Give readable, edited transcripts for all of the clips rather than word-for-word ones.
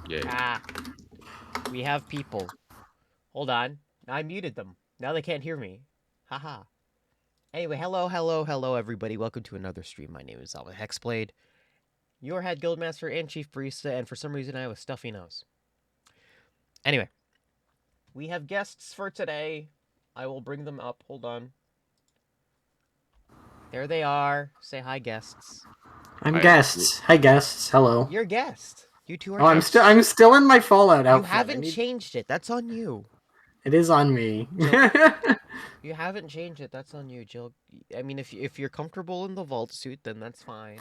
Yeah. Ah, we have people. Hold on. I muted them. Now they can't hear me. Haha. Anyway, hello, everybody. Welcome to another stream. My name is Alvin Hexblade, your head guildmaster and chief barista, and for some reason I have a stuffy nose. Anyway, we have guests for today. I will bring them up. Hold on. There they are. Say hi, guests. I'm I guests. Hi guests. Hello. You're guests. You two are Oh, I'm guests. still in my Fallout You outfit. haven't changed it. That's on you. It is on me. Jill, you haven't changed it. That's on you, Jill. I mean, if you're comfortable in the vault suit, then that's fine.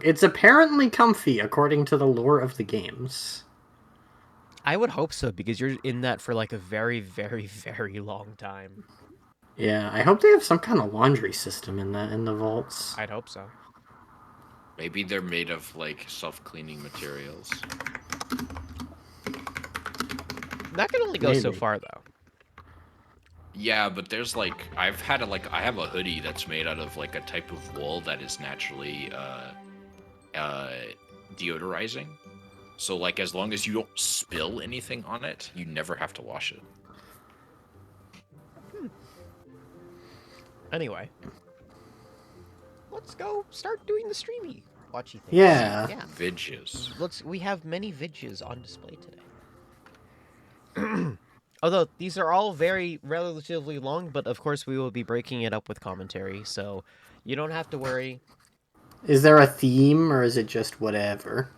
It's apparently comfy according to the lore of the games. I would hope so because you're in that for like a very, very, very long time. Yeah, I hope they have some kind of laundry system in the vaults. I'd hope so. Maybe they're made of like self-cleaning materials. That can only go so Maybe. far, though. Yeah, but there's like I have a hoodie that's made out of like a type of wool that is naturally deodorizing. So like as long as you don't spill anything on it, you never have to wash it. Anyway, let's go start doing the streamy watchy things. Yeah. Yeah. Vidges. We have many vidges on display today. Although these are all relatively long, but of course we will be breaking it up with commentary, so you don't have to worry. Is there a theme or is it just whatever?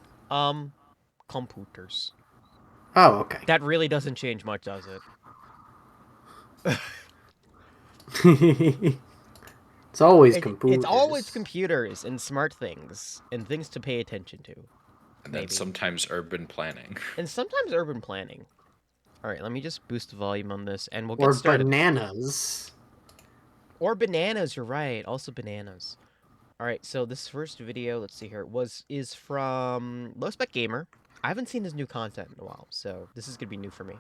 Computers. Oh, okay. That really doesn't change much, does it? It's always computers. It's always computers and smart things and things to pay attention to. And then sometimes urban planning. And sometimes urban planning. All right, let me just boost the volume on this, and we'll get or started. bananas. Or bananas. You're right. Also bananas. All right. So this first video, let's see here, is from Low Spec Gamer. I haven't seen his new content in a while, so this is gonna be new for me.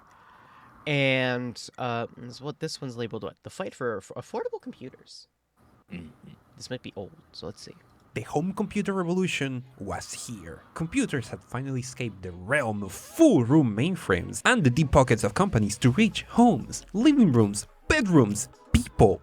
And this one's labeled what? The fight for affordable computers. This might be old, so let's see. The home computer revolution was here. Computers had finally escaped the realm of full-room mainframes and the deep pockets of companies to reach homes, living rooms, bedrooms, people.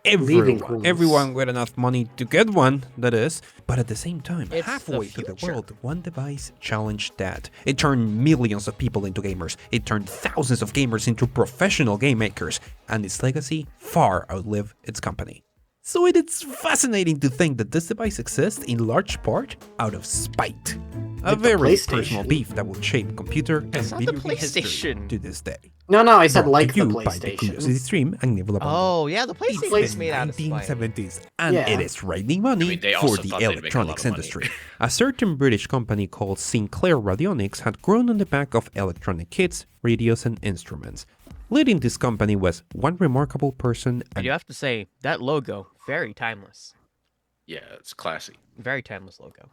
Everyone with enough money to get one, that is. But at the same time, It's halfway the through the future. world, one device challenged that. It turned millions of people into gamers. It turned thousands of gamers into professional game makers. And its legacy far outlived its company. So it is fascinating to think that this device exists in large part out of spite. A Like the very PlayStation. personal beef that will shape computer and It's not the video game history PlayStation. to this day. No, I said Brought like to the you by the PlayStation. Curiosity Stream and Nebula Bundle. Oh yeah, the PlayStation is made out of spite. 1970s, and Yeah. it is raining money they for also the thought they'd make a lot electronics of money. industry. A certain British company called Sinclair Radionics had grown on the back of electronic kits, radios, and instruments. Leading this company was one remarkable person, And you have to say that logo, very timeless. Yeah, it's classy. Very timeless logo.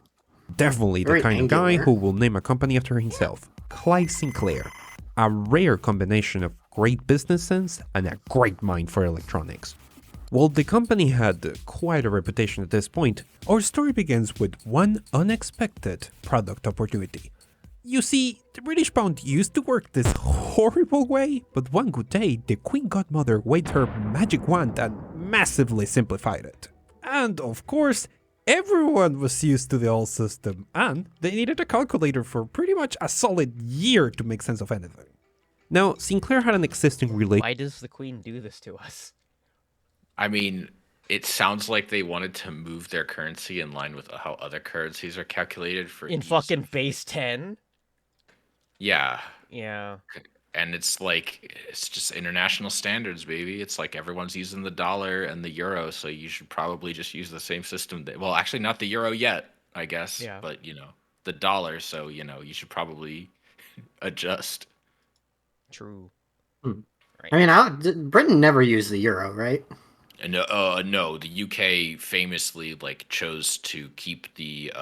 definitely the Very kind of guy angular. who will name a company after himself. Clyde Sinclair. A rare combination of great business sense and a great mind for electronics. While the company had quite a reputation at this point, our story begins with one unexpected product opportunity. You see, the British pound used to work this horrible way, but one good day, the Queen Godmother waved her magic wand and massively simplified it. And of course, everyone was used to the old system, and they needed a calculator for pretty much a solid year to make sense of anything. Now, Sinclair had an existing relationship. Why does the Queen do this to us? I mean, it sounds like they wanted to move their currency in line with how other currencies are calculated for In ease fucking of- base 10? Yeah, Yeah. and it's like it's just international standards, baby. It's like everyone's using the dollar and the euro, so you should probably just use the same system. Well, actually, not the euro yet, I guess. Yeah. But the dollar. So you should probably adjust. True. I mean, Britain never used the euro, right? And no, the UK famously chose to keep the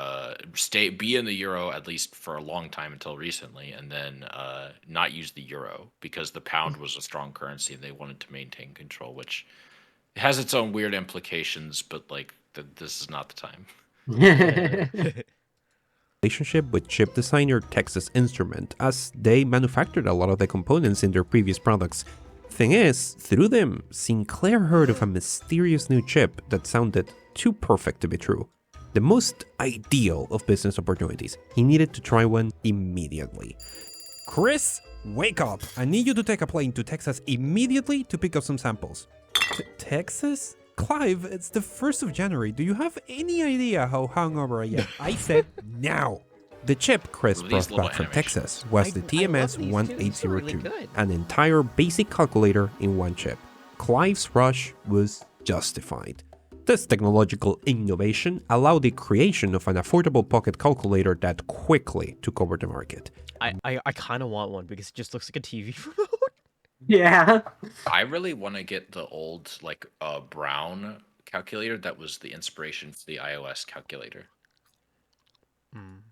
be in the euro at least for a long time until recently, and then not use the euro because the pound was a strong currency and they wanted to maintain control, which has its own weird implications. But this is not the time. relationship with chip designer Texas Instrument, as they manufactured a lot of the components in their previous products. Thing is, through them, Sinclair heard of a mysterious new chip that sounded too perfect to be true. The most ideal of business opportunities. He needed to try one immediately. Chris, wake up! I need you to take a plane to Texas immediately to pick up some samples. Texas? Clive, it's the 1st of January. Do you have any idea how hungover I am? I said now. The chip Chris brought back from Texas was the TMS-1802, an entire basic calculator in one chip. Clive's rush was justified. This technological innovation allowed the creation of an affordable pocket calculator that quickly took over the market. I kind of want one because it just looks like a TV remote. Yeah. I really want to get the old brown calculator that was the inspiration for the iOS calculator.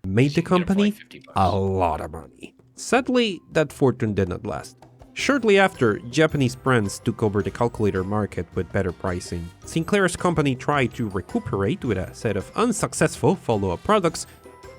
Made the You can get it for company like 50 bucks. a lot of money. Sadly, that fortune did not last. Shortly after, Japanese brands took over the calculator market with better pricing. Sinclair's company tried to recuperate with a set of unsuccessful follow-up products,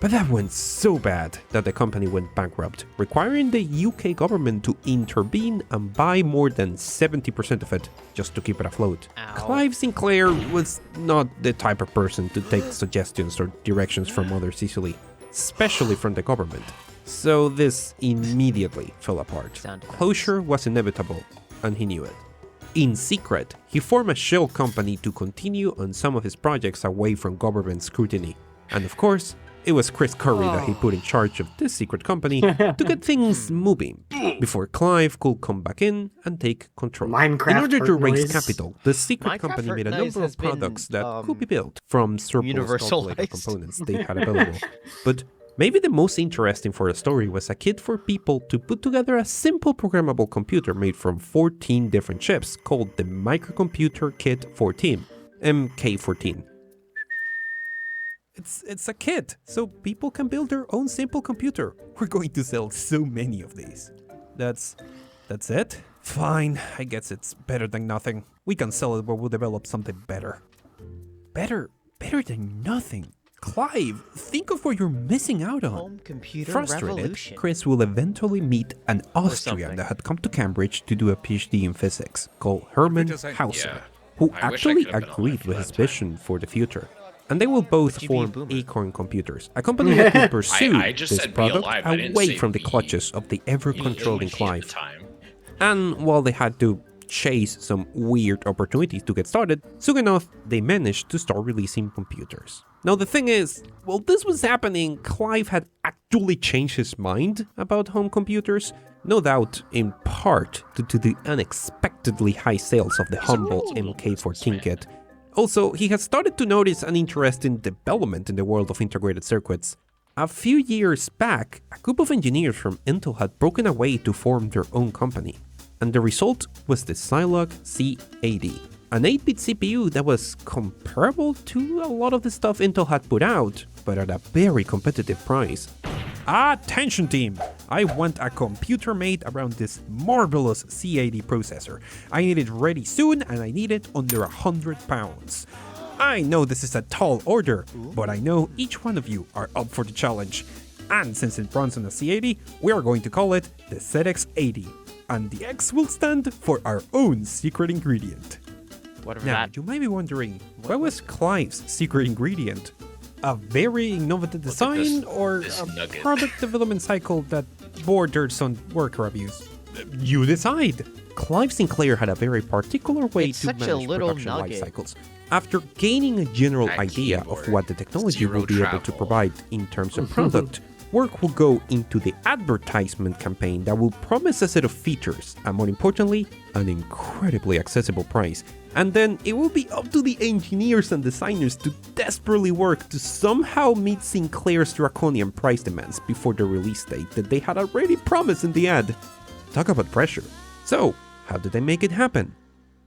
but that went so bad that the company went bankrupt, requiring the UK government to intervene and buy more than 70% of it just to keep it afloat. Ow. Clive Sinclair was not the type of person to take suggestions or directions from others easily, especially from the government. So this immediately fell apart. Sound effects. Closure was inevitable, and he knew it. In secret, he formed a shell company to continue on some of his projects away from government scrutiny. And of course, it was Chris Curry that he put in charge of this secret company to get things moving, before Clive could come back in and take control. Minecraft in order to hurt raise noise. capital, the secret Minecraft company hurt made a noise number has of products been, that could be built from surplus calculator universalized. components they had available. But maybe the most interesting for the story was a kit for people to put together a simple programmable computer made from 14 different chips called the Microcomputer Kit 14, MK14. It's a kit, so people can build their own simple computer. We're going to sell so many of these. That's it? Fine, I guess it's better than nothing. We can sell it, but we'll develop something better. Better than nothing. Clive, think of what you're missing out on. Home computer Frustrated, revolution. Chris will eventually meet an Austrian something. that had come to Cambridge to do a PhD in physics, called Hermann Hauser, Yeah. who I wish I actually could have been alive agreed for with that his time. vision for the future. And they will both you be a form boomer? Acorn Computers, a company that will pursue I just this said be product alive, I didn't away say from the be clutches of the ever-controlling At the Clive. time. And while they had to chase some weird opportunities to get started, soon enough, they managed to start releasing computers. Now the thing is, while this was happening, Clive had actually changed his mind about home computers, no doubt in part due to the unexpectedly high sales of the humble MK14 kit. Also, he had started to notice an interesting development in the world of integrated circuits. A few years back, a group of engineers from Intel had broken away to form their own company, and the result was the Zilog C80, an 8-bit CPU that was comparable to a lot of the stuff Intel had put out, but at a very competitive price. Attention team! I want a computer made around this marvelous C80 processor. I need it ready soon and I need it under 100 pounds. I know this is a tall order, but I know each one of you are up for the challenge. And since it runs on a C80, we are going to call it the ZX80. And the X will stand for our own secret ingredient. Whatever Now, that. you might be wondering, what was Clive's secret ingredient? A very innovative Look at this- design or this a nugget. product development cycle that borders on worker abuse? You decide. Clive Sinclair had a very particular way It's to such a manage little production life nugget. cycles. After gaining a general That idea keyboard. of what the technology Zero will be able to travel. provide in terms of product, work will go into the advertisement campaign that will promise a set of features and, more importantly, an incredibly accessible price. And then it will be up to the engineers and designers to desperately work to somehow meet Sinclair's draconian price demands before the release date that they had already promised in the ad. Talk about pressure. So, how did they make it happen?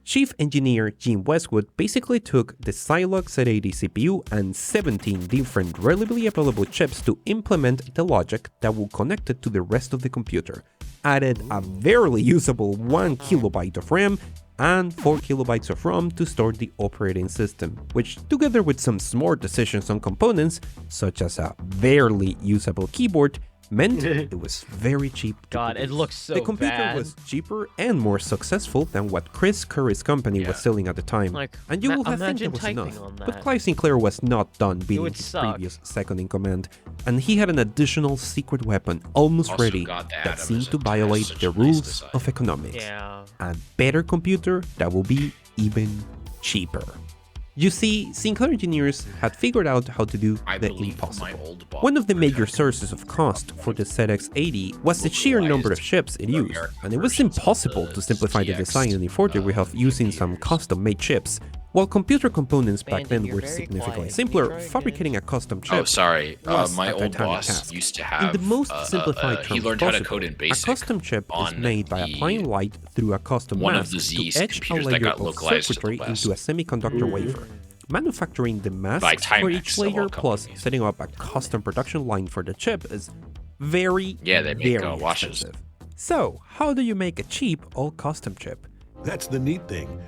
Chief engineer Gene Westwood basically took the Zilog Z80 CPU and 17 different readily available chips to implement the logic that will connect it to the rest of the computer, added a barely usable 1 kilobyte of RAM, and 4 kilobytes of ROM to store the operating system, which together with some smart decisions on components, such as a barely usable keyboard, meant it was very cheap to God, it produce. looks so The computer bad. was cheaper and more successful than what Chris Curry's company was selling at the time. Like, And you will have think imagine that was typing enough. on But that. Clive Sinclair was not done beating would his suck. previous second in command, and he had an additional secret weapon almost Also ready got the that Atom seemed as to a violate such the a nice rules design. of economics. Yeah. A better computer that will be even cheaper. You see, Sinclair engineers had figured out how to do I the believe impossible. my old boss One of the major protected sources of cost for the ZX80 was the sheer number of chips it used, and it was impossible to simplify the design any further without using some custom-made chips. While computer components back Findin, then you're were very significantly quiet. Can you simpler, try again? fabricating a custom chip Oh, sorry. was My a old titanic boss task. used to In have. the most simplified he terms learned how to possible, code in a BASIC. custom chip is on made by the- applying light through a custom one of mask the to Z's etch a computers that layer got of localized to the circuitry West. into a semiconductor wafer. Manufacturing the By masks for Timex, each of all layer plus companies. setting up a custom production line for the chip is very, Yeah, they make, very watches. expensive. So, how do you make a cheap all-custom chip? That's the neat thing.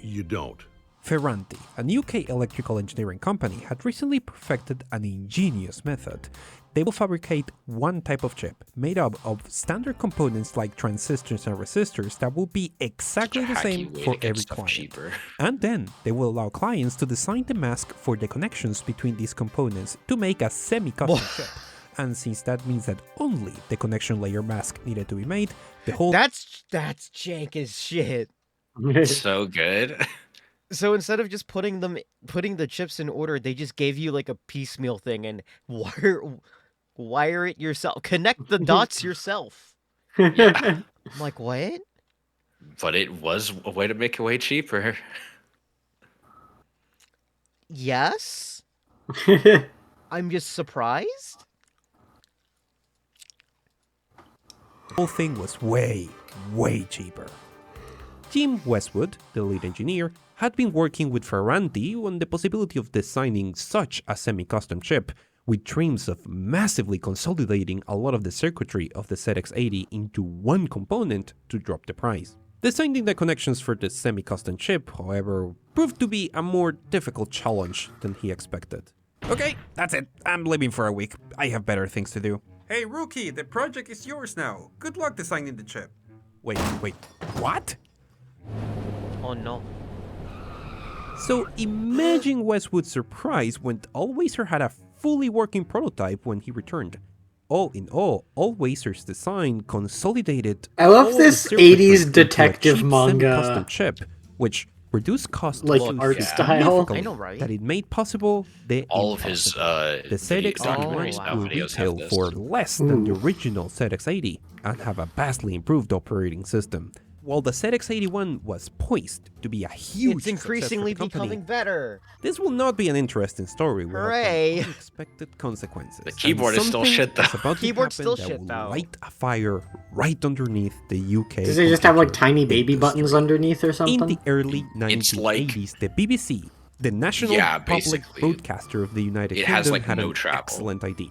You don't. Ferranti, an UK electrical engineering company, had recently perfected an ingenious method. They will fabricate one type of chip made up of standard components like transistors and resistors that will be exactly the Hacky same way for to get every stuff client. cheaper. And then they will allow clients to design the mask for the connections between these components to make a semi-custom chip. And since that means that only the connection layer mask needed to be made, the whole That's jank as shit. So good. So instead of just putting the chips in order, they just gave you like a piecemeal thing and wire it yourself. Connect the dots yourself. Yeah. I'm like, what? But it was a way to make it way cheaper. Yes? I'm just surprised? whole thing was way, way cheaper. Jim Westwood, the lead engineer, had been working with Ferranti on the possibility of designing such a semi-custom chip, with dreams of massively consolidating a lot of the circuitry of the ZX80 into one component to drop the price. Designing the connections for the semi-custom chip, however, proved to be a more difficult challenge than he expected. Okay, that's it. I'm leaving for a week. I have better things to do. Hey, Rookie, the project is yours now. Good luck designing the chip. Wait, what? Oh no. So imagine Westwood's surprise when Allwaser had a fully working prototype when he returned. All in all Allwaser's design consolidated I love all this the circuitry 80s into a detective cheap manga, semi-custom chip, which reduced costs like, so art style. significantly I know, right? that it made possible the All of his impossible. The ZX80 documentaries wow. now will videos have retail this. for less than the Ooh. original ZX80 and have a vastly improved operating system. While the ZX81 was poised to be a huge It's increasingly success for the company, becoming better. this will not be an interesting story without Hooray. some unexpected consequences. The keyboard And is still something shit, though. is about to Keyboard's happen still that shit, will though. light a fire right underneath the UK. Does it just have like computer tiny baby industry. buttons underneath or In something? the early It's like- 1980s, the BBC, the national Yeah, public basically. broadcaster of the United It Kingdom, has, like, had no an travel. excellent idea.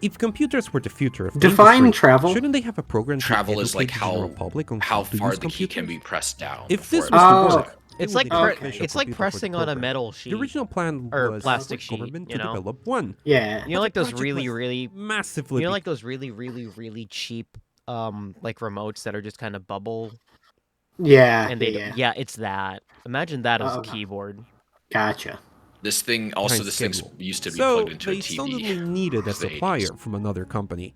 If computers were the future of Define industry, travel. shouldn't they have a program to Travel is educate like the general how public on how to far use the key can computers? be pressed down. If this was before Oh. to work, it It's would like need a Okay. special it's like computer for the pressing on a program. metal sheet. The original plan Or was plastic for sheet, government you to know? develop one. Yeah. You know, like But the those project really, was really, massively you know, big. like those really, really, really cheap, like remotes that are just kind of bubble, Yeah. and they, yeah. yeah, it's that. Imagine that as a Oh. keyboard. Gotcha. This thing also behind this thing schedule. used to be So plugged into a they TV. suddenly needed a It's the supplier 80s. from another company.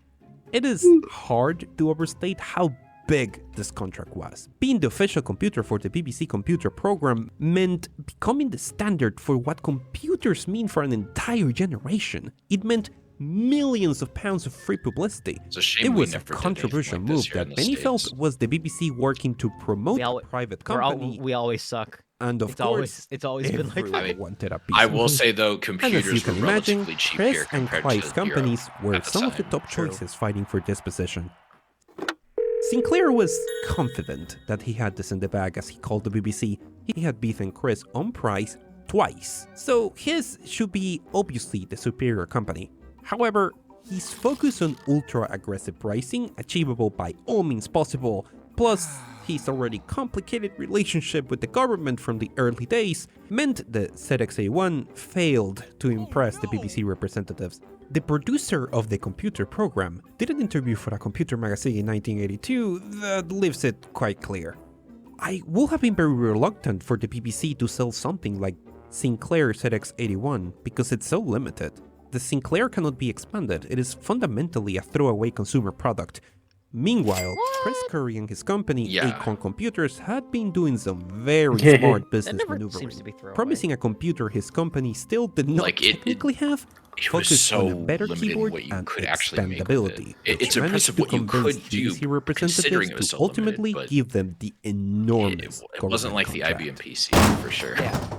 It is hard to overstate how big this contract was. Being the official computer for the BBC computer program meant becoming the standard for what computers mean for an entire generation. It meant millions of pounds of free publicity. It's a shame It we was a never did anything controversial like this move here in that the many felt States. was the BBC working to promote We al- a private We're all- company, we always suck. and of course, It's always been like everyone that. wanted a piece. I will say though, And computers as you can were imagine, relatively cheap Chris here and compared Clive's to companies Euro were at the some of the time. top True. choices fighting for this position. Sinclair was confident that he had this in the bag, as he called the BBC. He had beaten Chris on price twice, so his should be obviously the superior company. However, his focus on ultra-aggressive pricing, achievable by all means possible, Plus, his already complicated relationship with the government from the early days meant the ZX81 failed to impress the BBC representatives. The producer of the computer program did an interview for a computer magazine in 1982 that leaves it quite clear. I would have been very reluctant for the BBC to sell something like Sinclair ZX81 because it's so limited. The Sinclair cannot be expanded, it is fundamentally a throwaway consumer product. Meanwhile, Chris Curry and his company, Acorn Computers, had been doing some very smart business never maneuvering, seems to be throwaway. promising a computer his company still did not technically have, It was focused so on a better limited in keyboard what you and could actually make with expandability. it. It's which managed impressive to what you convince could do, BBC representatives considering it was to so limited, ultimately but give them the enormous It wasn't like the government IBM contract. PC for sure. Yeah.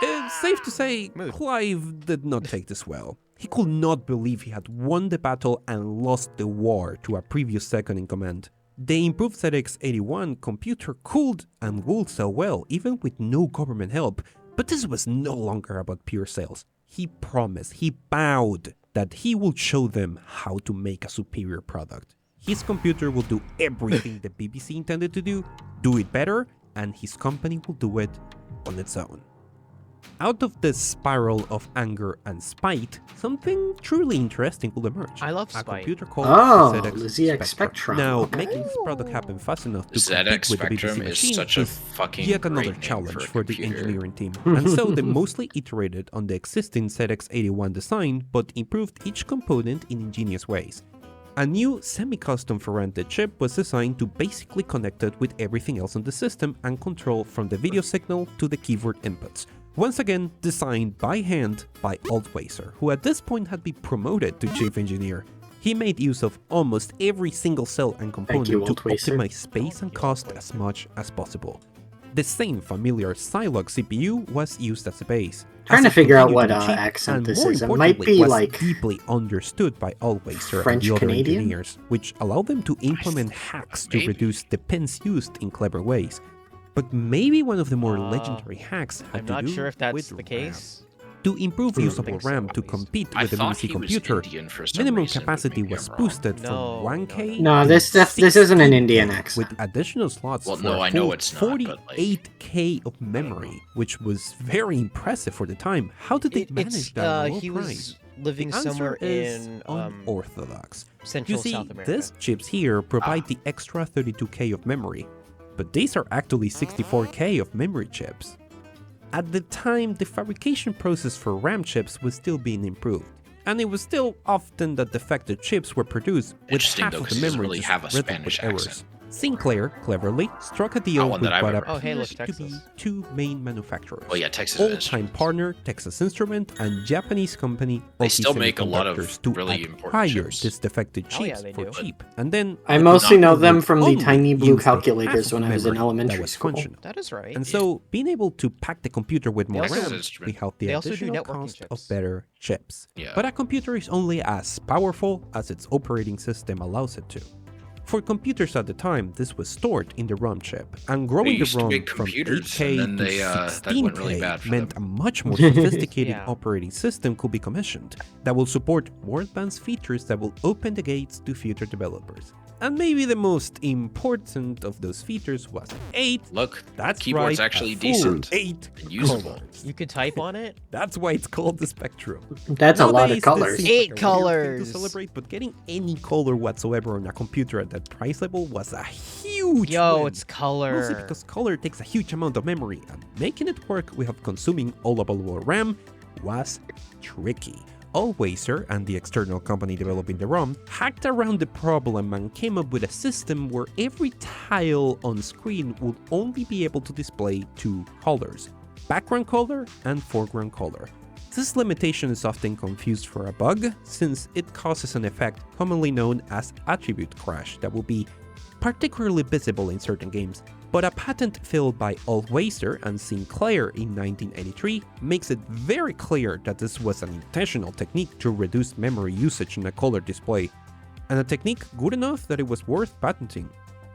It's safe to say Clive did not take this well. He could not believe he had won the battle and lost the war to a previous second in command. The improved ZX81 computer could and would sell well, even with no government help, but this was no longer about pure sales. He promised, he vowed that he would show them how to make a superior product. His computer will do everything the BBC intended to do it better, and his company will do it on its own. Out of this spiral of anger and spite, something truly interesting will emerge. I love A spite. computer called Oh, the the ZX ZX Spectrum. Spectrum. Now, Okay. making this product happen fast enough to ZX compete with the BBC Spectrum is machine such a is fucking yet great another name challenge for a for the computer. engineering team. And so they mostly iterated on the existing ZX81 design, but improved each component in ingenious ways. A new semi-custom Ferrante chip was designed to basically connect it with everything else on the system and control from the video signal to the keyboard inputs. Once again, designed by hand by Altweiser, who at this point had been promoted to chief engineer. He made use of almost every single cell and component you, to Altweiser. optimize space and cost as much as possible. The same familiar Zilog CPU was used as a base. Trying as to it figure out continued what to be cheap, accent and this more is. It might importantly, be was like deeply understood by Altweiser and French the other Canadian? engineers, which allowed them to implement hacks to maybe. reduce the pins used in clever ways. But maybe one of the more legendary hacks had I'm to not do sure if that's with the RAM. case. To improve usable think so, RAM at to least. compete I with the thought BBC he was computer, Indian for some minimum reason, but capacity maybe was I'm wrong. boosted No, from 1K No, to this isn't an Indian 16K, accent. with additional slots Well, for no, a I know full it's not, but, like, 48K of memory, which was very impressive for the time. How did they manage that at a low he price? was living The answer somewhere is in unorthodox. Central You see, South America. these chips here provide the extra 32K of memory, but these are actually 64K of memory chips. At the time, the fabrication process for RAM chips was still being improved, and it was still often that defective chips were produced with Interesting, half though, of 'cause the he doesn't memory really just have a riddled Spanish with errors. accent. Sinclair cleverly struck a deal one with that I've what ever Oh, hey, look, appears to be Texas. two main manufacturers. Oh yeah, Texas Old-time Instruments. partner Texas Instrument and Japanese company They Oki still make a lot of Semiconductors to really important acquire chips. this defective Oh, yeah, chips they for do. cheap, and then I at mostly the know time them would from the only tiny blue use the half calculators of when I was in memory that elementary was school. functional. That is right. And so, being able to pack the computer with more also- RAM, Texas we Instrument. have the They also do additional networking cost of chips. better chips. Yeah. But a computer is only as powerful as its operating system allows it to. For computers at the time, this was stored in the ROM chip, and growing the used to ROM make from computers, 8K and then to they, that 16K went really bad for meant them. a much more sophisticated Yeah. operating system could be commissioned that will support more advanced features that will open the gates to future developers. And maybe the most important of those features was 8. Look, That's keyboard's right, actually a full decent 8 and usable. colors. You could type on it? That's why it's called the Spectrum. That's a lot Nowadays, of colors. this seems 8 like a weird thing colors. to celebrate, but getting any color whatsoever on a computer at that price level was a huge Yo, win. it's color. Mostly because color takes a huge amount of memory, and making it work without consuming all available RAM was tricky. Allweiser and the external company developing the ROM hacked around the problem and came up with a system where every tile on screen would only be able to display two colors, background color and foreground color. This limitation is often confused for a bug, since it causes an effect commonly known as attribute crash that will be particularly visible in certain games, but a patent filed by Allweiser and Sinclair in 1983 makes it very clear that this was an intentional technique to reduce memory usage in a color display, and a technique good enough that it was worth patenting.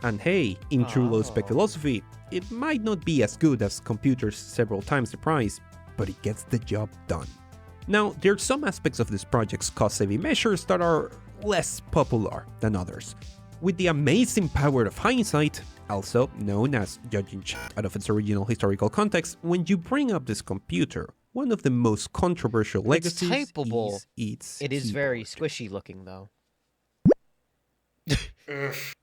And hey, in true low-spec Oh. philosophy, it might not be as good as computers several times the price, but it gets the job done. Now, there are some aspects of this project's cost-saving measures that are less popular than others. With the amazing power of hindsight, also known as judging shit out of its original historical context, when you bring up this computer, one of the most controversial legacies typable. is its It is very keyboard. squishy looking, though.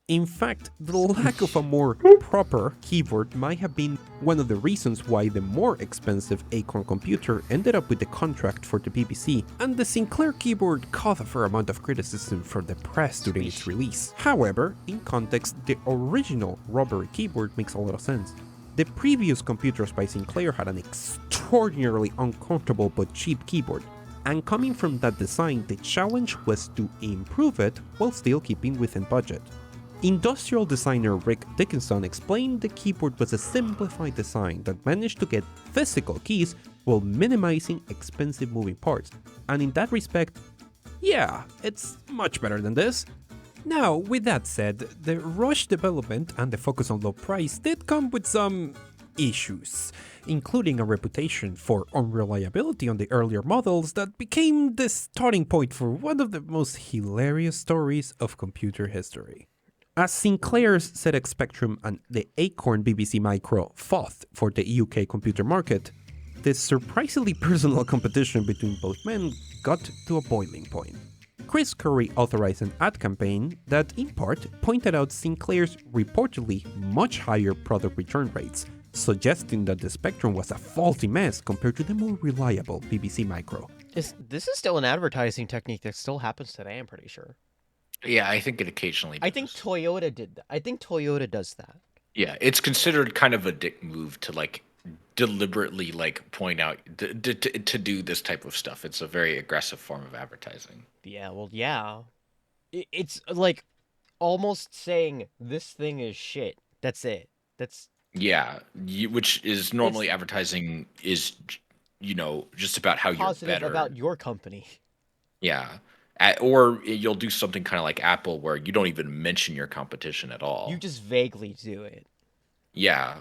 In fact, the lack of a more proper keyboard might have been one of the reasons why the more expensive Acorn computer ended up with the contract for the BBC, and the Sinclair keyboard caught a fair amount of criticism from the press during its release. However, in context, the original rubbery keyboard makes a lot of sense. The previous computers by Sinclair had an extraordinarily uncomfortable but cheap keyboard, and coming from that design, the challenge was to improve it while still keeping within budget. Industrial designer Rick Dickinson explained the keyboard was a simplified design that managed to get physical keys while minimizing expensive moving parts, and in that respect, yeah, it's much better than this. Now, with that said, the rush development and the focus on low price did come with some issues, including a reputation for unreliability on the earlier models that became the starting point for one of the most hilarious stories of computer history. As Sinclair's ZX Spectrum and the Acorn BBC Micro fought for the UK computer market, the surprisingly personal competition between both men got to a boiling point. Chris Curry authorized an ad campaign that, in part, pointed out Sinclair's reportedly much higher product return rates, suggesting that the Spectrum was a faulty mess compared to the more reliable BBC Micro. This is still an advertising technique that still happens today, I'm pretty sure. Yeah, I think it occasionally does. I think Toyota did that. I think Toyota does that. Yeah, it's considered kind of a dick move to like deliberately like point out to do this type of stuff. It's a very aggressive form of advertising. Yeah, well, yeah. It's like almost saying this thing is shit. That's it. That's Yeah, which is normally advertising is, just about how you're positive better. about your company. Yeah. Or you'll do something kind of like Apple where you don't even mention your competition at all. You just vaguely do it. Yeah.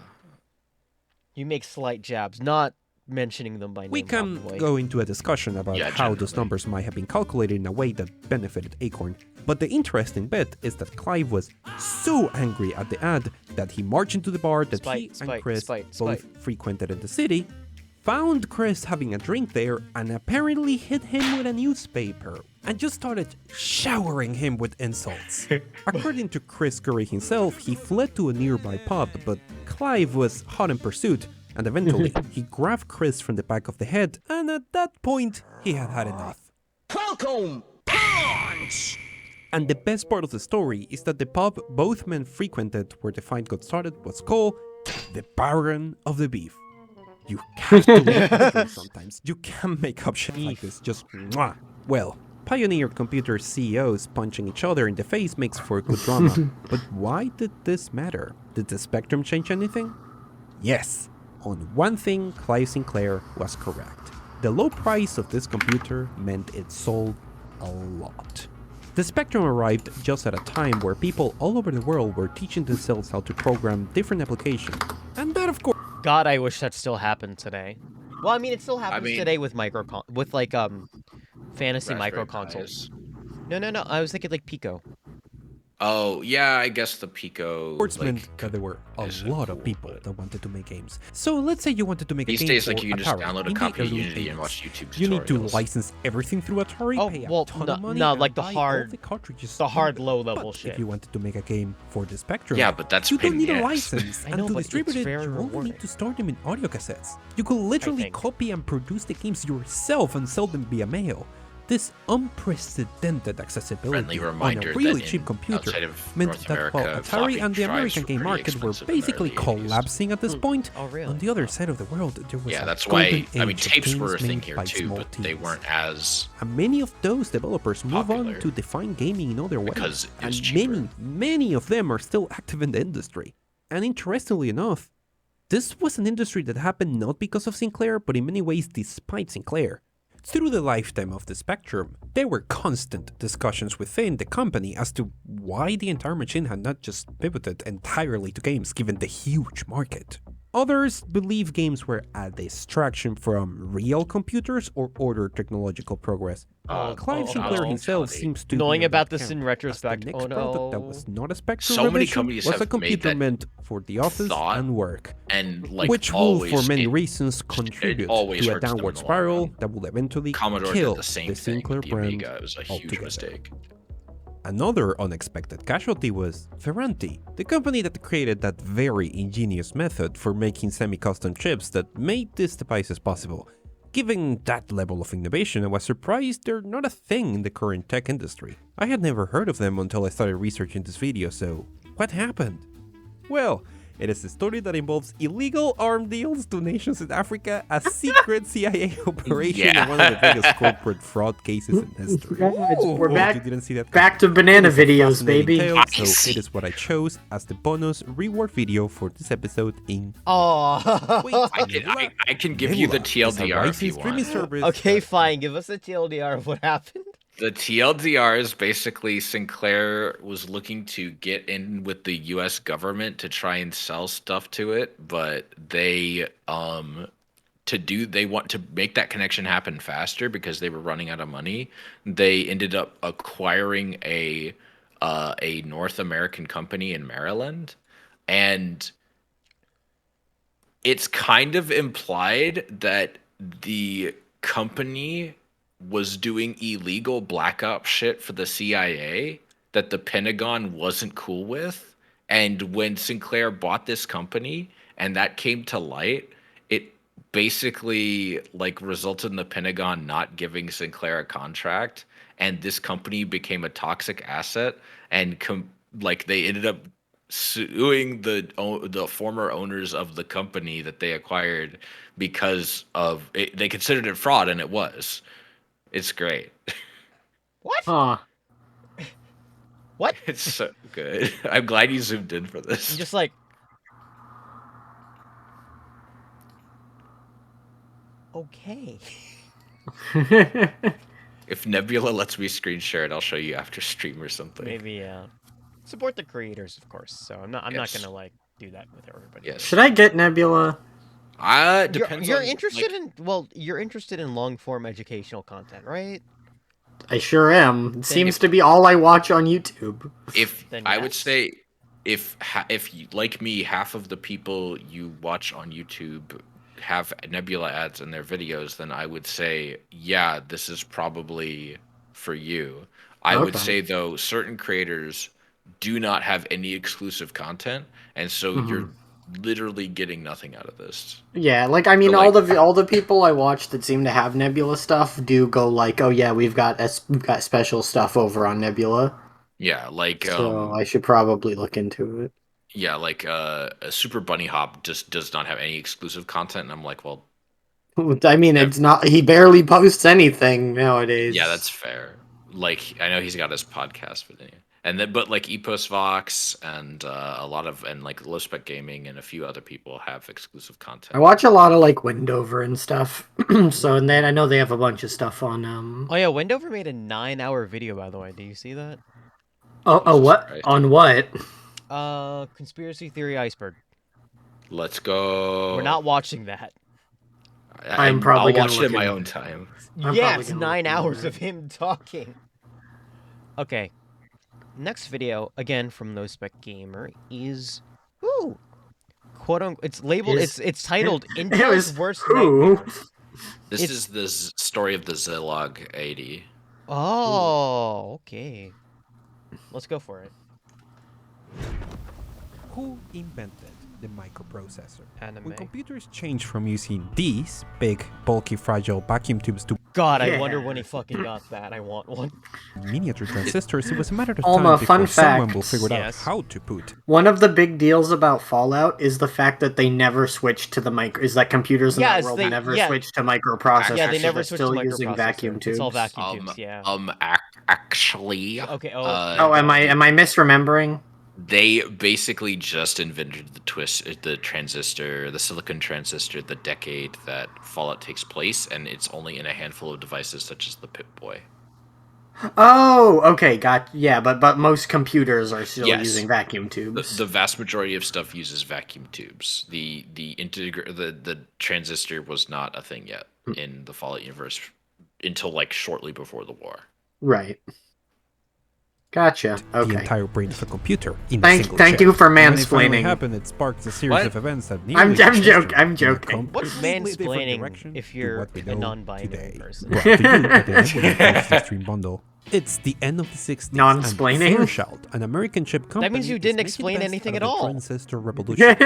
You make slight jabs, not mentioning them by name. We can probably. go into a discussion about how those generally. numbers might have been calculated in a way that benefited Acorn, but the interesting bit is that Clive was so angry at the ad that he marched into the bar that he and Chris both frequented in the city, found Chris having a drink there, and apparently hit him with a newspaper, and just started showering him with insults. According to Chris Curry himself, he fled to a nearby pub, but Clive was hot in pursuit, and eventually he grabbed Chris from the back of the head, and at that point, he had had enough. Welcome, punch! And the best part of the story is that the pub both men frequented where the fight got started was called the Baron of the Beef. You have to make it sometimes. You can't make up shit like this. Just mwah. Well, Pioneer Computer CEOs punching each other in the face makes for good drama. But why did this matter? Did the Spectrum change anything? Yes. On one thing, Clive Sinclair was correct. The low price of this computer meant it sold a lot. The Spectrum arrived just at a time where people all over the world were teaching themselves how to program different applications. And that, of course, God, I wish that still happened today. Well, I mean, it still happens mean- today with fantasy Raspberry micro consoles. Pis. No. I was thinking like Pico. Oh, yeah, I guess the Pico. meant that there were a is lot of cool, people but- that wanted to make games. So let's say you wanted to make These a game days, for like, you can just Atari download a in the copy of early Unity and 80s. watch YouTube You need to tutorials. license everything through Atari, Oh, pay a well, ton no- of money, no, and like the buy hard- all the cartridges. the hard but low-level shit. If you wanted to make a game for the Spectrum, Yeah, but that's you pain don't in need the a ass. license. I And know, to but distribute it's it, very you only rewarding. need to store them in audio cassettes. You could literally think. copy and produce the games yourself and sell them via mail. This unprecedented accessibility Friendly on a reminder really that cheap in- computer outside of meant North that while America, Atari floppy and the drives American were game pretty market were expensive in the basically early 80s. collapsing at this point, Oh, really? on the other side of the world there was Yeah, a that's why. golden I mean, age of tapes were a games thing made here by too, small but they teams. weren't as. And many of those developers move on popular to define gaming in other ways, because it was and cheaper. many of them are still active in the industry. And interestingly enough, this was an industry that happened not because of Sinclair, but in many ways despite Sinclair. Through the lifetime of the Spectrum, there were constant discussions within the company as to why the entire machine had not just pivoted entirely to games given the huge market. Others believe games were a distraction from real computers or other technological progress. Clive Sinclair Donald himself Trump. seems to Knowing be in about that this in camp, retrospect, as the oh next product that no. was not a Spectrum So many revision companies was a have made computer that meant for the office thought and work, and like which will, always, for many it reasons, contribute always to a hurts them in downward the long spiral run. that will eventually Commodore kill did the same the thing Sinclair with the brand Amiga. It was a huge altogether. mistake. Another unexpected casualty was Ferranti, the company that created that very ingenious method for making semi-custom chips that made these devices possible. Given that level of innovation, I was surprised they're not a thing in the current tech industry. I had never heard of them until I started researching this video, so what happened? Well, it is a story that involves illegal arm deals to nations in Africa, a secret CIA operation, and one of the biggest corporate fraud cases in history. We're Oh, back. you didn't see that Back to coming. banana It is a videos, fascinating baby. tale, I so see. it is what I chose as the bonus reward video for this episode in. Oh. Wait, I can give you the Nebula is a TLDR if rising you streaming want. service. Okay, that- fine. Give us a TLDR of what happened. The TLDR is basically Sinclair was looking to get in with the US government to try and sell stuff to it, but they want to make that connection happen faster because they were running out of money. They ended up acquiring a North American company in Maryland, and it's kind of implied that the company was doing illegal black ops shit for the CIA that the Pentagon wasn't cool with. And when Sinclair bought this company and that came to light, it basically like resulted in the Pentagon not giving Sinclair a contract, and this company became a toxic asset, and like they ended up suing the former owners of the company that they acquired because of it. They considered it fraud, and it was. It's great. What? Huh. What? It's so good. I'm glad you zoomed in for this. I'm just like. Okay. If Nebula lets me screen share it, I'll show you after stream or something. Maybe support the creators, of course. So I'm not Yes. gonna like do that with everybody. Yes. Should I get Nebula? Depends You're on, interested like, you're interested in long form educational content, right? I sure am. It seems if- to be all I watch on YouTube. if Then I would yes. say if you, like me, half of the people you watch on YouTube have Nebula ads in their videos, then I would say, yeah, this is probably for you. I would Okay. say though, certain creators do not have any exclusive content, and so you're literally getting nothing out of this. Yeah, like I mean, But, all like- the people I watch that seem to have Nebula stuff do go like, oh yeah, we've got special stuff over on Nebula, Yeah, like so I should probably look into it. yeah, like a Super Bunny Hop just does not have any exclusive content, and I'm like, well, I mean, it's not. He barely posts anything nowadays. yeah, that's fair. Like, I know he's got his podcast, but anyway. And then, but like Epos Vox and a lot of, and like Low Spec Gaming and a few other people have exclusive I content. watch a lot of like Wendover and stuff. So and then I know they have a bunch of stuff on Oh yeah, Wendover made a 9-hour video, by the way. Do you see that? Oh Jesus what Christ. on what? Conspiracy theory iceberg. Let's go. We're not watching that. I'm probably I'll gonna watch it look in my into own it. time. I'm Yeah, probably it's gonna 9 look into hours that. of him talking. Okay. Next video, again from No Spec Gamer, is who? Quote unquote. It's labeled. Is- It's titled It Intel's was worst who? nightmare. This It's- is the story of the Zilog 80. Oh, okay. Let's go for it. Who invented the microprocessor? Anime. When computers changed from using these big, bulky, fragile vacuum tubes to God, I Yeah. wonder when he fucking got that. I want one. miniature transistors, it was a matter of Alma, time before fun someone will fact. figure out Yes. how to put One of the big deals about Fallout is the fact that they never switched to the micro. Is that computers in Yes, that world they- never yeah. switched to microprocessors? Yeah, they so never they're switched still to using microprocessor. vacuum tubes. It's all vacuum tubes. Yeah. Actually. Okay. Oh, am I misremembering? They basically just invented the transistor, the silicon transistor, the decade that Fallout takes place, and it's only in a handful of devices such as the Pip-Boy. Oh, okay, yeah, but most computers are still Yes. using vacuum tubes. The vast majority of stuff uses vacuum tubes. The transistor was not a thing yet in the Fallout universe until like shortly before the war. Right. Gotcha. the Okay. entire brain of a computer in a Thank single thank chip. you for And when it finally mansplaining. happened, it sparked a series What? of events that I'm nearly changed joking, history I'm in a joking. What's completely different mansplaining direction if to you're what we a know non-binary today. person? Brought to you at the end of the stream bundle. It's the end of the 60s, Non-splaining? and Fairchild, an American chip company, means you is didn't making explain the best anything out at of the all. transistor revolution.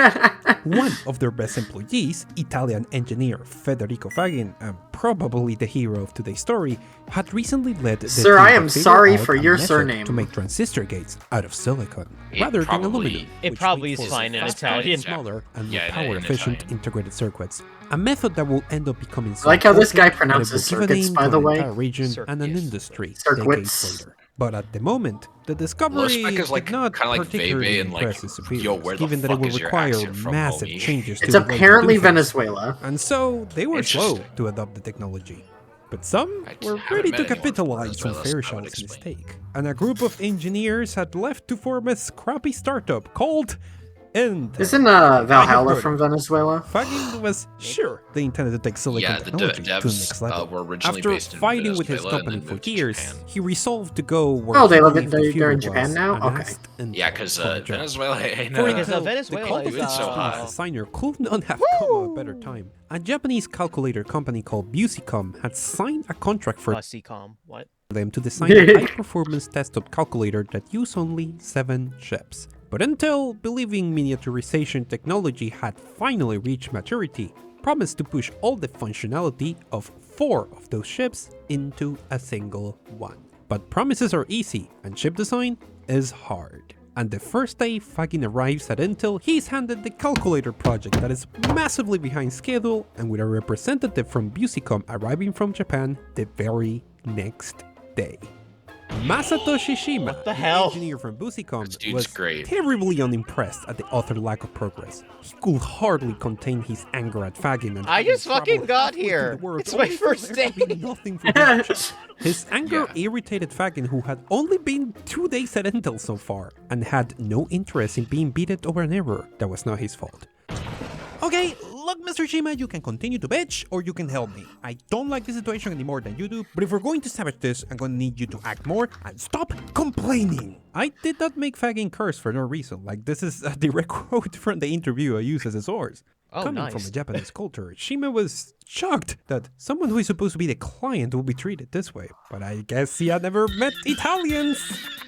One of their best employees, Italian engineer Federico Fagin, and probably the hero of today's story, had recently led the Sir, team I to am figure sorry out for a your method surname. to make transistor gates out of silicon It rather than probably- aluminum. It which probably make is for fine in faster, Italian. smaller, and Yeah, more in power-efficient Italian. integrated circuits. A method that will end up becoming so I like how this guy important that it pronounces will give a circuits, name by to the an way. entire region and an Circuits. industry Circuits. decades later. But at the moment, the discovery Spec is like- did not kinda like particularly Vebe and like, impress his yo, superiors, where the given that it fuck will is your require accent from, massive homie? changes It's to the way you apparently do things. Venezuela. And so they were slow Interesting. to adopt the technology. But some I were haven't ready met to anyone from capitalize on Venezuela, so that would Fairchild's explain. mistake. And a group of engineers had left to form a scrappy startup called Intel. Isn't I have Valhalla heard from of it. Venezuela? Fagin was sure they intended to take silicon Yeah, the technology to the devs, next level. were originally After based in fighting with his Venezuela and company then for moved to years, Japan. he resolved to go where Oh, they he live believed in- the they're in future Japan was, now? and Okay. asked Intel Yeah, because for a job. Venezuela ain't For Because Intel, Venezuela the cult of is, the so hot. Japanese designer could not have come at a better time. A Japanese calculator company called Busicom had signed a contract for CCOM. What? them to design a high-performance desktop calculator that used only 7 chips. But Intel, believing miniaturization technology had finally reached maturity, promised to push all the functionality of 4 of those chips into a single one. But promises are easy, and chip design is hard. And the first day Fagin arrives at Intel, he's handed the calculator project that is massively behind schedule, and with a representative from Busicom arriving from Japan the very next day. Masatoshi Shima, What the hell? engineer from Busicom, This dude's was great. terribly unimpressed at the utter lack of progress. He could hardly contain his anger at Fagin and I having just fucking traveled got halfway through here. the world It's my only for first there to be day. nothing for him to check. His anger Yeah. irritated Fagin, who had only been 2 days at Intel so far, and had no interest in being beaten over an error that was not his fault. Okay, look, Mr. Shima, you can continue to bitch, or you can help me. I don't like the situation any more than you do, but if we're going to salvage this, I'm gonna need you to act more and stop complaining. I did not make Fagin curse for no reason. Like, this is a direct quote from the interview I use as a source. Oh, Coming nice. from a Japanese culture, Shima was shocked that someone who is supposed to be the client will be treated this way. But I guess he had never met Italians.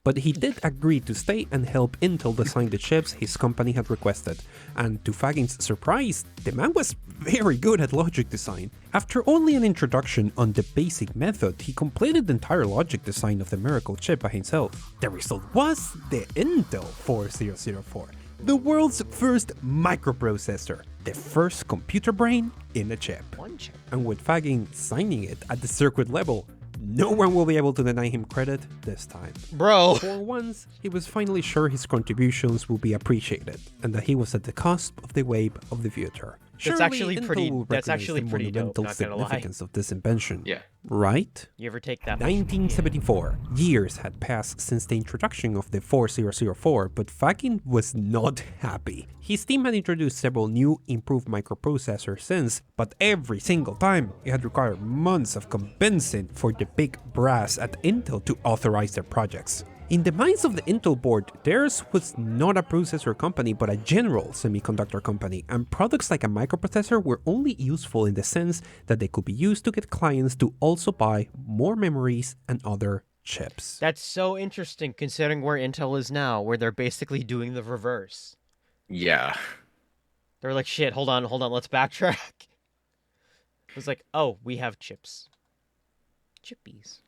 But he did agree to stay and help Intel design the chips his company had requested. And to Fagin's surprise, the man was very good at logic design. After only an introduction on the basic method, he completed the entire logic design of the miracle chip by himself. The result was the Intel 4004. The world's first microprocessor, the first computer brain in a chip. One chip. And with Fagin signing it at the circuit level, no one will be able to deny him credit this time. Bro. For once, he was finally sure his contributions will be appreciated, and that he was at the cusp of the wave of the future. That's Surely actually Intel pretty- will that's recognize actually the pretty dope, monumental not gonna lie. significance of this invention. Yeah. Right? You ever take that? 1974. Years had passed since the introduction of the 4004, but Fagin was not happy. His team had introduced several new, improved microprocessors since, but every single time it had required months of convincing for the big brass at Intel to authorize their projects. In the minds of the Intel board, theirs was not a processor company but a general semiconductor company, and products like a microprocessor were only useful in the sense that they could be used to get clients to also buy more memories and other chips. That's so interesting considering where Intel is now, where they're basically doing the reverse. Yeah. They're like, shit, hold on, let's backtrack. It was like, oh, we have chips. Chippies.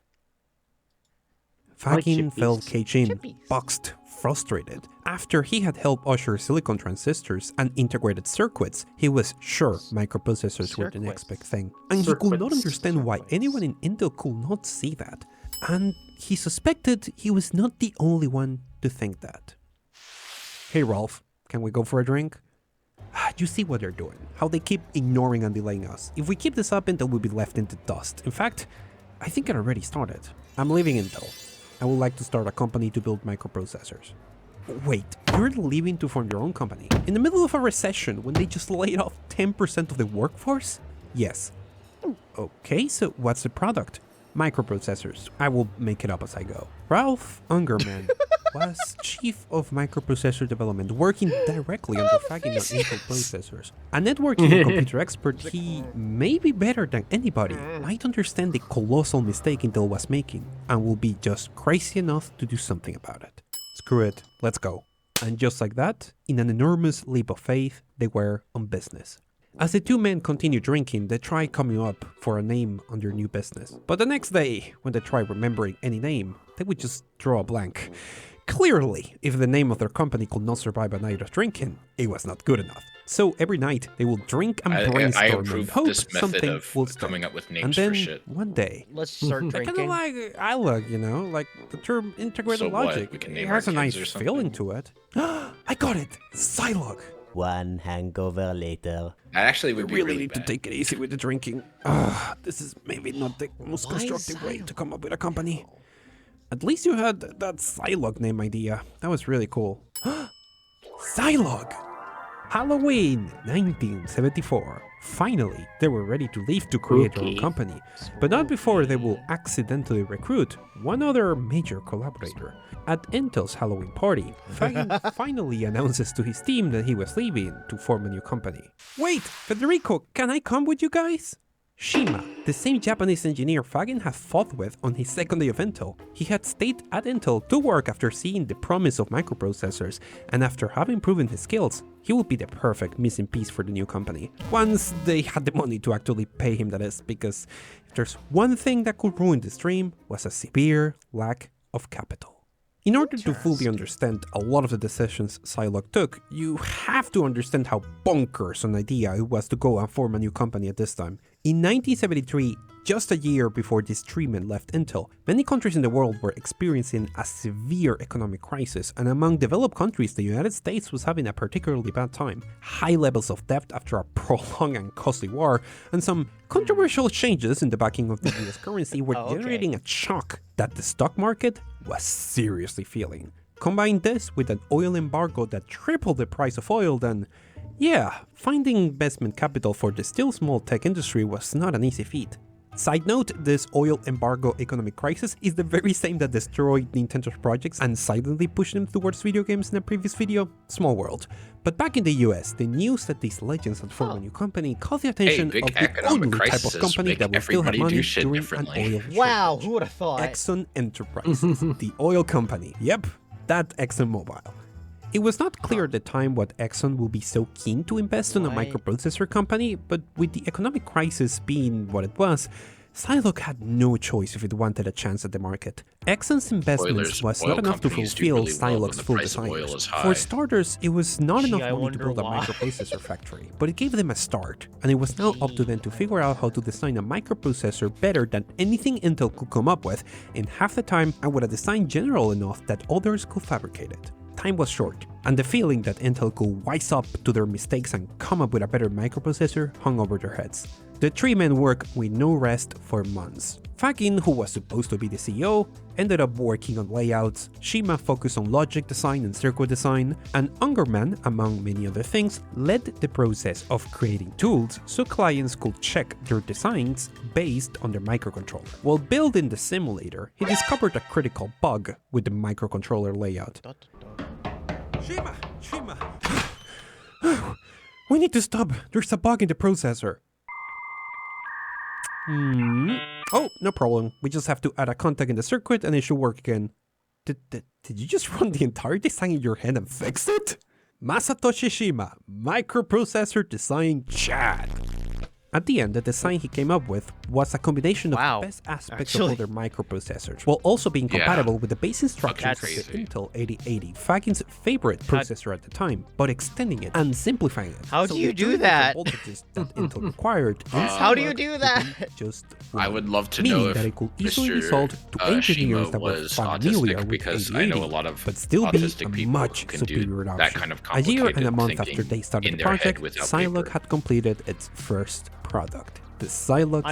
Fagin chippies. felt caged in, Chippies. boxed, frustrated. After he had helped usher silicon transistors and integrated circuits, he was sure microprocessors were the next big Circuits. thing. And he could not Circuits. understand why anyone in Intel could not see that. And he suspected he was not the only one to think that. Hey Rolf, can we go for a drink? You see what they're doing, how they keep ignoring and delaying us. If we keep this up, Intel will be left in the dust. In fact, I think it already started. I'm leaving Intel. I would like to start a company to build microprocessors. Wait, you're leaving to form your own company? In the middle of a recession when they just laid off 10% of the workforce? Yes. Okay, so what's the product? Microprocessors. I will make it up as I go. Ralph Ungerman was chief of microprocessor development, working directly under Fagin on Intel processors. A networking and computer expert, he may be better than anybody, might understand the colossal mistake Intel was making, and will be just crazy enough to do something about it. Screw it, let's go. And just like that, in an enormous leap of faith, they were on business. As the two men continued drinking, they tried coming up for a name on their new business. But the next day, when they tried remembering any name, they would just draw a blank. Clearly, if the name of their company could not survive a night of drinking, it was not good enough. So every night, they will drink and I brainstorm and approve hope this method something of will stick. coming up with And names then, for shit. one day, Let's start kind of drinking. like iLog, you know, like the term integrated So what? logic. We can It name has our a nice kids or feeling something? to it. I got it! Psylog! One hangover later. That actually would We be really really need to bad. take it easy with the drinking. This is maybe not the most Why constructive way Psylog? to come up with a company. At least you had that Psylog name idea. That was really cool. Psylog! Halloween 1974. Finally, they were ready to leave to create their own Spooky. company, but not before they will accidentally recruit one other major collaborator. At Intel's Halloween party, Fagin finally announces to his team that he was leaving to form a new company. Wait, Federico, can I come with you guys? Shima, the same Japanese engineer Fagin had fought with on his second day of Intel. He had stayed at Intel to work after seeing the promise of microprocessors, and after having proven his skills, he would be the perfect missing piece for the new company. Once they had the money to actually pay him, that is, because if there's one thing that could ruin this dream, was a severe lack of capital. In order to fully understand a lot of the decisions Psylog took, you have to understand how bonkers an idea it was to go and form a new company at this time. In 1973, just a year before these three men left Intel, many countries in the world were experiencing a severe economic crisis, and among developed countries, the United States was having a particularly bad time. High levels of debt after a prolonged and costly war, and some controversial changes in the backing of the US currency were generating a shock that the stock market was seriously feeling. Combine this with an oil embargo that tripled the price of oil, then yeah, finding investment capital for the still small tech industry was not an easy feat. Side note, this oil embargo economic crisis is the very same that destroyed Nintendo's projects and silently pushed them towards video games in a previous video. Small world. But back in the US, the news that these legends had formed a new company caught the attention big of the economic only type of crises company make that will still have everybody do money shit during differently. an oil Wow, shortage. who would have thought? Exxon Enterprises, the oil company. Yep, that ExxonMobil. It was not clear at the time what Exxon will be so keen to invest in a Why? microprocessor company, but with the economic crisis being what it was, Psylog had no choice if it wanted a chance at the market. Exxon's investments Spoilers, was oil not enough to companies do fulfill really well when Psylog's the full price of oil desires. is high. For starters, it was not Gee, enough I money to wonder build a why. microprocessor factory, but it gave them a start, and it was now up to them to figure out how to design a microprocessor better than anything Intel could come up with in half the time and with a design general enough that others could fabricate it. Time was short, and the feeling that Intel could wise up to their mistakes and come up with a better microprocessor hung over their heads. The three men worked with no rest for months. Fagin, who was supposed to be the CEO, ended up working on layouts, Shima focused on logic design and circuit design, and Ungerman, among many other things, led the process of creating tools so clients could check their designs based on their microcontroller. While building the simulator, he discovered a critical bug with the microcontroller layout. Shima! We need to stop. There's a bug in the processor. Oh, no problem. We just have to add a contact in the circuit and it should work again. Did you just run the entire design in your head and fix it? Masatoshi Shima, microprocessor design Chad. At the end, the design he came up with was a combination of Wow. the best aspects Actually. of other microprocessors, while also being Yeah. compatible with the base instructions Fucking of the crazy. Intel 8080, Fagin's favorite processor at the time, but extending it and simplifying it. How do you the do different that? voltages that Intel required. How do you do that? Just I would love to meaning know if that it could easily be Mr. sold to engineers Shima that were was familiar autistic, with because I know a 8080, lot of but still be autistic a people much who can do superior option. that kind of A year and a complicated month after thinking they started in the their head project, without Psylog paper. had completed its first product, the Psylocke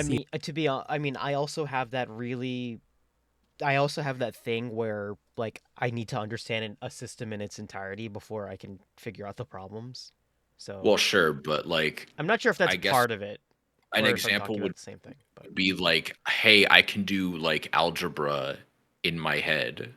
I mean, I also have that thing where like I need to understand a system in its entirety before I can figure out the problems. So Well, sure, but like I'm not sure if that's I guess part of it an or if I'm example talking would about the same thing. But be like, hey, I can do like algebra in my head,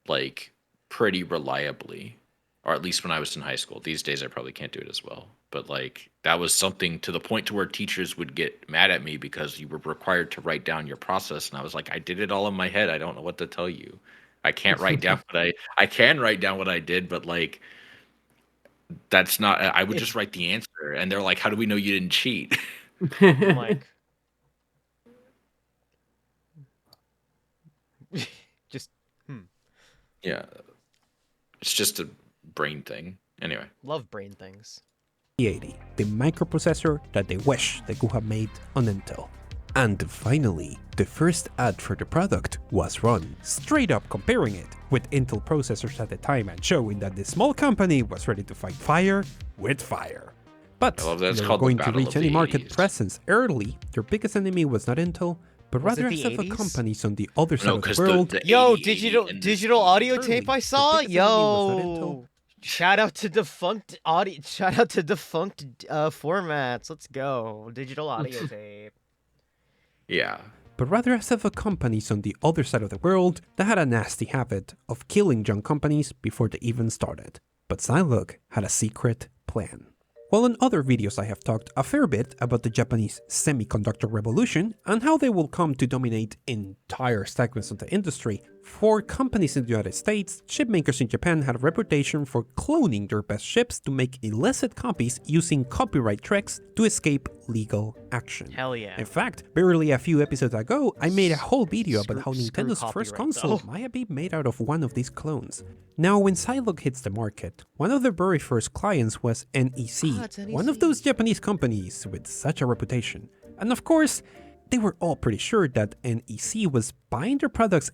like pretty reliably, or at least when I was in high school. These days, I probably can't do it as well. But like that was something to the point to where teachers would get mad at me because you were required to write down your process, and I was like, I did it all in my head. I don't know what to tell you. I can't write down what I can write down what I did, but like that's not. I would just if write the answer, and they're like, how do we know you didn't cheat? I'm like, just Yeah, it's just a brain thing. Anyway. love brain things. 80, the microprocessor that they wish they could have made on Intel. And finally, the first ad for the product was run, straight up comparing it with Intel processors at the time and showing that the small company was ready to fight fire with fire. But I love that it's they were called the going to Battle reach of any the market 80s. presence early. Their biggest enemy was not Intel, but Was it rather the several 80s? companies on the other side No, of the because world. Yo, 80 digital audio Surely, tape I the saw. biggest enemy was not Intel. Yo, shout out to defunct audio. Shout out to defunct formats. Let's go, digital audio tape. Yeah. But rather several companies on the other side of the world that had a nasty habit of killing young companies before they even started. But Psylocke had a secret plan. While in other videos I have talked a fair bit about the Japanese semiconductor revolution and how they will come to dominate entire segments of the industry, for companies in the United States, chipmakers in Japan had a reputation for cloning their best chips to make illicit copies using copyright tricks to escape legal action. Hell yeah. In fact, barely a few episodes ago, I made a whole video about how Screw Nintendo's first copyright, console though. might have been made out of one of these clones. Now, when Psylocke hits the market, one of their very first clients was NEC, Ah, it's one of NEC. those Japanese companies with such a reputation. And of course, they were all pretty sure that NEC was buying their products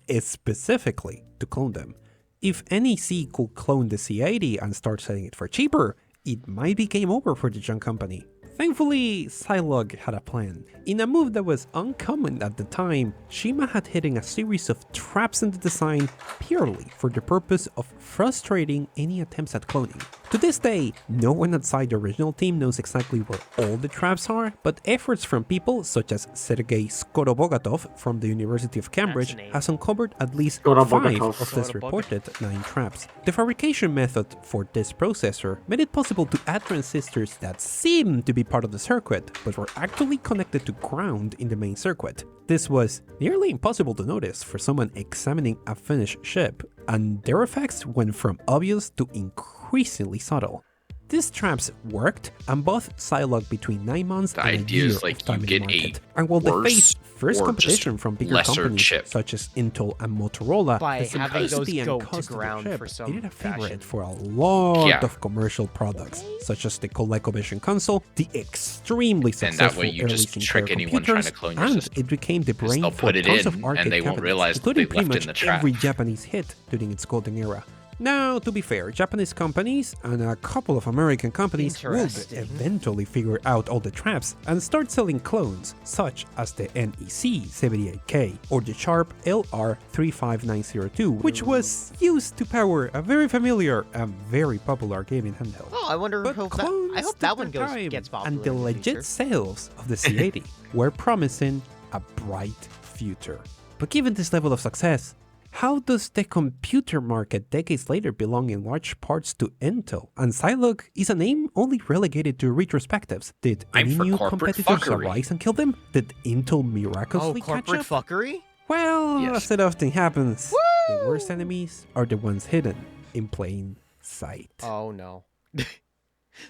specifically to clone them. If NEC could clone the C80 and start selling it for cheaper, it might be game over for the young company. Thankfully, Psylocke had a plan. In a move that was uncommon at the time, Shima had hidden a series of traps in the design purely for the purpose of frustrating any attempts at cloning. To this day, no one outside the original team knows exactly where all the traps are, but efforts from people such as Sergei Skorobogatov from the University of Cambridge name. has uncovered at least 5 Skorobogatov. of these Skorobogatov. reported 9 traps. The fabrication method for this processor made it possible to add transistors that seemed to be part of the circuit, but were actually connected to ground in the main circuit. This was nearly impossible to notice for someone examining a finished chip, and their effects went from obvious to increasingly subtle. These traps worked, and both Psylocke between 9 months The and a idea year is, of like, time you in get the a market. And while they worse faced fierce or competition just from bigger lesser companies chip. such as Intel and Motorola, By the having simplicity those and go to cost of the ground chip for some made it a favorite fashion. for a lot Yeah. of commercial products, such as the ColecoVision console, the extremely And that successful way you early just Sinclair trick anyone trying to computers, clone your and system. it became the brain they'll for put it tons of in, arcade and they won't cabinets, realize that including they pretty left in much the trap. every Japanese hit during its golden era. Now, to be fair, Japanese companies and a couple of American companies would Interesting. eventually figure out all the traps and start selling clones, such as the NEC 78K or the Sharp LR35902, which was used to power a very familiar and very popular gaming handheld. Oh, I wonder. But I clones hope that took one their time, gets popular. and the in legit future. sales of the C80 were promising a bright future. But given this level of success, how does the computer market decades later belong in large parts to Intel? And Psylocke is a name only relegated to retrospectives. Did I'm any for new corporate competitors fuckery. arise and kill them? Did Intel Oh, miraculously catch corporate up? fuckery. Well, Yes. as it often happens, the worst enemies are the ones hidden in plain sight. Oh no.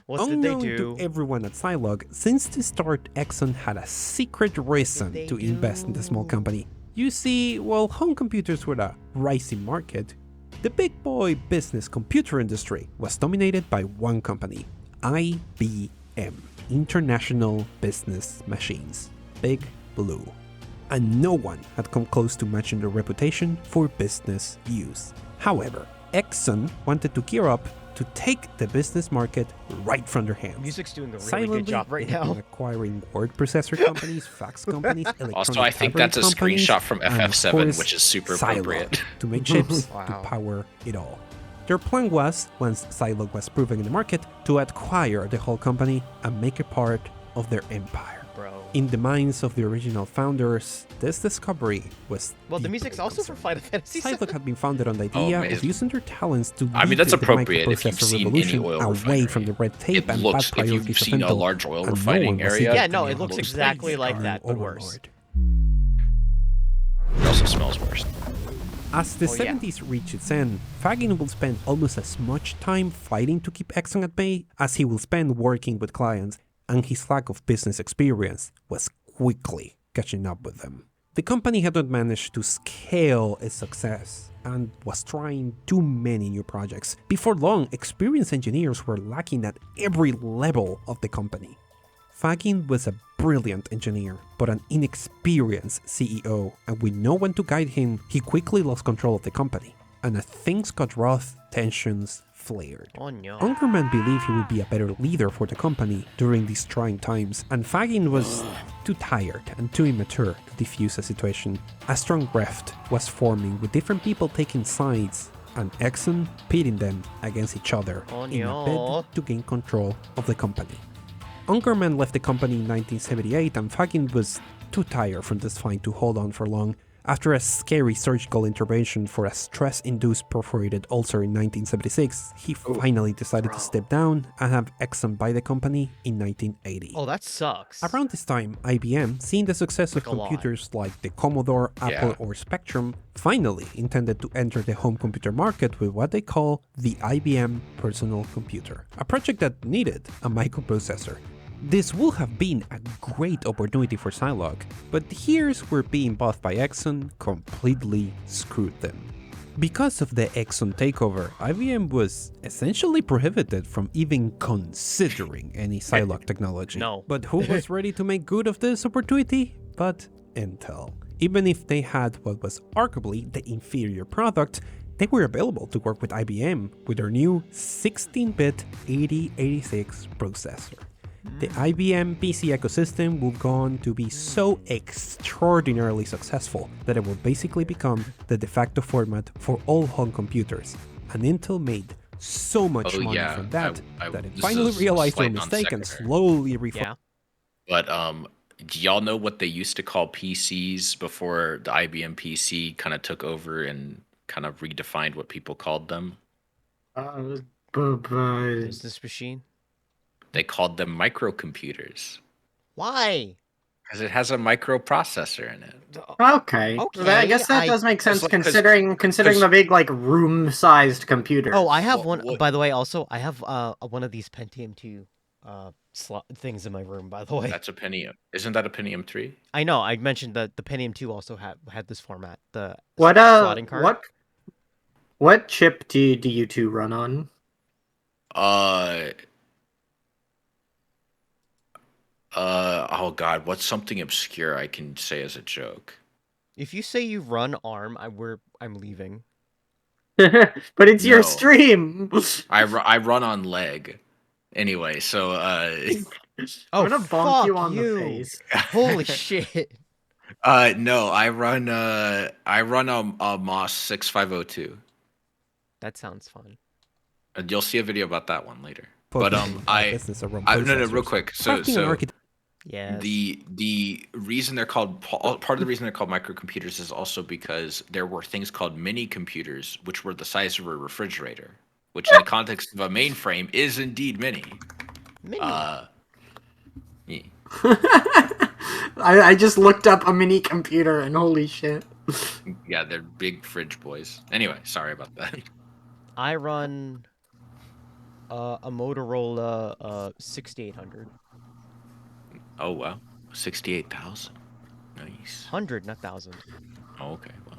What did they Unknown do? to everyone at Psylocke, since the start, Exxon had a secret reason they to invest in the small do? company. You see, while home computers were a rising market, the big boy business computer industry was dominated by one company, IBM, International Business Machines, Big Blue. And no one had come close to matching their reputation for business use. However, Exxon wanted to gear up to take the business market right from their hands. Music's doing a really Silently, good job right they have now. been acquiring word processor companies, fax companies, electronic Also, I think tablet that's a companies, screenshot from and of FF7, course, which is super Psylocke, appropriate. to make chips Wow. to power it all. Their plan was, once Psylocke was proven in the market, to acquire the whole company and make it part of their empire. Bro. In the minds of the original founders, this discovery was Well, the deeply music's also for concerning. Final Fantasy VII. Psylocke had been founded on the idea of amazing. using their talents to I mean, lead that's the appropriate if you've microprocessor seen any revolution oil away refinery. from the red tape It and looks, bad if you've priorities of seen a Intel, large oil and no refining one was area, eager Yeah, to no, be it looks able to exactly be like the that, new but worse. overlord. It also smells worse. As the Oh, yeah. 70s reach its end, Fagin will spend almost as much time fighting to keep Exxon at bay as he will spend working with clients, and his lack of business experience was quickly catching up with them. The company had not managed to scale its success and was trying too many new projects. Before long, experienced engineers were lacking at every level of the company. Fagin was a brilliant engineer, but an inexperienced CEO, and with no one to guide him, he quickly lost control of the company. And as things got rough, tensions flared. Oh no. Ungerman believed he would be a better leader for the company during these trying times, and Fagin was too tired and too immature to defuse the situation. A strong rift was forming, with different people taking sides, and Exxon pitting them against each other Oh in a no. bid to gain control of the company. Ungerman left the company in 1978, and Fagin was too tired from this fight to hold on for long. After a scary surgical intervention for a stress-induced perforated ulcer in 1976, he finally decided to step down and have Exxon buy the company in 1980. Oh, that sucks. Around this time, IBM, seeing the success of Like a lot. computers like the Commodore, Apple, Yeah. or Spectrum, finally intended to enter the home computer market with what they call the IBM Personal Computer, a project that needed a microprocessor. This would have been a great opportunity for Psylocke, but here's where being bought by Exxon completely screwed them. Because of the Exxon takeover, IBM was essentially prohibited from even considering any Psylocke technology. No. But who was ready to make good of this opportunity? But Intel. Even if they had what was arguably the inferior product, they were available to work with IBM with their new 16-bit 8086 processor. The IBM PC ecosystem will go on to be so extraordinarily successful that it will basically become the de facto format for all home computers. And Intel made so much Oh, money yeah, from that I- that it this finally is a realized their slight mistake and non-sequitur. slowly reformed. Yeah. But do y'all know what they used to call PCs before the IBM PC kind of took over and kind of redefined what people called them? Business machine. They called them microcomputers Why? because it has a microprocessor in it. Okay. Okay, I guess that I- does make sense Cause- cause- considering the big like room-sized computer. Oh, I have What- one. what- By the way, also I have one of these Pentium 2 things in my room. By the way, That's a Pentium. Isn't that a Pentium 3? I know I mentioned that the Pentium 2 also had this format. The What slotting card. what chip do you two run on? Oh God, what's something obscure I can say as a joke? If you say you run ARM, I'm leaving. But it's your No. stream. I run on leg. Anyway, so Oh, I'm gonna bonk fuck you on you. the face. Holy shit! no, I run a MOS 6502. That sounds fun. And you'll see a video about that one later. focusing But our business around no, real processors. quick. So Crafting an architecture Yeah. the reason they're called part of the reason they're called microcomputers is also because there were things called mini computers, which were the size of a refrigerator, which in the context of a mainframe is indeed mini. Mini. Yeah. I just looked up a mini computer and holy shit. Yeah, they're big fridge boys. Anyway, sorry about that. I run a Motorola 6800. Oh wow, 68,000. Nice. 100, not 1000. Oh, okay. Well,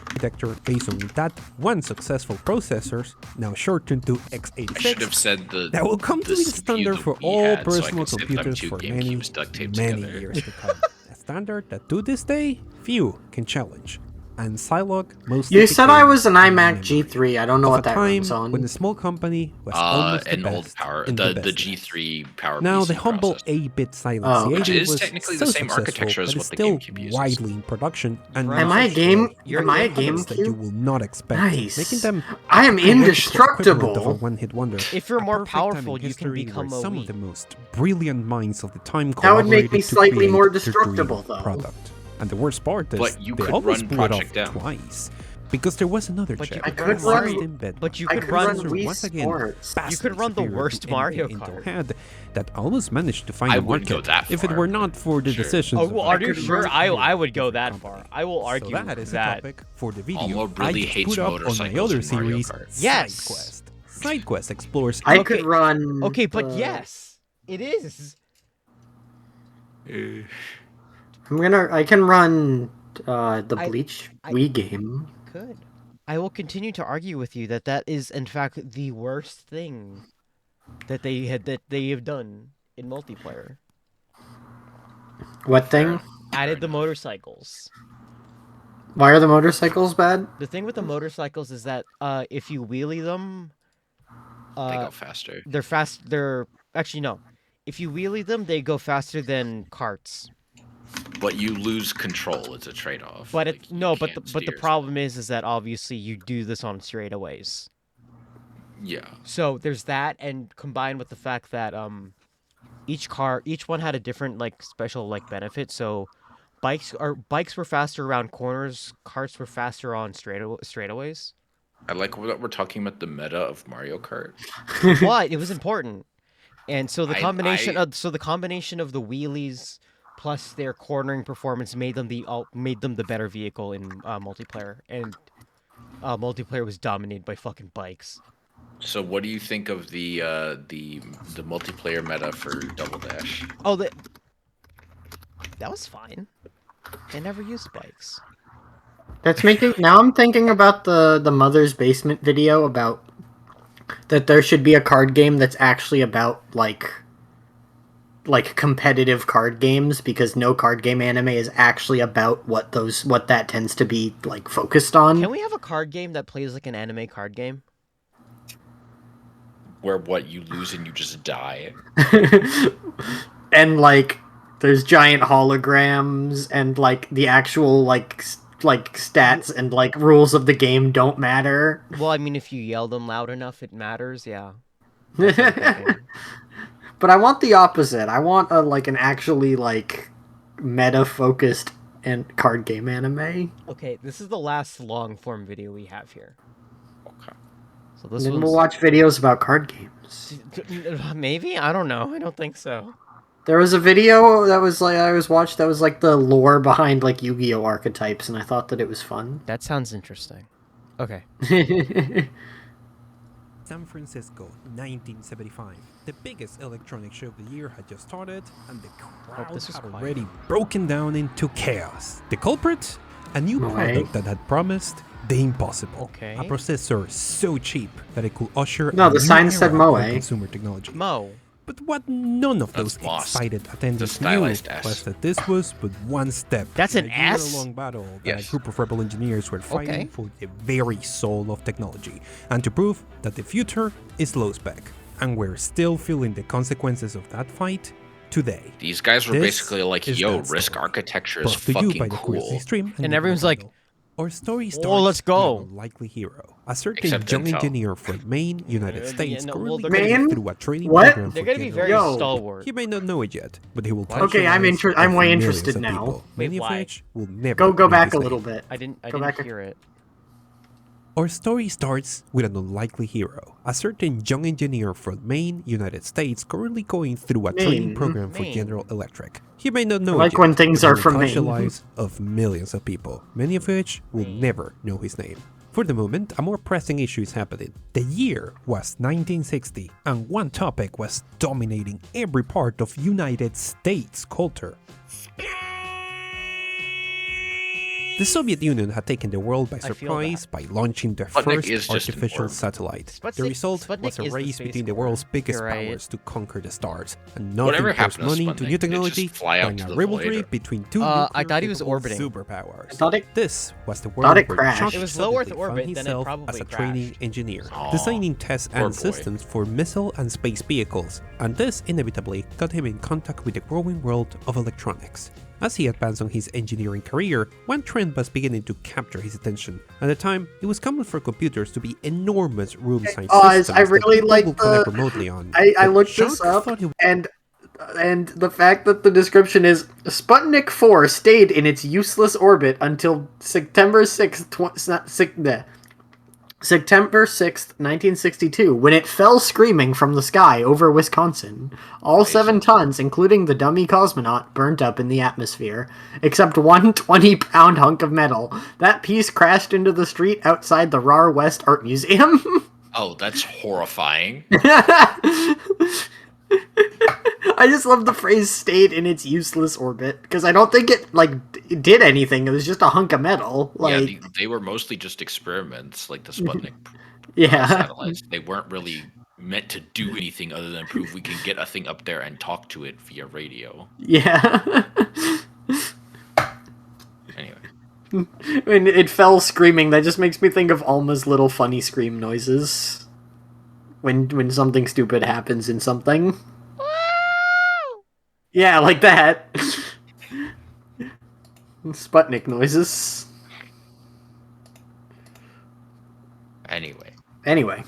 architecture based on that one successful processors, now shortened to x86. I should have said the that will come to be the CPU standard that for we all had, so I personal could say that I'm computers two for GameCubes duct taped many together. years to come. A standard that to this day, few can challenge. and Psylocke mostly You said I became was an a iMac memory G3. I don't know of what a that time runs on. when the small company was almost the An old best power, in the business. G3 power Now, PC the humble processor, 8-bit Silent Oh, which okay. C80 is was technically so the same successful architecture as that it's what the still GameCube uses. widely in production and Run Am I a off game? You're Am I a habits that you GameCube? will not expect, Nice. making them I am a poetical equivalent of a indestructible. one-hit wonder. If you're A more perfect time in powerful, you can history become where a some Wii. of the most brilliant minds of the time That would make me collaborated to slightly create more their dream destructible, though. product. And the worst part is But you they could always run blew it off Project M. twice. Because there was another But you chip. could I run could Mario. run. But you I could could run. run Wii once again, Sports. You could run the superior to worst anything Mario Intel Kart. had that almost managed to find I a wouldn't go market that if it far, were but not for the sure. decisions Oh, of well, a are you could sure? run- I would go different that company. far. I will argue so that is that. a topic for the video Almo I really just hates put up on my motorcycles other in Mario series, Kart. Yes. SideQuest. SideQuest explores I Okay. could run. Okay, but the- yes, it is. I can run the I- Bleach I- Wii game. Could. I will continue to argue with you that that is in fact the worst thing that they have done in multiplayer. What thing? Added the motorcycles. Why are the motorcycles bad? The thing with the motorcycles is that if you wheelie them, They go faster. they're fast. They're actually no. If you wheelie them, they go faster than carts. But you lose control. It's a trade-off. But Like, you but the can't but the steer. problem is that obviously you do this on straightaways. Yeah. So there's that, and combined with the fact that each one had a different like special like benefit. So bikes were faster around corners, carts were faster on straightaways. I like that we're talking about the meta of Mario Kart. But it was important, and so the I- combination I- of the wheelies plus their cornering performance made them the better vehicle in multiplayer, and multiplayer was dominated by fucking bikes. So what do you think of the multiplayer meta for Double Dash? Oh, that was fine. They never used bikes. That's making. Now I'm thinking about the Mother's Basement video about that there should be a card game that's actually about like competitive card games, because no card game anime is actually about what that tends to be like focused on. Can we have a card game that plays like an anime card game? Where what you lose and you just die. And like there's giant holograms, and like the actual like stats and like rules of the game don't matter. Well, I mean, if you yell them loud enough, it matters. Yeah. That's what I'm thinking. But I want the opposite. I want an actually like meta focused and card game anime. Okay, this is the last long form video we have here. Okay. So this Then one's we'll watch videos about card games. maybe, I don't know. I don't think so. There was a video that was like that was like the lore behind like Yu-Gi-Oh archetypes, and I thought that it was fun. That sounds interesting. Okay. San Francisco, 1975. The biggest electronic show of the year had just started, and the crowd this is had quiet. already broken down into chaos. The culprit? A new Right. product that had promised the impossible. Okay. A processor so cheap that it could usher No, a the new sign said era Moe. in consumer technology. Mo. But what none of That's those lost. excited attendees knew stylized S. was that this was but one step That's in an a S? year-long battle that Yes. a group of rebel engineers were fighting Okay. for the very soul of technology, and to prove that the future is low spec. And we're still feeling the consequences of that fight today. These guys were This basically like, is yo, that Risk story. architecture is Brought to you by fucking the cool. Curiosity Stream And the everyone's Google like, Bundle. Our story starts "Oh, let's go." with an unlikely hero, a certain Except young Intel. engineer from Maine, United yeah, States, no, well, currently they're gonna going be- through a training What? program They're for gonna be very Yo. stalwart. He may not know it yet, but he will touch Okay, the I'm lives I'm of way millions interested of now. people, Wait, many of why? which will never Go know back his a name. little bit. I didn't Go back a- hear it. Our story starts with an unlikely hero, a certain young engineer from Maine, United States, currently going through a training Maine? program for Maine. General Electric. He may not know I it like when yet, things but he are will from touch the Maine. lives of millions of people, many of which will never know his name. For the moment, a more pressing issue is happening. The year was 1960, and one topic was dominating every part of United States culture. The Soviet Union had taken the world by I feel surprise by launching the Sputnik first is just an artificial orb. satellite. The Sputnik- result Sputnik was a is the race space between the war. world's biggest You're right. powers to conquer the stars, and nothing Whatever pours happened to money Sputnik? into Did new it just technology fly out than to a the rivalry void? between two I thought he was nuclear-capable orbiting. superpowers. I thought it- This was the Thought world it where crashed. Chuck It was low Earth suddenly orbit, found then it himself probably as a training crashed. engineer, Aw, designing tests poor and boy. systems for missile and space vehicles, and this inevitably got him in contact with the growing world of electronics. As he advanced on his engineering career, one trend was beginning to capture his attention. At the time, it was common for computers to be enormous room-sized Oz, systems I that really people like would connect the- remotely on. I But looked Chuck this up, thought it and the fact that the description is Sputnik 4 stayed in its useless orbit until September 6th, September 6th, 1962, when it fell screaming from the sky over Wisconsin. All 7 tons, including the dummy cosmonaut, burnt up in the atmosphere, except one 20-pound hunk of metal. That piece crashed into the street outside the Rar West Art Museum. Oh, that's horrifying. I just love the phrase "stayed in its useless orbit" because I don't think it did anything. It was just a hunk of metal. Yeah, Like, they were mostly just experiments, like the Sputnik yeah, satellites. They weren't really meant to do anything other than prove we can get a thing up there and talk to it via radio. yeah. Anyway, When it fell screaming, that just makes me think of Alma's little funny scream noises. When something stupid happens in something. Yeah, like that. Sputnik noises. anyway. Anyway.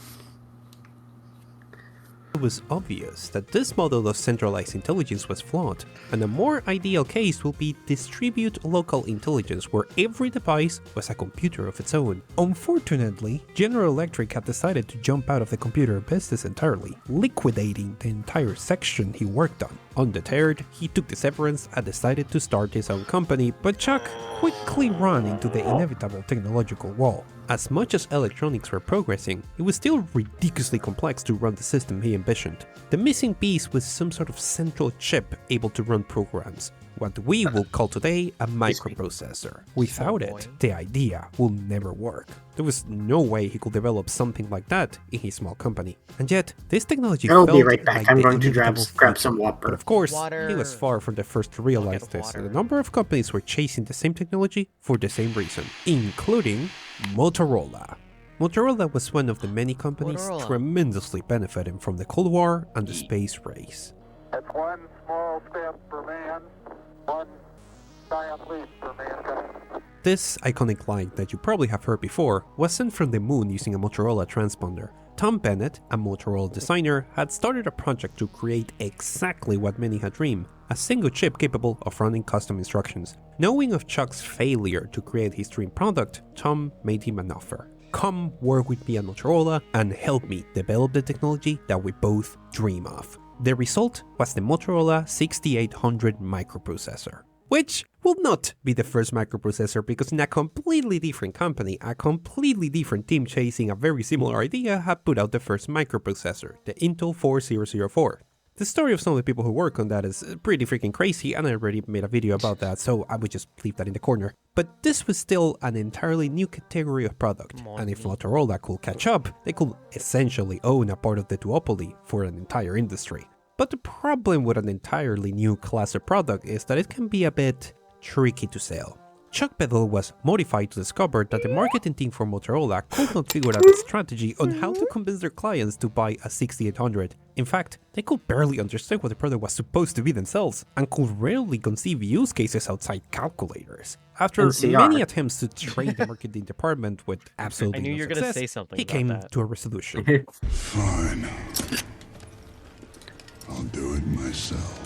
It was obvious that this model of centralized intelligence was flawed, and a more ideal case will be distribute local intelligence where every device was a computer of its own. Unfortunately, General Electric had decided to jump out of the computer business entirely, liquidating the entire section he worked on. Undeterred, he took the severance and decided to start his own company, but Chuck quickly ran into the inevitable technological wall. As much as electronics were progressing, it was still ridiculously complex to run the system he envisioned. The missing piece was some sort of central chip able to run programs, what we will call today a microprocessor. Without it, the idea will never work. There was no way he could develop something like that in his small company. And yet, this technology I'll felt be right back. like I'm the going to inevitable grab future. some water. But of course, he Water. was far from the first to realize Bucket of this, and a water. number of companies were chasing the same technology for the same reason, including Motorola. Motorola was one of the many companies Motorola. tremendously benefiting from the Cold War and the space race. It's one small step for man, one giant leap for mankind. This iconic line that you probably have heard before was sent from the moon using a Motorola transponder. Tom Bennett, a Motorola designer, had started a project to create exactly what many had dreamed, a single chip capable of running custom instructions. Knowing of Chuck's failure to create his dream product, Tom made him an offer. Come work with me at Motorola and help me develop the technology that we both dream of. The result was the Motorola 6800 microprocessor, which will not be the first microprocessor because in a completely different company, a completely different team chasing a very similar idea had put out the first microprocessor, the Intel 4004. The story of some of the people who work on that is pretty freaking crazy, and I already made a video about that, so I would just leave that in the corner. But this was still an entirely new category of product, and if Motorola could catch up, they could essentially own a part of the duopoly for an entire industry. But the problem with an entirely new class of product is that it can be a bit tricky to sell. Chuck Peddle was mortified to discover that the marketing team for Motorola could not figure out a strategy on how to convince their clients to buy a 6800. In fact, they could barely understand what the product was supposed to be themselves, and could rarely conceive use cases outside calculators. After NCR. many attempts to train the marketing department with absolutely I knew no you were gonna success, say something he about came that. to a resolution. Fine. I'll do it myself.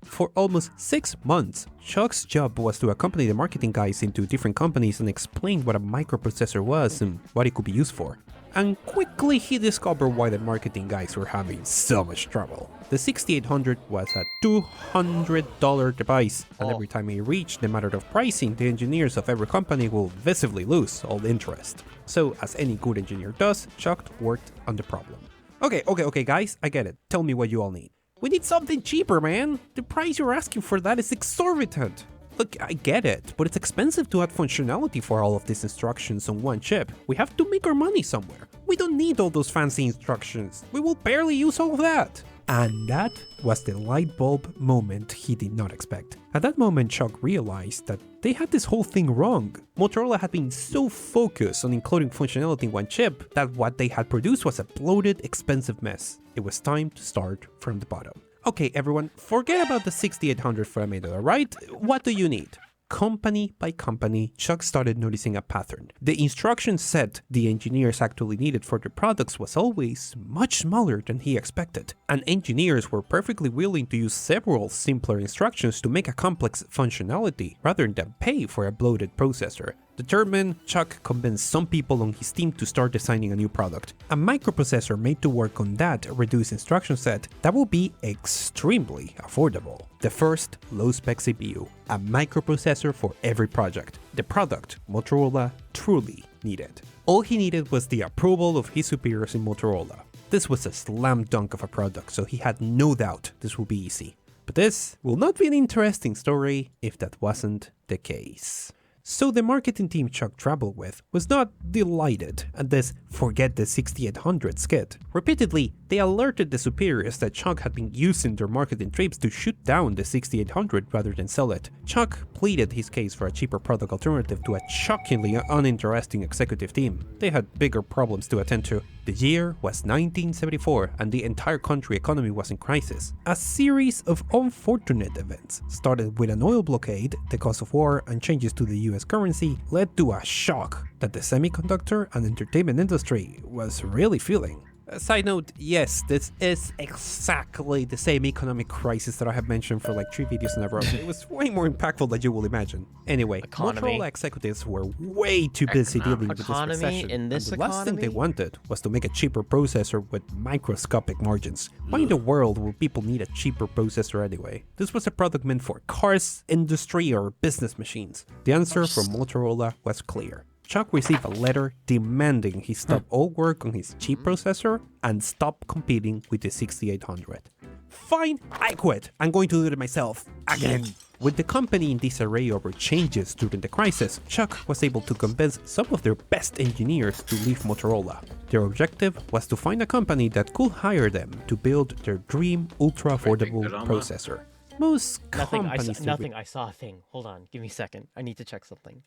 For almost 6 months, Chuck's job was to accompany the marketing guys into different companies and explain what a microprocessor was and what it could be used for. And quickly he discovered why the marketing guys were having so much trouble. The 6800 was a $200 device, and every time he reached the matter of pricing, the engineers of every company will visibly lose all interest. So, as any good engineer does, Chuck worked on the problem. Okay guys, I get it. Tell me what you all need. We need something cheaper, man. The price you're asking for that is exorbitant. Look, I get it, but it's expensive to add functionality for all of these instructions on one chip. We have to make our money somewhere. We don't need all those fancy instructions. We will barely use all of that. And that was the light bulb moment he did not expect. At that moment, Chuck realized that they had this whole thing wrong. Motorola had been so focused on including functionality in one chip that what they had produced was a bloated, expensive mess. It was time to start from the bottom. Okay, everyone, forget about the 6800 for a minute, alright? What do you need? Company by company, Chuck started noticing a pattern. The instruction set the engineers actually needed for their products was always much smaller than he expected, and engineers were perfectly willing to use several simpler instructions to make a complex functionality rather than pay for a bloated processor. Determined, Chuck convinced some people on his team to start designing a new product. A microprocessor made to work on that reduced instruction set that will be extremely affordable. The first low-spec CPU, a microprocessor for every project. The product Motorola truly needed. All he needed was the approval of his superiors in Motorola. This was a slam dunk of a product, so he had no doubt this would be easy. But this will not be an interesting story if that wasn't the case. So the marketing team Chuck traveled with was not delighted at this forget the 6800 skit. Repeatedly, they alerted the superiors that Chuck had been using their marketing trips to shoot down the 6800 rather than sell it. Chuck pleaded his case for a cheaper product alternative to a shockingly uninteresting executive team. They had bigger problems to attend to. The year was 1974 and the entire country economy was in crisis. A series of unfortunate events started with an oil blockade, the cause of war, and changes to the US currency led to a shock that the semiconductor and entertainment industry was really feeling. A side note, yes, this is exactly the same economic crisis that I have mentioned for like 3 videos in a row. It was way more impactful than you will imagine. Anyway, Economy. Motorola executives were way too busy dealing with this Economy recession, in this and the last thing they economy? wanted was to make a cheaper processor with microscopic margins. Why in the world would people need a cheaper processor anyway? This was a product meant for cars, industry, or business machines. The answer from Motorola was clear. Chuck received a letter demanding he stop all work on his cheap processor and stop competing with the 6800. Fine, I quit. I'm going to do it myself. Again. With the company in disarray over changes during the crisis, Chuck was able to convince some of their best engineers to leave Motorola. Their objective was to find a company that could hire them to build their dream ultra-affordable processor. Most companies... I saw a thing. Hold on, give me a second. I need to check something.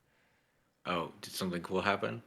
Oh, did something cool happen?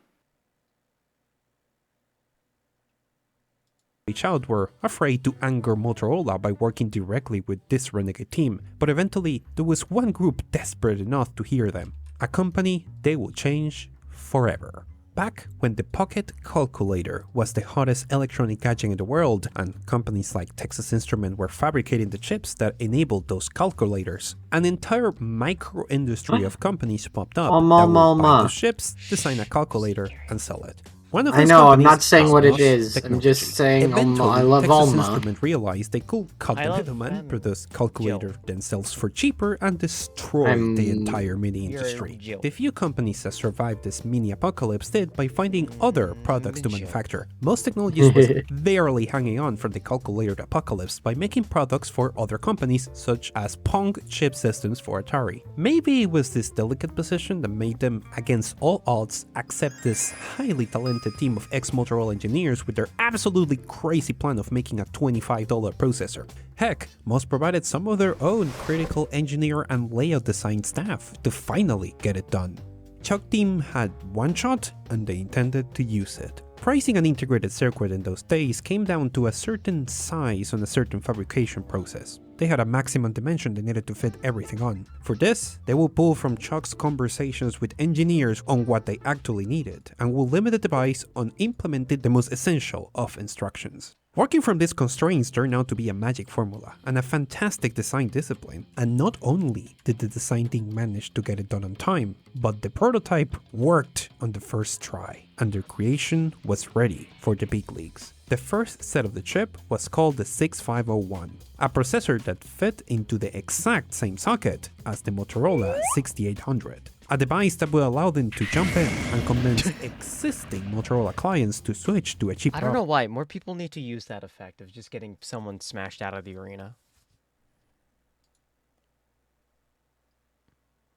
reach out were afraid to anger Motorola by working directly with this renegade team, but eventually there was one group desperate enough to hear them, a company they would change forever. Back when the pocket calculator was the hottest electronic gadget in the world and companies like Texas Instruments were fabricating the chips that enabled those calculators, an entire micro industry of companies popped up that would buy those chips, design a calculator, and sell it. One of I those know, I'm companies not saying was what it Bosch is. I'm Technology. just saying Eventually, I love Texas Alma. Instruments realized they could cut I the love middleman, them. produce calculator themselves for cheaper, and destroy I'm- the entire mini You're industry. Jill. The few companies that survived this mini apocalypse did by finding other products to Jill. manufacture. Most technologies was barely hanging on from the calculator apocalypse by making products for other companies, such as Pong chip systems for Atari. Maybe it was this delicate position that made them, against all odds, accept this highly talented team of ex-Motorola engineers with their absolutely crazy plan of making a $25 processor. Heck, most provided some of their own critical engineer and layout design staff to finally get it done. Chuck team had one shot and they intended to use it. Pricing an integrated circuit in those days came down to a certain size on a certain fabrication process. They had a maximum dimension they needed to fit everything on. For this, they will pull from Chuck's conversations with engineers on what they actually needed, and will limit the device on implementing the most essential of instructions. Working from these constraints turned out to be a magic formula and a fantastic design discipline, and not only did the design team manage to get it done on time, but the prototype worked on the first try, and their creation was ready for the big leagues. The first set of the chip was called the 6501, a processor that fit into the exact same socket as the Motorola 6800. A device that will allow them to jump in and convince existing Motorola clients to switch to a cheaper I don't know why. More people need to use that effect of just getting someone smashed out of the arena.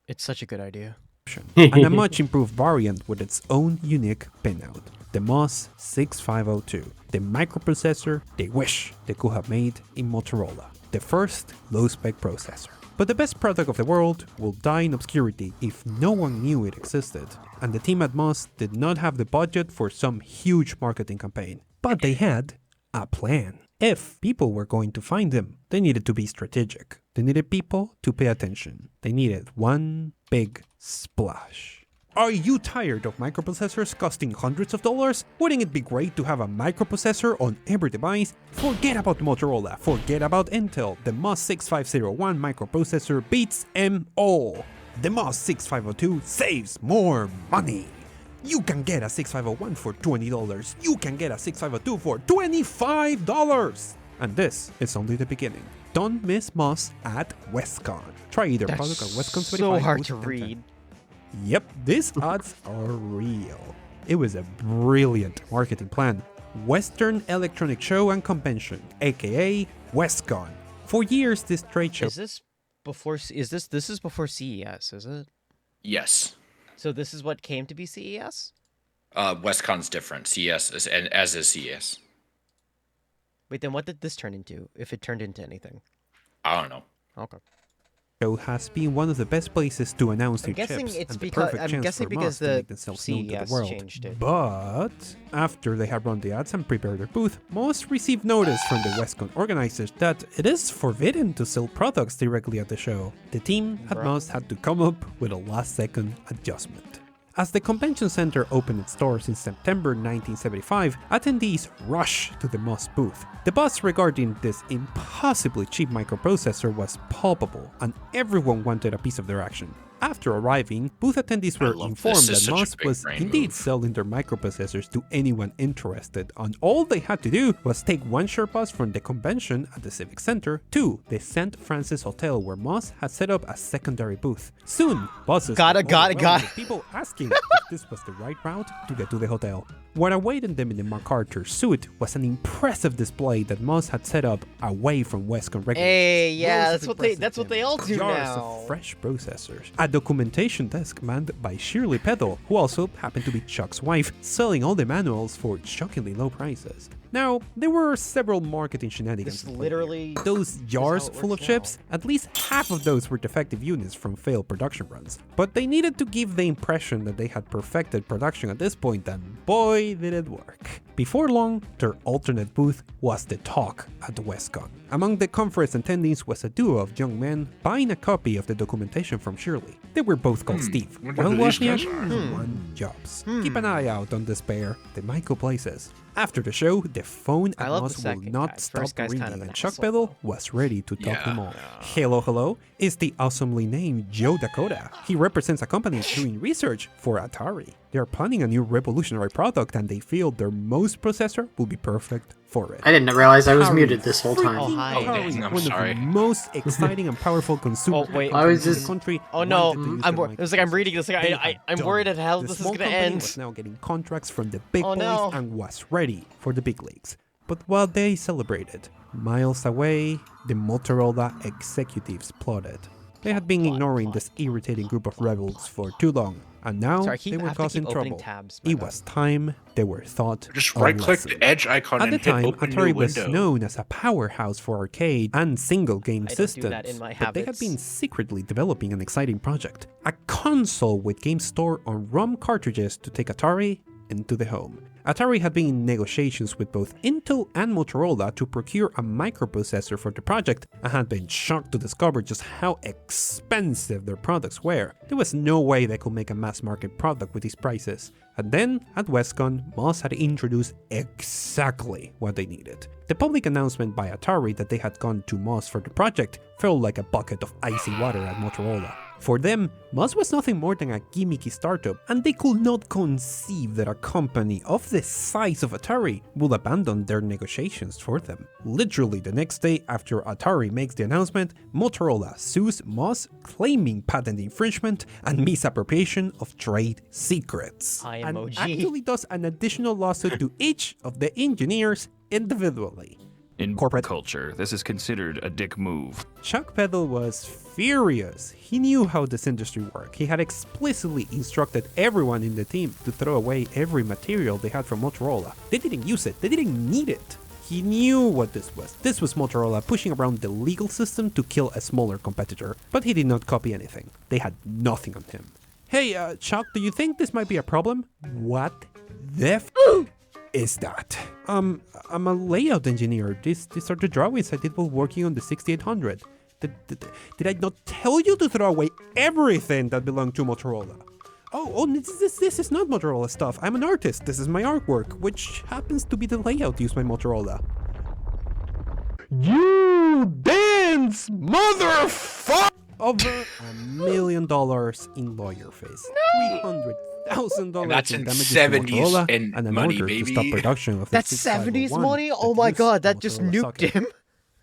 It's such a good idea. and a much improved variant with its own unique pinout, the MOS 6502, the microprocessor they wish they could have made in Motorola, the first low-spec processor. But the best product of the world will die in obscurity if no one knew it existed, and the team at MOS did not have the budget for some huge marketing campaign, but they had a plan. If people were going to find them, they needed to be strategic. They needed people to pay attention. They needed one big splash. Are you tired of microprocessors costing hundreds of dollars? Wouldn't it be great to have a microprocessor on every device? Forget about Motorola, forget about Intel. The MOS 6501 microprocessor beats them all. The MOS 6502 saves more money. You can get a 6501 for $20. You can get a 6502 for $25. And this is only the beginning. Don't miss MOS at WestCon. Try either product at WestCon 25. So hard booth to 1010. read. Yep, these odds are real. It was a brilliant marketing plan. Western Electronic Show and Convention, aka WestCon. For years, this trade show. Is this before? This is before CES? Is it? Yes. So this is what came to be CES? WestCon's different. CS is, and as is CES. Wait, then what did this turn into? If it turned into anything? I don't know. Okay. Show has been one of the best places to announce I'm new guessing chips it's and the because- perfect I'm chance guessing for because MOS to the make themselves known to CES the world. changed it. But after they had run the ads and prepared their booth, MOS received notice from the WestCon organizers that it is forbidden to sell products directly at the show. The team at Bruh. MOS had to come up with a last-second adjustment. As the convention center opened its doors in September 1975, attendees rushed to the MOS booth. The buzz regarding this impossibly cheap microprocessor was palpable, and everyone wanted a piece of their action. After arriving, booth attendees were love informed this. This is that such a MOS big was brain indeed move. selling their microprocessors to anyone interested, and all they had to do was take one short bus from the convention at the Civic Center to the St. Francis Hotel where MOS had set up a secondary booth. Soon, buses Got were it, got it, overwhelmed got with people asking if this was the right route to get to the hotel. What awaited them in the MacArthur suite was an impressive display that MOS had set up away from WestCon regulars. Hey, yeah, Rows that's of what they impressive all do jars now. of fresh processors. A documentation desk manned by Shirley Peddle, who also happened to be Chuck's wife, selling all the manuals for shockingly low prices. Now, there were several marketing shenanigans. This at play literally here. Those jars it full of works chips, at least half of those were defective units from failed production runs. But they needed to give the impression that they had perfected production at this point, and boy did it work. Before long, their alternate booth was the talk at the WestCon. Among the conference attendees was a duo of young men buying a copy of the documentation from Shirley. They were both called Steve. wonder One who these Wozniak guys are. and one Jobs. Keep an eye out on this pair, the Michael places. After the show, the phone I at love the MOS will second not guy. stop First guy's ringing, kind of an and Chuck asshole. Peddle was ready to talk them Yeah. all. Hello, hello is the awesomely named Joe Dakota. He represents a company doing research for Atari. They are planning a new revolutionary product, and they feel their MOS processor will be perfect for it. I didn't realize I was Atari, muted this whole time. Oh, hi. Atari, dang, I'm one sorry. of the most exciting and powerful consumer Oh, wait. I was companies in just- the country. Oh no, wanted to use I'm their it was like I'm reading this. Like, They I'm had worried done. at how The this is small gonna company end. was now getting contracts from the big Oh, boys no. and was ready for the big leagues. But while they celebrated, miles away, the Motorola executives plotted. They had been ignoring this irritating group of rebels for too long, and now Sorry, I keep- they I were have to causing keep opening trouble. tabs, my It bad. was time they were thought Just a right-click lesson. the edge icon At the and hit time, open Atari new was window. known as a powerhouse for arcade and single game I don't do systems, that in my but they had habits. been secretly developing an exciting project, a console with games stored on ROM cartridges to take Atari into the home. Atari had been in negotiations with both Intel and Motorola to procure a microprocessor for the project and had been shocked to discover just how expensive their products were. There was no way they could make a mass market product with these prices. And then, at WestCon, MOS had introduced exactly what they needed. The public announcement by Atari that they had gone to MOS for the project felt like a bucket of icy water at Motorola. For them, MOS was nothing more than a gimmicky startup, and they could not conceive that a company of the size of Atari would abandon their negotiations for them. Literally the next day after Atari makes the announcement, Motorola sues MOS, claiming patent infringement and misappropriation of trade secrets. Hi, And emoji. actually does an additional lawsuit to each of the engineers individually. In corporate culture, this is considered a dick move. Chuck Peddle was furious. He knew how this industry worked. He had explicitly instructed everyone in the team to throw away every material they had from Motorola. They didn't use it. They didn't need it. He knew what this was. This was Motorola pushing around the legal system to kill a smaller competitor, but he did not copy anything. They had nothing on him. Hey, Chuck, do you think this might be a problem? What the f is that? I'm a layout engineer. These are the drawings I did while working on the 6800. Did I not tell you to throw away everything that belonged to Motorola? Oh, this is not Motorola stuff. I'm an artist. This is my artwork, which happens to be the layout used by Motorola. You dance, motherfucker! Over $1 million in lawyer fees. $300,000 And that's in in damages to 70s Motorola and and an money, order to baby. stop production of the That's 70s 6501 money? Oh that my used god, the that just Motorola nuked socket. him.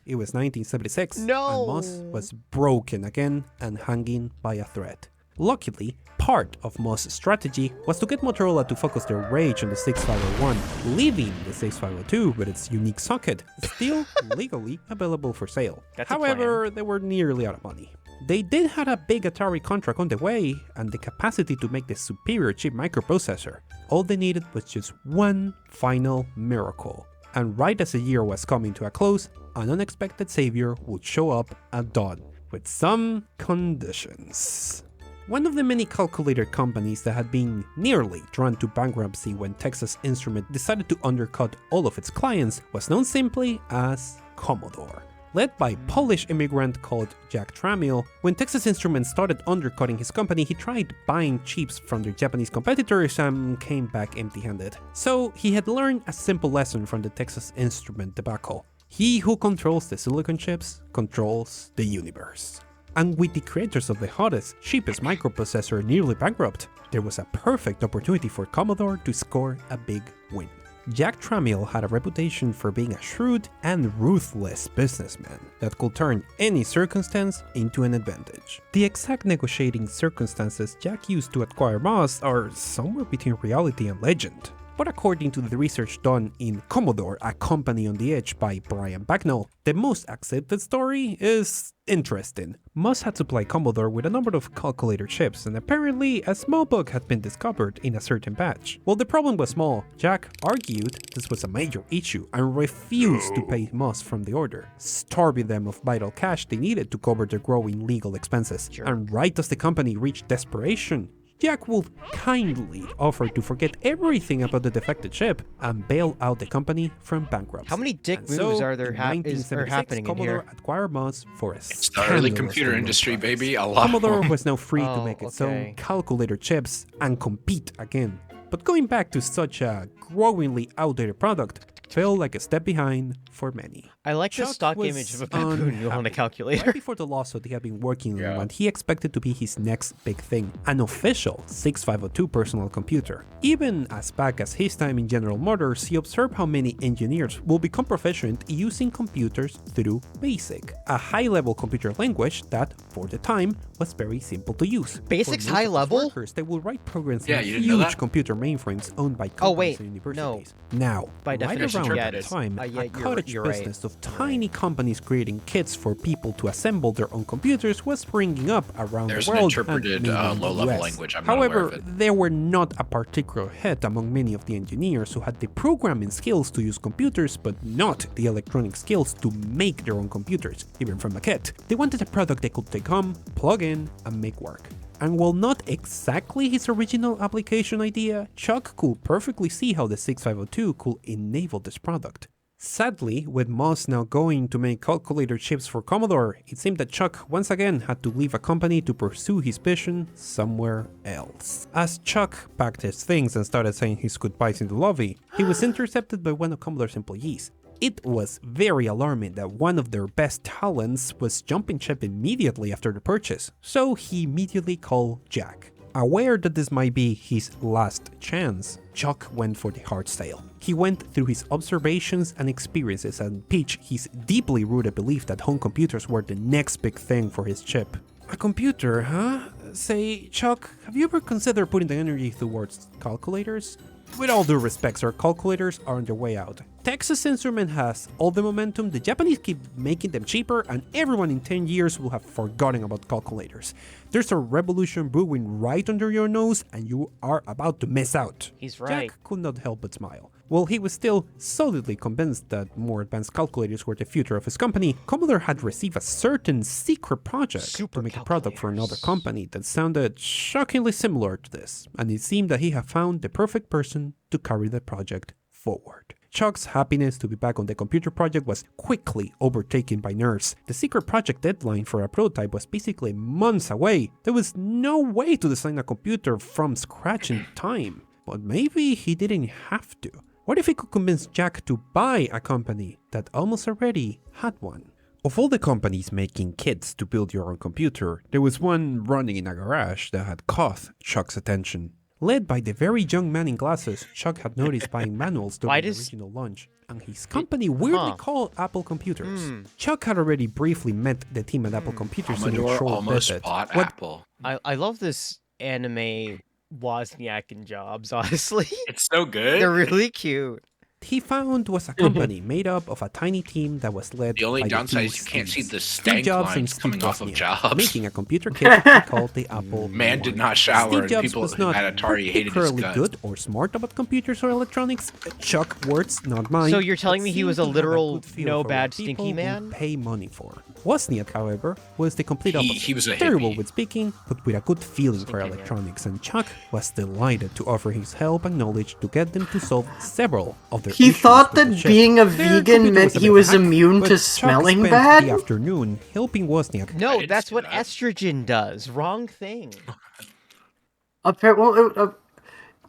It was 1976, No. and Moss was broken again and hanging by a thread. Luckily, part of Moss' strategy was to get Motorola to focus their rage on the 6501, leaving the 6502 with its unique socket still legally available for sale. That's a However, they were nearly out of money. They did have a big Atari contract on the way and the capacity to make the superior chip microprocessor. All they needed was just one final miracle. And right as the year was coming to a close, an unexpected savior would show up at dawn, with some conditions. One of the many calculator companies that had been nearly drawn to bankruptcy when Texas Instruments decided to undercut all of its clients was known simply as Commodore. Led by Polish immigrant called Jack Tramiel, when Texas Instruments started undercutting his company, he tried buying chips from their Japanese competitors and came back empty-handed. So he had learned a simple lesson from the Texas Instrument debacle. He who controls the silicon chips controls the universe. And with the creators of the hottest, cheapest microprocessor nearly bankrupt, there was a perfect opportunity for Commodore to score a big win. Jack Tramiel had a reputation for being a shrewd and ruthless businessman that could turn any circumstance into an advantage. The exact negotiating circumstances Jack used to acquire Moss are somewhere between reality and legend. But according to the research done in Commodore, a company on the edge by Brian Bagnall, the most accepted story is interesting. Moss had supplied Commodore with a number of calculator chips, and apparently a small bug had been discovered in a certain batch. While the problem was small, Jack argued this was a major issue and refused to pay Moss from the order, starving them of vital cash they needed to cover their growing legal expenses. And right as the company reached desperation, Jack would kindly offer to forget everything about the defected chip and bail out the company from bankruptcy. How many dick And moves so, are there in are 1976, happening in Commodore here? acquired Moss for a It's the early scandalously computer low industry, price. baby. A lot. Commodore was now free to Oh, make its okay. own calculator chips and compete again. But going back to such a growingly outdated product felt like a step behind for many. I like the Chuck stock was image of a baboon on a unhappy. calculator. Right before the lawsuit, he had been working on what he expected to be his next big thing, an official 6502 personal computer. Even as back as his time in General Motors, he observed how many engineers will become proficient using computers through BASIC, a high-level computer language that, for the time, was very simple to use. BASIC's For most high of his level? workers, they would write programs Yeah, in you didn't know huge that? computer mainframes owned by Oh, companies wait, and no. universities. Now, By right definition, around yeah, it that is. time, Yeah, a you're cottage right. business of tiny companies creating kits for people to assemble their own computers was springing up around There's the an world. interpreted, and mainly in the low-level US. language. I'm not aware However, of it. there were not a particular hit among many of the engineers who had the programming skills to use computers, but not the electronic skills to make their own computers, even from a kit. They wanted a product they could take home, plug in, and make work. And while not exactly his original application idea, Chuck could perfectly see how the 6502 could enable this product. Sadly, with Moss now going to make calculator chips for Commodore, it seemed that Chuck once again had to leave a company to pursue his vision somewhere else. As Chuck packed his things and started saying his goodbyes in the lobby, he was intercepted by one of Commodore's employees. It was very alarming that one of their best talents was jumping ship immediately after the purchase, so he immediately called Jack. Aware that this might be his last chance, Chuck went for the hard sale. He went through his observations and experiences and pitched his deeply rooted belief that home computers were the next big thing for his chip. A computer, huh? Say, Chuck, have you ever considered putting the energy towards calculators? With all due respect, sir, calculators are on their way out. Texas Instrument has all the momentum, the Japanese keep making them cheaper, and everyone in 10 years will have forgotten about calculators. There's a revolution brewing right under your nose, and you are about to miss out. He's right. Jack could not help but smile. While he was still solidly convinced that more advanced calculators were the future of his company, Commodore had received a certain secret project to make a product for another company that sounded shockingly similar to this, and it seemed that he had found the perfect person to carry the project forward. Chuck's happiness to be back on the computer project was quickly overtaken by nerves. The secret project deadline for a prototype was basically months away. There was no way to design a computer from scratch in time. But maybe he didn't have to. What if he could convince Jack to buy a company that almost already had one? Of all the companies making kits to build your own computer, there was one running in a garage that had caught Chuck's attention. Led by the very young man in glasses, Chuck had noticed buying manuals during the original launch, and his company weirdly called Apple Computers. Chuck had already briefly met the team at Apple Computers in a Commodore short almost visit. bought Apple. I love this anime Wozniak and Jobs, honestly. It's so good. They're really cute. He found was a company made up of a tiny team that was led The only by downside two is you can't see Steves, the Steve stank Jobs and lines Steve coming off of Wozniak, Jobs. making a computer kit he called the Apple Man did I. not shower, Steve and Jobs people was not at Atari hated his particularly guts. good or smart about computers or electronics. Chuck, words, not mine. So you're telling but me he seemed was to a have literal good feel no for bad what people stinky would man? pay money for. Wozniak, however, was the complete opposite. He was a terrible hippie. with speaking, but with a good feeling for Stinky man. electronics, and Chuck was delighted to offer his help and knowledge to get them to solve several of their He issues thought with the that chip. being a Their vegan computer meant a he bit was hack, immune but to Chuck smelling spent bad? the afternoon helping Wozniak. No, didn't that's see what that. estrogen does. Wrong thing.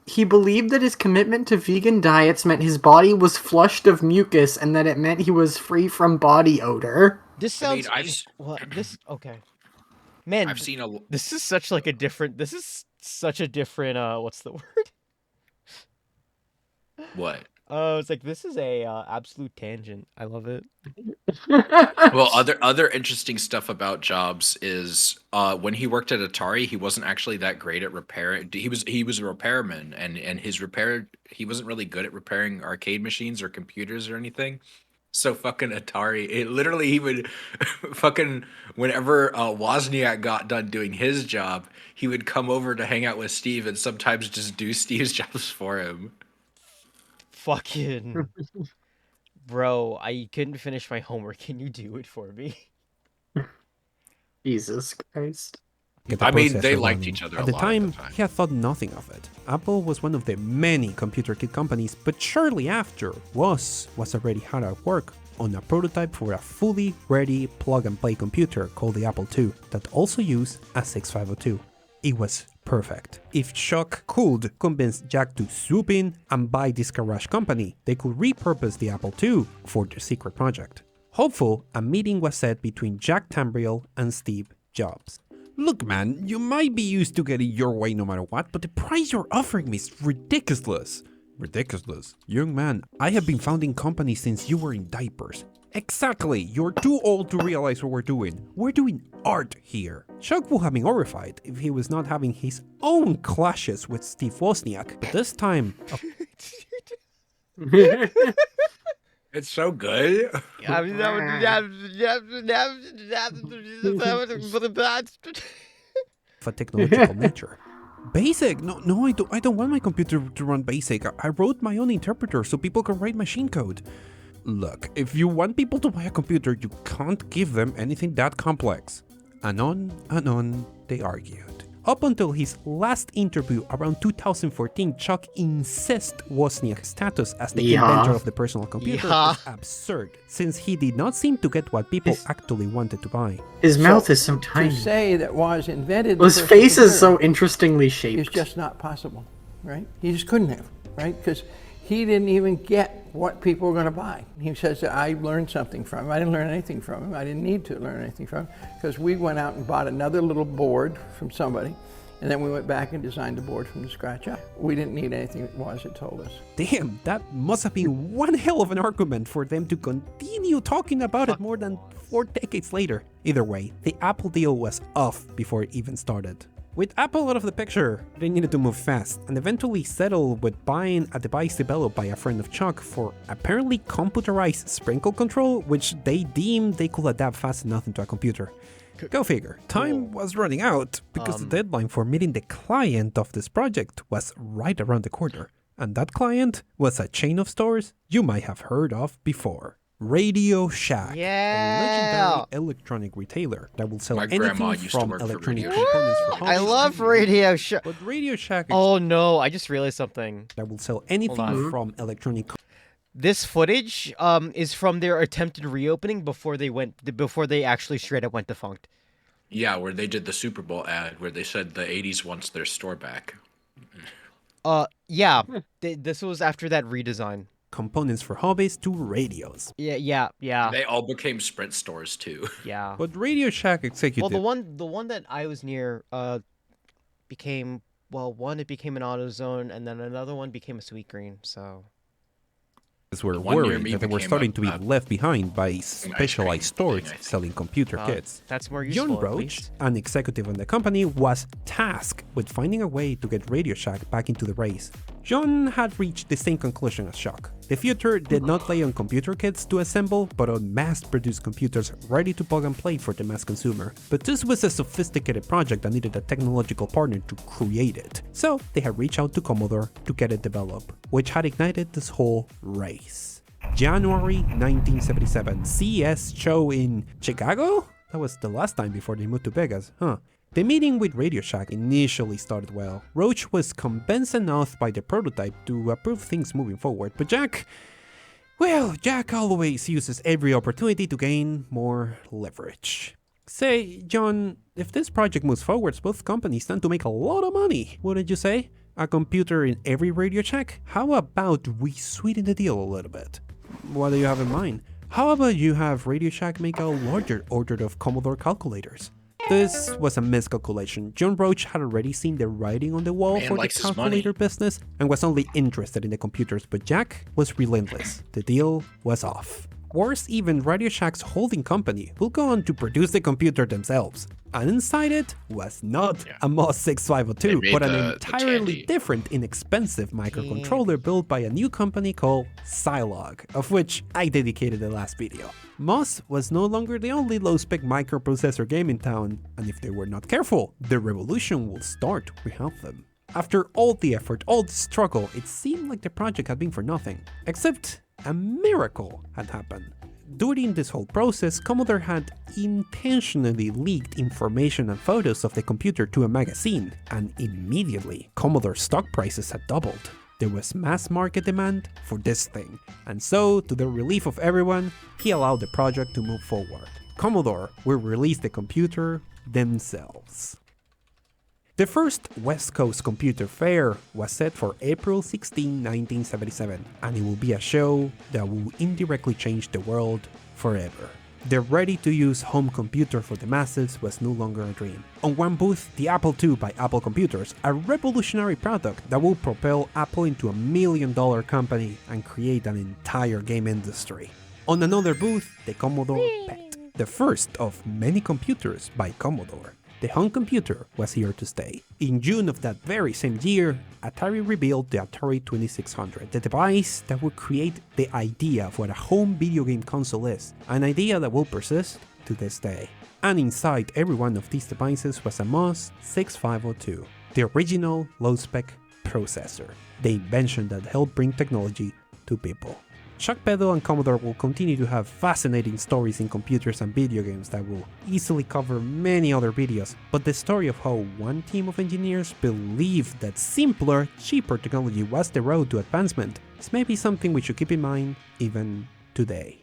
He believed that his commitment to vegan diets meant his body was flushed of mucus and that it meant he was free from body odor. This I mean, sounds. Okay. Man, I've seen a. this is such like a different. This is such a different. What's the word? What? It's like this is a absolute tangent. I love it. Well, other interesting stuff about Jobs is when he worked at Atari, he wasn't actually that great at repairing. He was a repairman, and he wasn't really good at repairing arcade machines or computers or anything. So fucking Atari, he would fucking whenever Wozniak got done doing his job, he would come over to hang out with Steve and sometimes just do Steve's jobs for him. Fucking. Bro, I couldn't finish my homework. Can you do it for me? Jesus Christ. Get the I mean, processor they liked running. each other At a the lot time, at the time. he had thought nothing of it. Apple was one of the many computer kit companies, but shortly after, was already hard at work on a prototype for a fully ready plug-and-play computer called the Apple II that also used a 6502. It was perfect. If Chuck could convince Jack to swoop in and buy this garage company, they could repurpose the Apple II for their secret project. Hopeful, a meeting was set between Jack Tambriel and Steve Jobs. Look, man, you might be used to getting your way no matter what, but the price you're offering me is ridiculous. Ridiculous? Young man, I have been founding companies since you were in diapers. Exactly, you're too old to realize what we're doing. We're doing art here. Chuck would have been horrified if he was not having his own clashes with Steve Wozniak, but this time, It's so good. of a technological nature. Basic? No, I don't want my computer to run BASIC. I wrote my own interpreter so people can write machine code. Look, if you want people to buy a computer, you can't give them anything that complex. And on they argued. Up until his last interview around 2014, Chuck insists Wozniak's status as the inventor of the personal computer is absurd, since he did not seem to get what people actually wanted to buy. His mouth is so To tiny. say that Woz invented His the face is so computer interestingly is shaped. just not possible, right? He just couldn't have, right? Because he didn't even get what people were going to buy. He says that I learned something from him. I didn't learn anything from him. I didn't need to learn anything from him because we went out and bought another little board from somebody, and then we went back and designed the board from scratch up. We didn't need anything that Woz had told us. Damn, that must have been one hell of an argument for them to continue talking about it more than 4 decades later. Either way, the Apple deal was off before it even started. With Apple out of the picture, they needed to move fast and eventually settle with buying a device developed by a friend of Chuck for apparently computerized sprinkle control, which they deemed they could adapt fast enough into a computer. Go figure. Time was running out because the deadline for meeting the client of this project was right around the corner. And that client was a chain of stores you might have heard of before. Radio Shack, Yeah. a legendary electronic retailer that will sell My grandma anything used to from work for electronic Radio Shack. components for I hobbies love to Radio Shack. But Radio Shack Oh no, I just realized something. that will sell anything on. from electronic This footage is from their attempted reopening before they actually straight up went defunct. Yeah, where they did the Super Bowl ad where they said the 80s wants their store back. Yeah, this was after that redesign. components for hobbies to radios. Yeah. They all became Sprint stores too. Yeah. But Radio Shack executive Well, the one that I was near became it became an AutoZone, and then another one became a Sweet Green. So were The one near worried me that they were became starting a- to be a- left behind by specialized stores thing, I think. selling computer kits. that's more useful. John at Roach, least. an executive in the company, was tasked with finding a way to get Radio Shack back into the race. John had reached the same conclusion as Chuck. The future did not lay on computer kits to assemble, but on mass-produced computers ready to plug and play for the mass consumer. But this was a sophisticated project that needed a technological partner to create it. So they had reached out to Commodore to get it developed, which had ignited this whole race. January 1977, CES show in Chicago? That was the last time before they moved to Vegas, huh? The meeting with Radio Shack initially started well. Roach was convinced enough by the prototype to approve things moving forward, but Jack always uses every opportunity to gain more leverage. Say, John, if this project moves forwards, both companies stand to make a lot of money, wouldn't you say? A computer in every Radio Shack? How about we sweeten the deal a little bit? What do you have in mind? How about you have Radio Shack make a larger order of Commodore calculators? This was a miscalculation. John Roach had already seen the writing on the wall Man for the likes his calculator money. business and was only interested in the computers, but Jack was relentless. The deal was off. Worse even, Radio Shack's holding company will go on to produce the computer themselves. And inside it was not a MOS 6502, They but made an the entirely Tandy. different, inexpensive microcontroller built by a new company called Zilog, of which I dedicated the last video. MOS was no longer the only low-spec microprocessor game in town, and if they were not careful, the revolution will start without them. After all the effort, all the struggle, it seemed like the project had been for nothing. Except a miracle had happened. During this whole process, Commodore had intentionally leaked information and photos of the computer to a magazine, and immediately Commodore stock prices had doubled. There was mass market demand for this thing, and so, to the relief of everyone, he allowed the project to move forward. Commodore will release the computer themselves. The first West Coast Computer Fair was set for April 16, 1977, and it will be a show that will indirectly change the world forever. The ready-to-use home computer for the masses was no longer a dream. On one booth, the Apple II by Apple Computers, a revolutionary product that will propel Apple into $1 million company and create an entire game industry. On another booth, the Commodore PET, the first of many computers by Commodore. The home computer was here to stay. In June of that very same year, Atari revealed the Atari 2600, the device that would create the idea of what a home video game console is, an idea that will persist to this day. And inside every one of these devices was a MOS 6502, the original low-spec processor, the invention that helped bring technology to people. Chuck Peddle and Commodore will continue to have fascinating stories in computers and video games that will easily cover many other videos, but the story of how one team of engineers believed that simpler, cheaper technology was the road to advancement is maybe something we should keep in mind even today.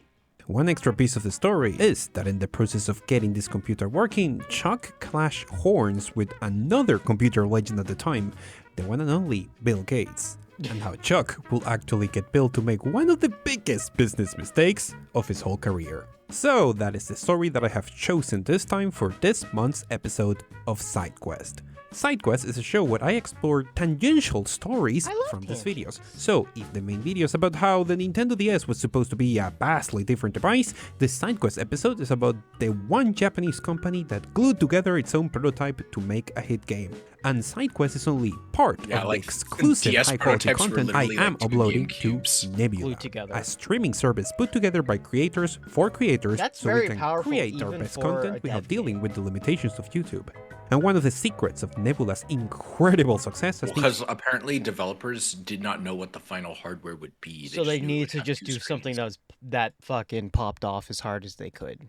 One extra piece of the story is that in the process of getting this computer working, Chuck clashed horns with another computer legend at the time, the one and only Bill Gates. And how Chuck will actually get Bill to make one of the biggest business mistakes of his whole career. So that is the story that I have chosen this time for this month's episode of SideQuest. SideQuest is a show where I explore tangential stories from these videos. So, if the main video is about how the Nintendo DS was supposed to be a vastly different device, this SideQuest episode is about the one Japanese company that glued together its own prototype to make a hit game. And SideQuest is only part of the exclusive DS high-quality prototypes were content I literally am like 2 uploading to GameCubes. Nebula, Glued together. a streaming service put together by creators for creators That's so we very can powerful create our even best for content a without dev dealing game. with the limitations of YouTube. And one of the secrets of Nebula's incredible success has been Because apparently developers did not know what the final hardware would be. So they just knew it needed would to have just 2 do something screens. that fucking popped off as hard as they could.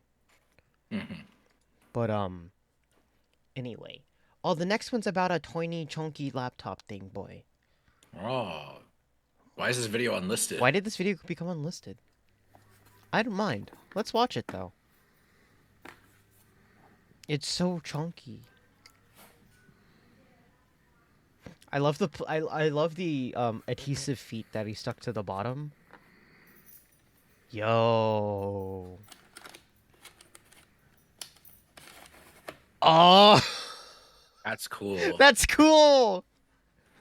Mhm. But anyway. Oh, the next one's about a tiny chunky laptop thing, boy. Oh. Why is this video unlisted? Why did this video become unlisted? I don't mind. Let's watch it though. It's so chunky. I love the I love the adhesive feet that he stuck to the bottom. Yo. Oh, That's cool. that's cool.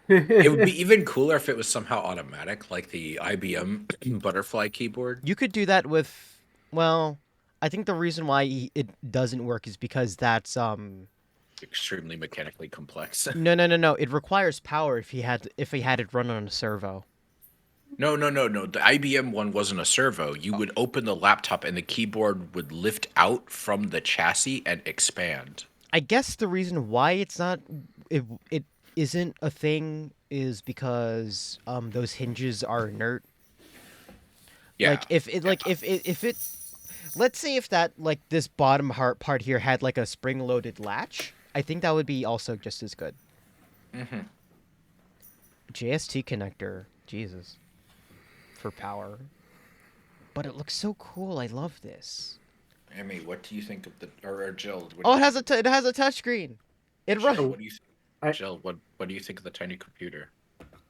It would be even cooler if it was somehow automatic, like the IBM butterfly keyboard. You could do that with, well, I think the reason why it doesn't work is because that's Extremely mechanically complex. no. It requires power if he had it run on a servo. No. The IBM one wasn't a servo. You would open the laptop and the keyboard would lift out from the chassis and expand. I guess the reason why it isn't a thing is because those hinges are inert. Yeah. Like if it let's say if that like this bottom part here had like a spring-loaded latch, I think that would be also just as good. Mm-hmm. JST connector, Jesus, for power. But it looks so cool. I love this. Emmy, what do you think of the or Jill? What do Oh, you it has a touchscreen. It Jill, runs. what do you think? Jill, what do you think of the tiny computer?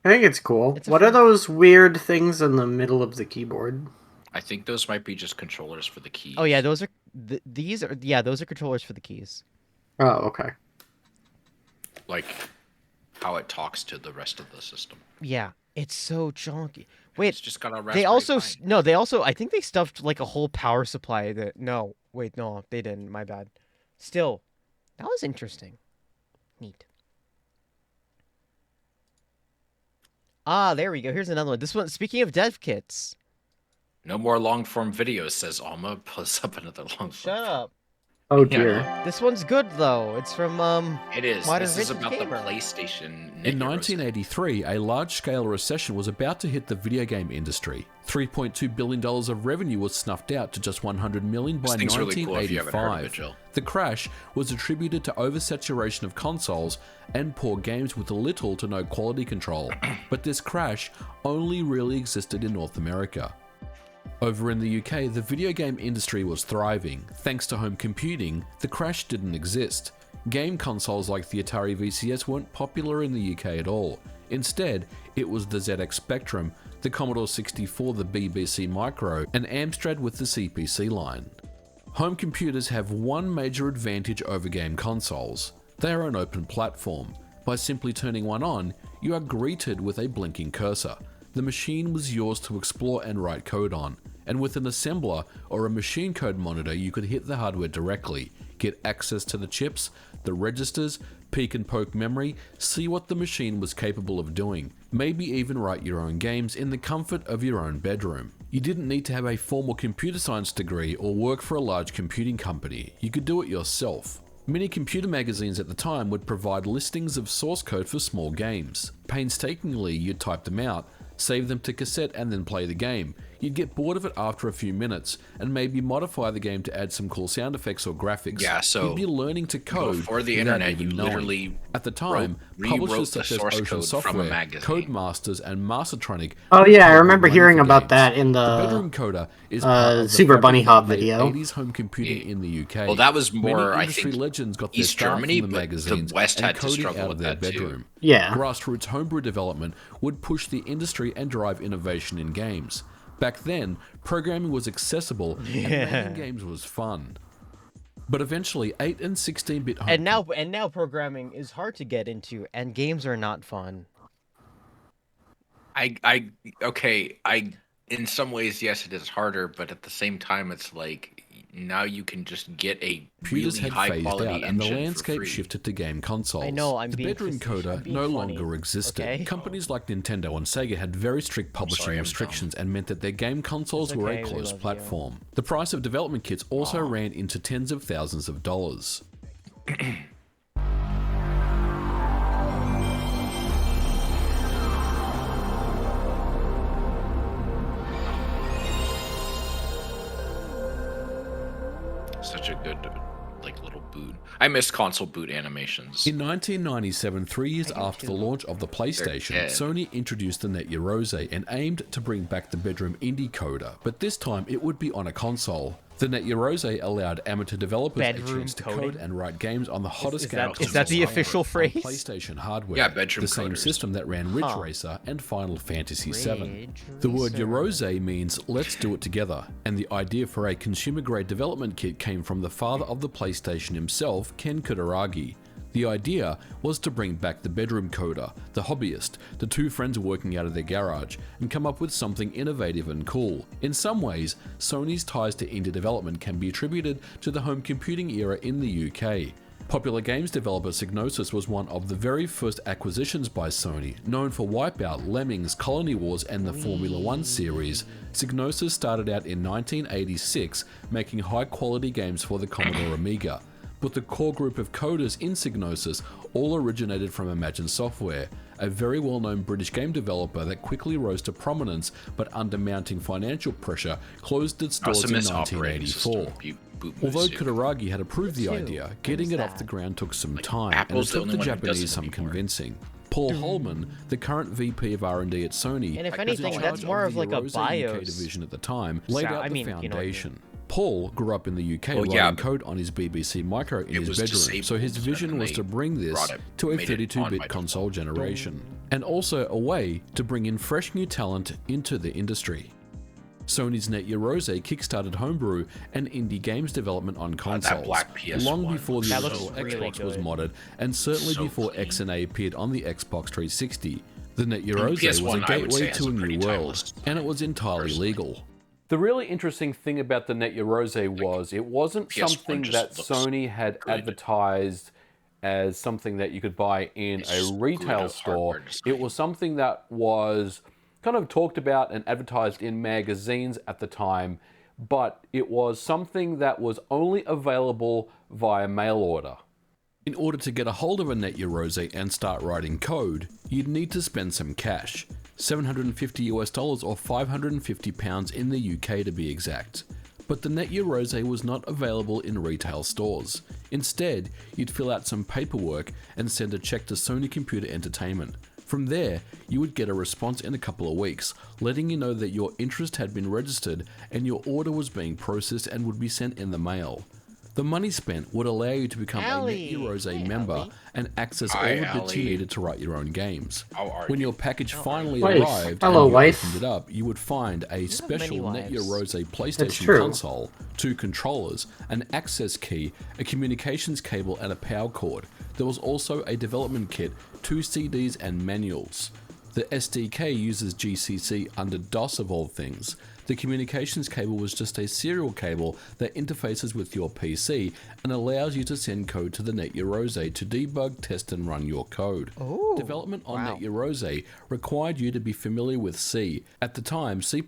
I think it's cool. It's a What are fun- those weird things in the middle of the keyboard? I think those might be just controllers for the keys. Oh yeah, those are those are controllers for the keys. Oh, okay. Like how it talks to the rest of the system. Yeah, it's so chunky. Wait, It's just got a they Raspberry also Pi. no, they also I think they stuffed like a whole power supply that no, wait, no, they didn't. My bad. Still, that was interesting. Neat. Ah, there we go. Here's another one. This one, speaking of dev kits. No more long form videos, says Alma. Plus up another long form. Shut up. Oh dear. This one's good though. It's from It is. Modern This is Vintage about Gamer. the PlayStation. In Net 1983, a large-scale recession was about to hit the video game industry. $3.2 billion of revenue was snuffed out to just $100 million by This thing's really cool if you haven't heard of 1985. it, Jill. The crash was attributed to oversaturation of consoles and poor games with little to no quality control. But this crash only really existed in North America. Over in the UK, the video game industry was thriving. Thanks to home computing, the crash didn't exist. Game consoles like the Atari VCS weren't popular in the UK at all. Instead, it was the ZX Spectrum, the Commodore 64, the BBC Micro, and Amstrad with the CPC line. Home computers have one major advantage over game consoles. They are an open platform. By simply turning one on, you are greeted with a blinking cursor. The machine was yours to explore and write code on. And with an assembler or a machine code monitor, you could hit the hardware directly, get access to the chips, the registers, peek and poke memory, see what the machine was capable of doing, maybe even write your own games in the comfort of your own bedroom. You didn't need to have a formal computer science degree or work for a large computing company. You could do it yourself. Many computer magazines at the time would provide listings of source code for small games. Painstakingly, you'd type them out, save them to cassette and then play the game. You'd get bored of it after a few minutes and maybe modify the game to add some cool sound effects or graphics. Yeah, so you'd be learning to code before the without internet, you even knowing. literally At the time, rewrote publishers the such as source Ocean code from a Software, magazine. Codemasters, and Mastertronic. Oh yeah, I paid remember money hearing for about games. that in The the Bedroom Coder is part of the Super fabric Bunny of Hop the video. 80s home computing in the UK. Well, that was Many more, I industry think, legends got their East start Germany, from the but magazines the West and had to coding struggle out with of their that too. bedroom. Yeah. Grassroots homebrew development would push the industry and drive innovation in games. Back then, programming was accessible and making games was fun. But eventually, 8 and 16-bit home And now programming is hard to get into, and games are not fun. Okay, in some ways, yes, it is harder, but at the same time, it's like now you can just get a computers really had high phased quality out, and the engine for landscape free. shifted to game consoles. I know, I'm the being bedroom facetious, I'm coder being no funny, longer existed. okay? Companies like Nintendo and Sega had very strict publishing restrictions and meant that their game consoles It's were okay, a we closed love you. platform. The price of development kits also ran into tens of thousands of dollars. Such a good little boot. I miss console boot animations. In 1997, 3 years after the launch of the PlayStation, dead. Sony introduced the Net Yaroze and aimed to bring back the bedroom indie coder, but this time it would be on a console. The Net Yaroze allowed amateur developers Bedroom a chance to code coding? and write games on the hottest game is that the consoles official on phrase? PlayStation hardware. Yeah, bedroom the same coders. system that ran Ridge Racer and Final Fantasy VII. The word Yaroze means let's do it together, and the idea for a consumer-grade development kit came from the father of the PlayStation himself, Ken Kutaragi. The idea was to bring back the bedroom coder, the hobbyist, the two friends working out of their garage, and come up with something innovative and cool. In some ways, Sony's ties to indie development can be attributed to the home computing era in the UK. Popular games developer Psygnosis was one of the very first acquisitions by Sony. Known for Wipeout, Lemmings, Colony Wars, and the Formula 1 series, Psygnosis started out in 1986 making high-quality games for the Commodore Amiga. But the core group of coders in Psygnosis all originated from Imagine Software, a very well-known British game developer that quickly rose to prominence but under mounting financial pressure closed its doors in 1984. Although Kutaragi had approved the idea, getting it off the ground took some time, and it took the Japanese some convincing. Paul Holman, the current VP of R&D at Sony, And if was anything, in that's charge more of the like a Yaroze UK BIOS. division at the time, laid out I the mean, you know what I mean. foundation. Paul grew up in the UK Well, writing yeah, code on his BBC Micro in his was bedroom, so his disabled, vision and was they to bring this brought it- to a made it on 32-bit by console generation, and also a way to bring in fresh new talent into the industry. Sony's Net Yaroze kickstarted homebrew and indie games development on consoles, black PS1 long before the That original looks really Xbox was good. modded, and certainly So before clean. XNA appeared on the Xbox 360. The Net Yaroze was PS1, a I would gateway say, has to a a pretty new world, timeless and it was entirely personally. legal. The really interesting thing about the Net Yaroze was it wasn't PS1 something just that looks Sony had good. advertised as something that you could buy in It's a just retail good store. hardware design. It was something that was kind of talked about and advertised in magazines at the time, but it was something that was only available via mail order. In order to get a hold of a Net Yaroze and start writing code, you'd need to spend some cash. $750 US or £550 in the UK to be exact. But the Net Yaroze was not available in retail stores. Instead, you'd fill out some paperwork and send a check to Sony Computer Entertainment. From there, you would get a response in a couple of weeks, letting you know that your interest had been registered and your order was being processed and would be sent in the mail. The money spent would allow you to become Allie. a Net Yaroze Hey, member Allie. and access all Hi, the bits you Allie. needed to write your own games. How are When you? your package finally Wife. arrived Hello, and you wife. opened it up, you would find a many special Net wives. Yaroze PlayStation true. console, 2 controllers, an access key, a communications cable, and a power cord. There was also a development kit, 2 CDs, and manuals. The SDK uses GCC under DOS of all things. The communications cable was just a serial cable that interfaces with your PC and allows you to send code to the Net Yaroze to debug, test, and run your code. Ooh, Development on wow. Net Yaroze required you to be familiar with C. At the time, C++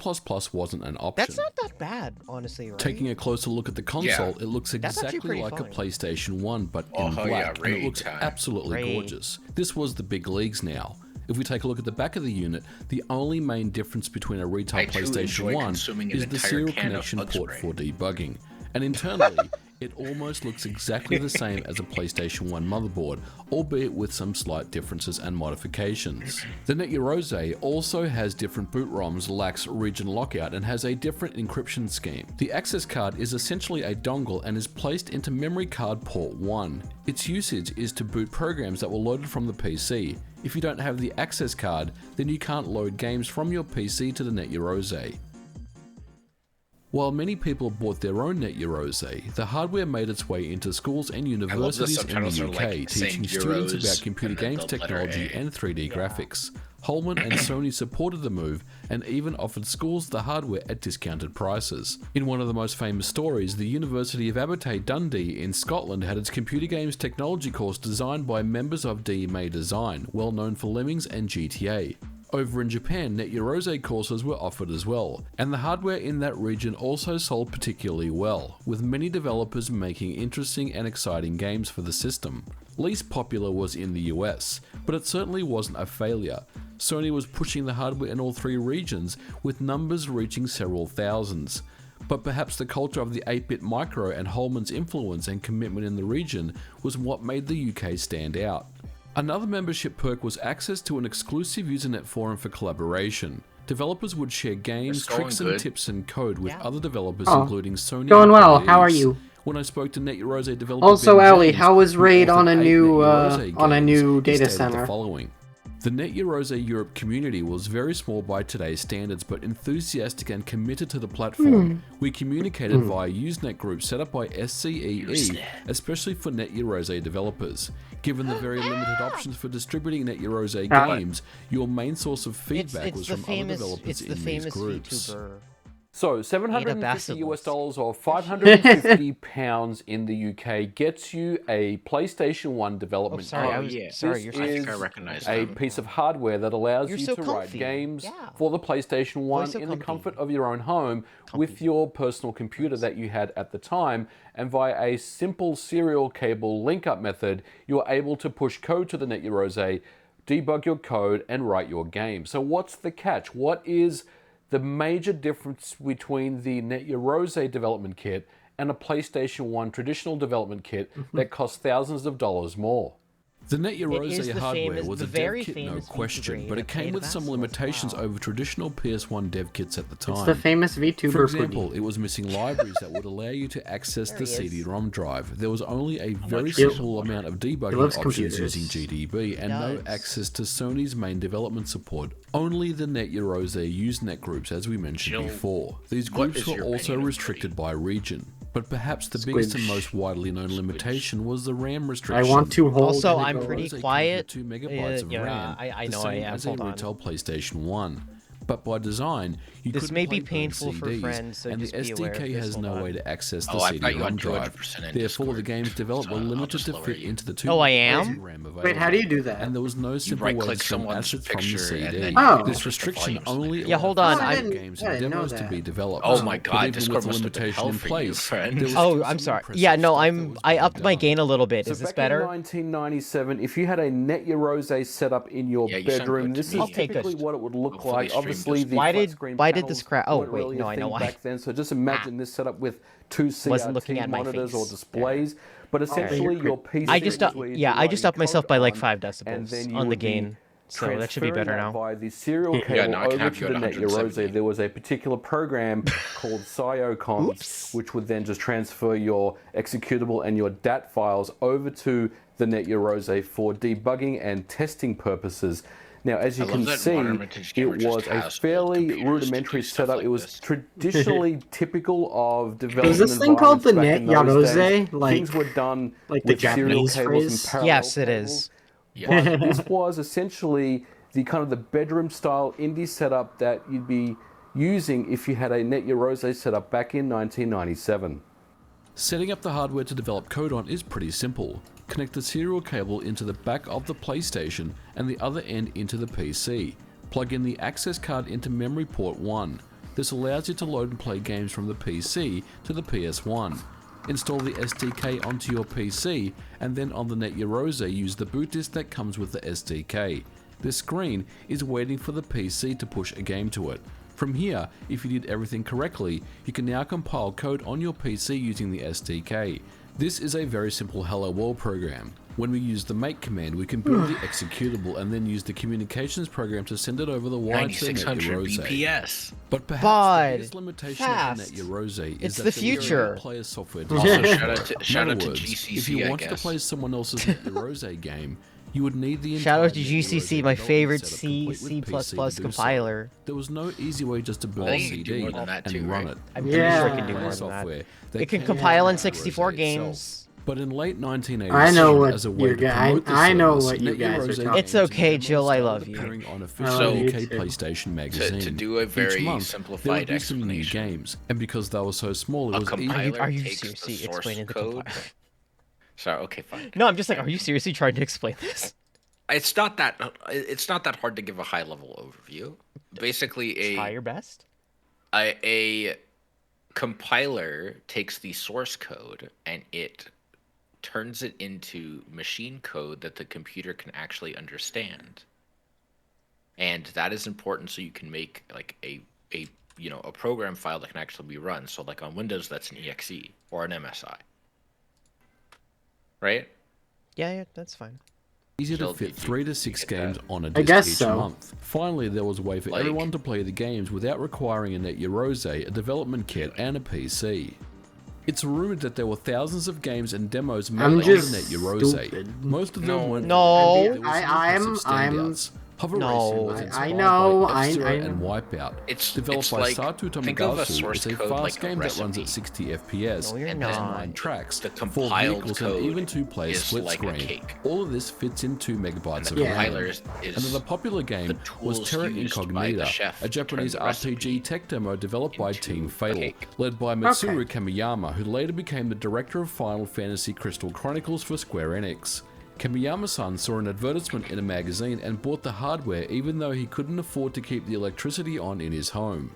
wasn't an option. That's not that bad, honestly, right? Taking a closer look at the console, it looks That's actually exactly pretty like a fine. PlayStation 1, but Oh, in hell yeah, black, and it raid looks time. absolutely Raid. gorgeous. This was the big leagues now. If we take a look at the back of the unit, the only main difference between a retail I, too, PlayStation enjoy 1 consuming an is the entire serial can of connection bug port spray. for debugging. And internally, it almost looks exactly the same as a PlayStation 1 motherboard, albeit with some slight differences and modifications. The Net Yaroze also has different boot ROMs, lacks region lockout, and has a different encryption scheme. The access card is essentially a dongle and is placed into memory card port 1. Its usage is to boot programs that were loaded from the PC. If you don't have the access card, then you can't load games from your PC to the Net Yaroze. While many people bought their own NetEurose, the hardware made its way into schools and universities in the UK, teaching students about computer games technology and 3D graphics. Holman and Sony supported the move and even offered schools the hardware at discounted prices. In one of the most famous stories, the University of Abertay Dundee in Scotland had its computer games technology course designed by members of DMA Design, well known for Lemmings and GTA. Over in Japan, NetEurose courses were offered as well, and the hardware in that region also sold particularly well, with many developers making interesting and exciting games for the system. Least popular was in the US, but it certainly wasn't a failure. Sony was pushing the hardware in all 3 regions, with numbers reaching several thousands. But perhaps the culture of the 8-bit micro and Holman's influence and commitment in the region was what made the UK stand out. Another membership perk was access to an exclusive Usenet forum for collaboration. Developers would share games, tricks and tips and code with other developers including Sony. Going well, how are you? When I spoke to NetEurose developer Also, Ben Ali, James, how was who RAID authored on a 8 new NetEurose data games, he stated center? the following. The NetEurose Europe community was very small by today's standards, but enthusiastic and committed to the platform. We communicated via Usenet groups set up by SCEE, especially for NetEurose developers. Given the very limited options for distributing NetEurose games, your main source of feedback was from other developers in these groups. YouTuber. So $750 Basilos. or £550 in the UK gets you a PlayStation 1 development kit. Sorry, This you're is a piece of hardware that allows you so to comfy. write games Yeah. for the PlayStation 1 so in the comfy. comfort of your own home with your personal computer that you had at the time. And via a simple serial cable link-up method, you're able to push code to the NetEurose, debug your code, and write your game. So what's the catch? What is the major difference between the NetEurose development kit and a PlayStation 1 traditional development kit that costs thousands of dollars more? The NetEurose the hardware famous- was the a very dev kit, no famous question, VTuber but it that came played with some Basilos, limitations wow. over traditional PS1 dev kits at the time. It's the famous VTuber For example, Pudi. it was missing libraries that would allow you to access the There he is. CD-ROM drive. There was only a very He- simple amount of he debugging loves options computers. using GDB, and no does. access to Sony's main development support. Only the NetEurose Usenet groups, as we mentioned Jill, before. These what groups is were your also opinion of restricted by region. But perhaps the biggest and Squidge. most widely known limitation was the RAM restriction. I want to hold. Also, and I'm go. pretty Rose quiet. comes with 2 megabytes of Yeah, RAM, I the know I same am. as a Hold on. retail PlayStation 1. But by design, you This couldn't may play be painful both for CDs, friends, so and the just be aware of SDK this. has Hold no on. way to access the Oh, I've got you CD-ROM on drive. 200% in Therefore, the Discord, games developed were so I'll limited just to lower fit you. into the 2 Oh, I megabytes am? of RAM available. Wait, how do you do that? And there was no simple right way to click stream someone's assets from the picture CD. and then Oh. This the restriction volume only select. Yeah, hold on, allowed I for didn't- games I and didn't know demos to that. be developed. Oh my But god, even Discord with must have been limitation hell in for you, place, friend. there was Oh, still I'm some sorry. impressive Yeah, no, stuff that was I being upped my done. gain a little bit. So Is this back better? in 1997, if you had a NetEurose set up in your Yeah, you sound bedroom, good to this me. is Okay, good. typically what it would look Hopefully like. stream Obviously, just- the Why flat did- screen why did panels this oh, weren't wait, really no, a I know thing why. back then. So just imagine this set up with 2 Wasn't CRT looking at my monitors or face. displays, but essentially your PC. I just up, is where you'd yeah, be I just writing upped myself code by like on, 5 and decibels then you on the would be gain, so that should be transferring better that now. via the serial cable Yeah, now I can over have to you the at NetEurose. 170. There was a particular program called Cyocons, which would then just transfer your executable and your DAT files over to the NetEurose for debugging and testing purposes. Now, as you I can love that see, Modern Vintage Gamer it just was a has old fairly computers to rudimentary do stuff setup. like It was this. traditionally typical of development this thing called the environments back in those NetEurose? days. Like- Things were done like the with serial Japanese cables phrase? and parallel Yes, it cables. is. But this was essentially the kind of the bedroom style indie setup that you'd be using if you had a NetEurose setup back in 1997. Setting up the hardware to develop code on is pretty simple. Connect the serial cable into the back of the PlayStation and the other end into the PC. Plug in the access card into memory port 1. This allows you to load and play games from the PC to the PS1. Install the SDK onto your PC, and then on the NetEurose use the boot disk that comes with the SDK. This screen is waiting for the PC to push a game to it. From here, if you did everything correctly, you can now compile code on your PC using the SDK. This is a very simple Hello World program. When we use the make command, we can build the executable and then use the communications program to send it over the wire to the 9600 NetEurose. BPS. But perhaps Bud, the biggest limitation fast. of the NetEurose It's is the that there is no future. player software Also, design. shout out to In other words, GCC, if you I wanted to guess. play someone else's NetEurose game, You would need the Shout out to entire GCC, NetYero my development favorite setup C, complete C++ with PC to do so. compiler. There was no easy way just to build I a think you can do CD more than that and too, run right? it. I'm pretty sure it can do Yeah. more than that. Software It can that compile in NetYero 64 itself. games. But in late 1987, I know what as a way you're to I promote the I know service, what you guys are NetYero talking It's okay, demos Jill, I started love you. appearing on I official love you UK too. PlayStation magazine. To do a Each very month, there simplified would be some new explanation. games, and because they were so small, it A was easy. compiler Are you takes the seriously source explaining the code. compiler? Sorry, okay, fine. No, I'm just like, are you seriously trying to explain this? It's not that hard to give a high level overview. Basically, Try your best. a compiler takes the source code and it turns it into machine code that the computer can actually understand. And that is important so you can make like a program file that can actually be run. So like on Windows, that's an exe or an MSI. Right? Yeah, that's fine. Easier to Jill, fit did 3 to you 6 get games that? on a I disc guess each so. month. Finally, there was a way for Like- everyone to play the games without requiring a NetYero, a development kit, and a PC. It's rumored that there were thousands of games and demos made I'm on the just NetYero. stupid. Most of them weren't. No. There was some I'm- impressive standouts. Hover No. Racing was I inspired know, by F-Zero I and know. Wipeout. It's Developed by like, Satu think of a Tomigasu, source it's a code fast like a game that runs recipe. at 60 FPS, No, you're and not. has 9 tracks, The 4 compiled vehicles, code and even 2-player is split like a screen. cake. All of this fits in 2 megabytes of the RAM. compiler is Another popular game the was tools Terra used by the Incognita, chef a to Japanese turn the RPG recipe tech demo developed by into Team a Fatal, cake. led by Mitsuru Kamiyama, who later became the director of Final Fantasy Crystal Chronicles for Square Enix. Kamiyama-san saw an advertisement in a magazine and bought the hardware even though he couldn't afford to keep the electricity on in his home.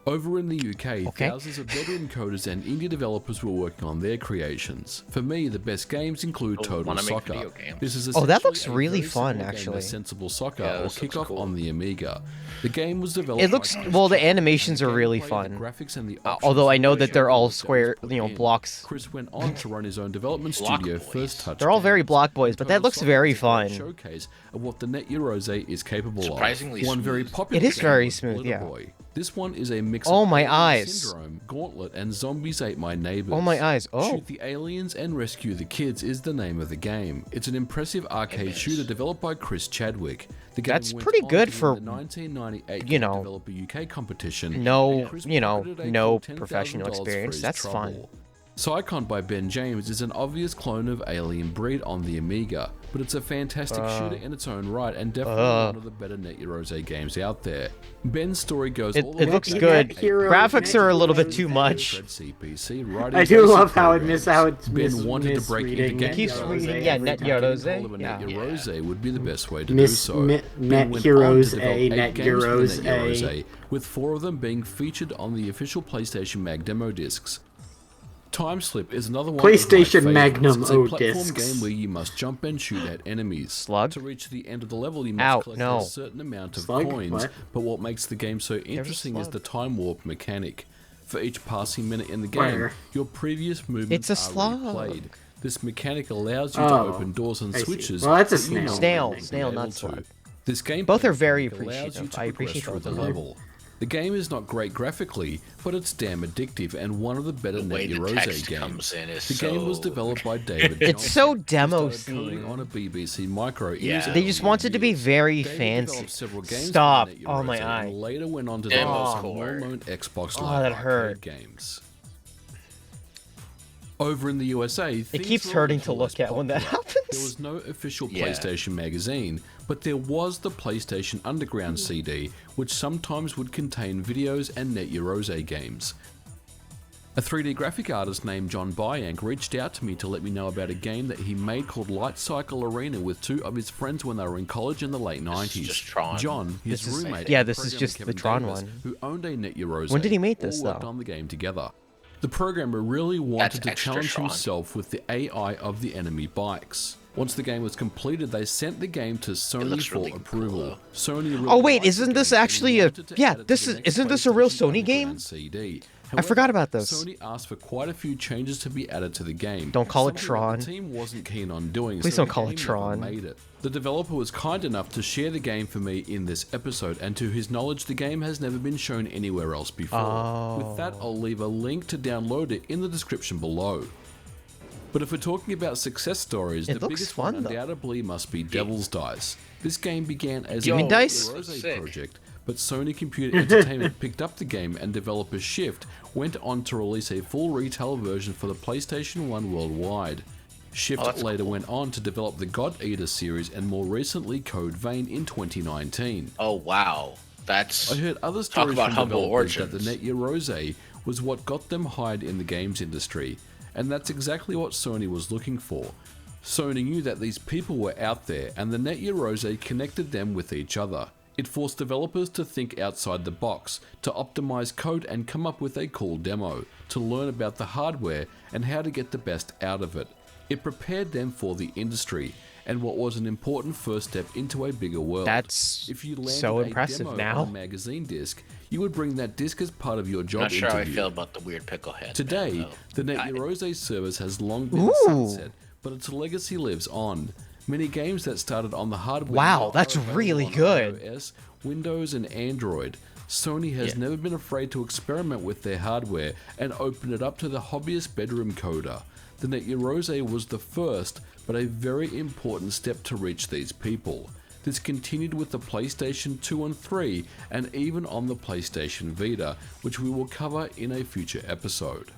Over in the UK, Okay. thousands of veteran coders and indie developers were working on their creations. For me, the best games include Total wanna make Soccer. video games. This is Oh, that essentially looks a really very fun, simple game actually. of sensible soccer Yeah, or this kick looks off cool. on the Amiga. The game was developed. It looks by Chris well. The Chadwick, animations and are the really gameplay, fun. the graphics, and the Although I know options that they're all were that was square, put you know, in. blocks. Chris went on to run his own development Block studio, Boys. First Touch. They're all very Games. Block Boys, but that Total looks Soccer very is a great fun. Showcase of what the NetYero is capable Surprisingly of. One very smooth. popular It is game very was smooth, Glitter yeah. Boy. This one is a mix Oh, of my Alien eyes. Syndrome, Gauntlet, and Zombies Ate My Neighbors. Oh, my eyes. Oh. Shoot the aliens and rescue the kids is the name of the game. It's an impressive arcade shooter developed by Chris Chadwick. The game That's went pretty on good to win for, the 1998 you Game know, Developer UK competition. no, and Chris you know, pocketed a no cool $10,000 professional for experience. his That's trouble. fun. Psychon by Ben James is an obvious clone of Alien Breed on the Amiga, but it's a fantastic shooter in its own right and definitely one of the better NetYero games out there. Ben's story goes all the It way looks back good. to Hero Graphics are a little bit Net too Heroes much. Red CPC, writing I do basic love how it programs. it's Ben wanted to break into misreading games. Keeps NetYero reading, yeah, every time. NetYero. Getting hold of a Yeah. NetYero would be the best way to Miss- do so. Net- Ben went NetYero on to develop A, 8 games for NetYero NetYero, with 4 of them being featured on the official PlayStation Mag demo discs. Time Slip is another one PlayStation of my favorites. Magnum It's a O platform discs. game where you must jump and shoot at enemies. Slug? To reach the end of the level, you must Ow, collect no. a certain amount of Slug? coins. What? But what makes the game so interesting is slug. the time warp mechanic. For each passing minute in the game, Where? your previous movements It's a are slug. replayed. This mechanic allows you to Oh, open doors and I see. switches. Well, that's a that you snail. normally Snail, wouldn't be snail, able not to. slug. This game Both are very allows you appreciative. to I progress appreciate through both the of them. level. The game is not great graphically, but it's damn addictive and one of the better The way the NetYero text games. comes in is The game was so- developed by David It's Johnson, so who demo started coding scene. on a BBC Micro. in Yeah. his They early just wanted to be years. very David fancy. developed several games for Stop. NetYero Oh, my and eye. later went on to Demo develop some score. well-known Xbox Oh, Live that arcade hurt. games. Over in the USA, It things keeps were a hurting to little look less at when that popular. happens. There was no official Yeah. PlayStation magazine, but there was the PlayStation Underground CD, which sometimes would contain videos and NetYero games. A 3D graphic artist named John Byank reached out to me to let me know about a game that he made called Light Cycle Arena with 2 of his friends when they were in college in the late 90s. just Tron. John, his This is- roommate, yeah, and this is programmer just the Kevin Tron Davis, one. who owned a NetYero. When did he make this, all worked though? on the game together. The programmer really wanted That's to extra challenge Tron. himself with the AI of the enemy bikes. Once the game was completed, they sent the game to Sony looks for really cool, approval. though. Sony really Oh, wait, liked the isn't this game and actually a- wanted to yeah, add it this to the is- next isn't this a real PlayStation Sony game? Underground CD. I forgot about this. Sony asked for quite a few changes to be added to the game. Don't call it something that Tron. The team wasn't keen on doing. Please so don't the call it game never Tron. Made it. The developer was kind enough to share the game for me in this episode, and to his knowledge, the game has never been shown anywhere else before. Oh. With that, I'll leave a link to download it in the description below. But if we're talking about success stories, It the looks biggest fun, one though. undoubtedly must be Devil's Dice. This game began as You a mean dice? Rose Sick. project, but Sony Computer Entertainment picked up the game and developer Shift went on to release a full retail version for the PlayStation 1 worldwide. Shift later went on to develop the God Eater series and more recently Code Vein in 2019. Oh wow, that's I heard other talk stories about from humble developers origins. that the Netgear Rose was what got them hired in the games industry, and that's exactly what Sony was looking for. Sony knew that these people were out there, and the Netgear Rose connected them with each other. It forced developers to think outside the box, to optimize code and come up with a cool demo, to learn about the hardware and how to get the best out of it. It prepared them for the industry, and what was an important first step into a bigger world. That's if you landed so a impressive demo now. on a magazine disc, you would bring that disc as part of your job Not sure how I interview. feel about the weird pickle head. Today, man, the though. Netgear Rose service has long been a Ooh. sunset, but its legacy lives on. Many games that started on the hardware Wow, now that's are available really on good. iOS, Windows, and Android. Sony has never been afraid to experiment with their hardware and open it up to the hobbyist bedroom coder. The Netgear Rose was the first, but a very important step to reach these people. This continued with the PlayStation 2 and 3, and even on the PlayStation Vita, which we will cover in a future episode.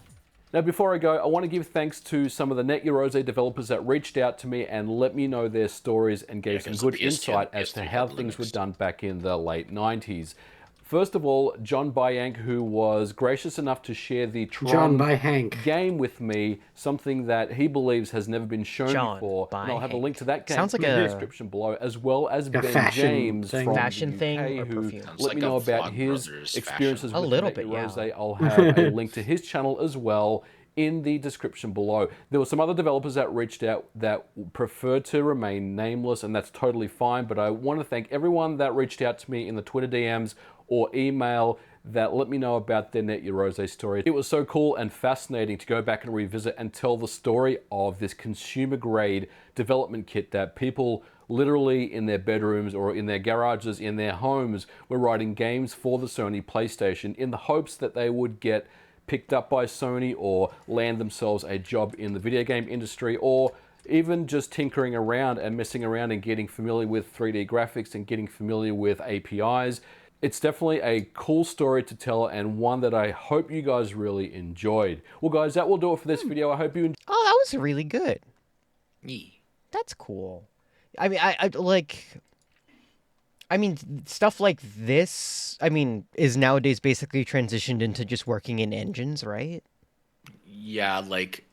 Now, before I go, I want to give thanks to some of the Netgear Rose developers that reached out to me and let me know their stories and gave some good insight as to how things were done back in the late 90s. First of all, John Byank, who was gracious enough to share the Tron game with me, something that he believes has never been shown before. And I'll have a link to that game Sounds like in the a- description below, as well as Ben fashion James thing. from Fashion the thing UK, or who perfume? Sounds let like me a know about Vlog his Brothers experiences A with little the bit, Netgear Rose. yeah. I'll have a link to his channel as well in the description below. There were some other developers that reached out that preferred to remain nameless, and that's totally fine, but I want to thank everyone that reached out to me in the Twitter DMs or email that let me know about their Netgear Rose story. It was so cool and fascinating to go back and revisit and tell the story of this consumer grade development kit that people literally in their bedrooms or in their garages, in their homes, were writing games for the Sony PlayStation in the hopes that they would get picked up by Sony or land themselves a job in the video game industry, or even just tinkering around and messing around and getting familiar with 3D graphics and getting familiar with APIs. It's definitely a cool story to tell and one that I hope you guys really enjoyed. Well guys, that will do it for this video. I hope you enjoyed. Oh, that was really good. That's cool. I mean, I like. I mean, stuff like this, I mean, is nowadays basically transitioned into just working in engines, right? Yeah, like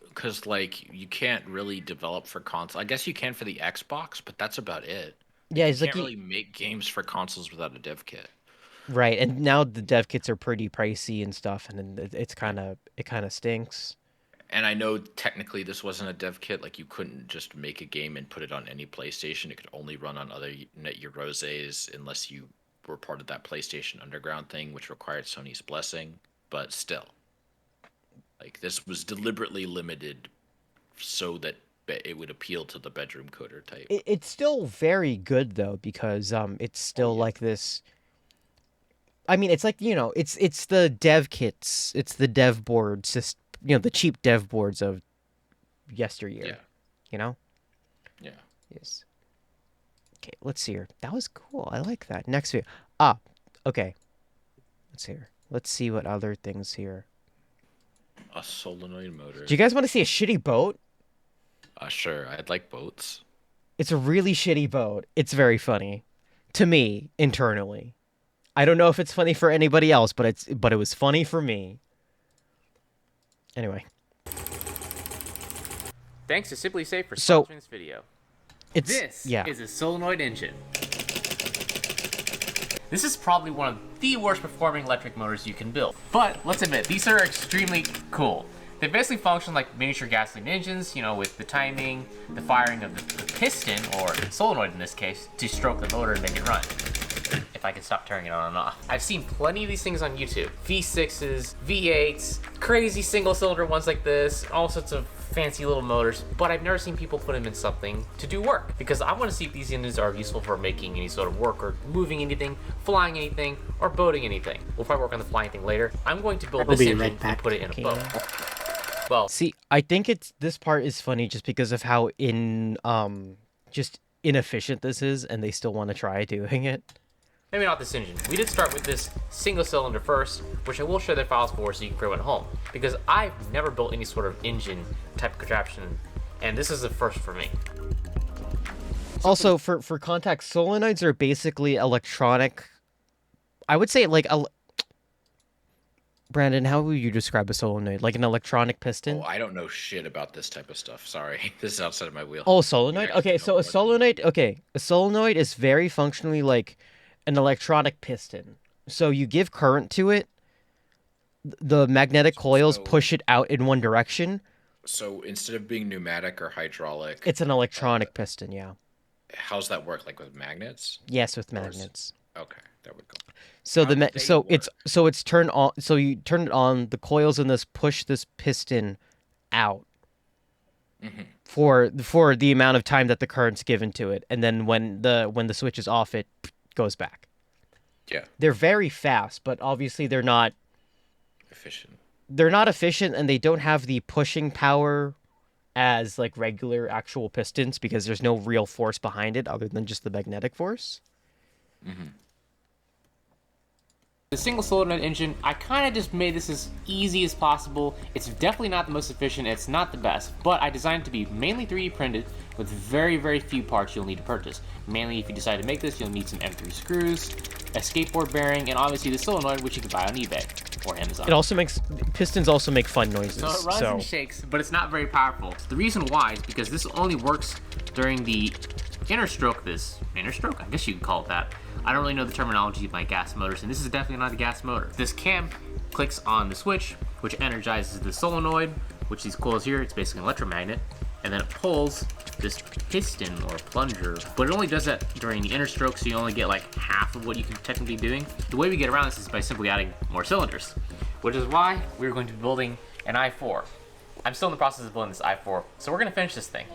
because like you can't really develop for console. I guess you can for the Xbox, but that's about it. Yeah, You it's like can't really make games for consoles without a dev kit. right, and now the dev kits are pretty pricey and stuff, and then it kind of stinks. And I know technically this wasn't a dev kit. Like you couldn't just make a game and put it on any PlayStation. It could only run on other Netgear Roses unless you were part of that PlayStation Underground thing, which required Sony's blessing. But still, like this was deliberately limited so that it would appeal to the bedroom coder type. It's still very good though, because it's still like this. I mean, it's like, you know, it's the dev kits, it's the dev boards, just, you know, the cheap dev boards of yesteryear. Yeah. You know? Yeah. Yes. Okay, let's see here. That was cool. I like that. Next video. Okay. Let's see here. Let's see what other things here. A solenoid motor. Do you guys want to see a shitty boat? Sure. I'd like boats. It's a really shitty boat. It's very funny. To me, internally. I don't know if it's funny for anybody else, but it was funny for me. Anyway. Thanks to Simply Safe for So, sponsoring this video. This is a solenoid engine. This is probably one of the worst performing electric motors you can build. But let's admit, these are extremely cool. They basically function like miniature gasoline engines, you know, with the timing, the firing of the piston, or solenoid in this case, to stroke the motor and make it run. If I can stop turning it on and off. I've seen plenty of these things on YouTube. V6s, V8s, crazy single cylinder ones like this, all sorts of fancy little motors, but I've never seen people put them in something to do work, because I want to see if these engines are useful for making any sort of work, or moving anything, flying anything, or boating anything. We'll probably work on the flying thing later. I'm going to build this engine and put it in a boat. Well, See, I think this part is funny just because of how just inefficient this is, and they still want to try doing it. maybe not this engine. We did start with this single cylinder first, which I will share the files for so you can create one at home. Because I've never built any sort of engine type of contraption, and this is the first for me. Also, for context, solenoids are basically electronic. I would say like Brandon, how would you describe a solenoid? Like an electronic piston? Oh, I don't know shit about this type of stuff. Sorry, this is outside of my wheel. Oh, solenoid? Okay, so a solenoid. A solenoid is very functionally like an electronic piston. So you give current to it, the magnetic coils push it out in one direction. So instead of being pneumatic or hydraulic, It's an electronic piston, yeah. how's that work? Like with magnets? Yes, with magnets. Okay, there we go. So it's turned on. So you turn it on. The coils in this push this piston out for the amount of time that the current's given to it, and then when the switch is off, it goes back. Yeah. They're very fast, but obviously they're not efficient. They're not efficient, and they don't have the pushing power as like regular actual pistons because there's no real force behind it other than just the magnetic force. The single solenoid engine, I kind of just made this as easy as possible. It's definitely not the most efficient, it's not the best, but I designed it to be mainly 3D printed with very, very few parts you'll need to purchase. Mainly if you decide to make this, you'll need some M3 screws, a skateboard bearing, and obviously the solenoid, which you can buy on eBay or Amazon. Pistons also make fun noises. So it runs and shakes, but it's not very powerful. The reason why is because this only works during the inner stroke, I guess you can call it that. I don't really know the terminology of my gas motors, and this is definitely not a gas motor. This cam clicks on the switch, which energizes the solenoid, which these coils here, it's basically an electromagnet, and then it pulls this piston or plunger, but it only does that during the inner stroke, so you only get like half of what you can technically be doing. The way we get around this is by simply adding more cylinders, which is why we're going to be building an i4. I'm still in the process of building this i4, so we're gonna finish this thing.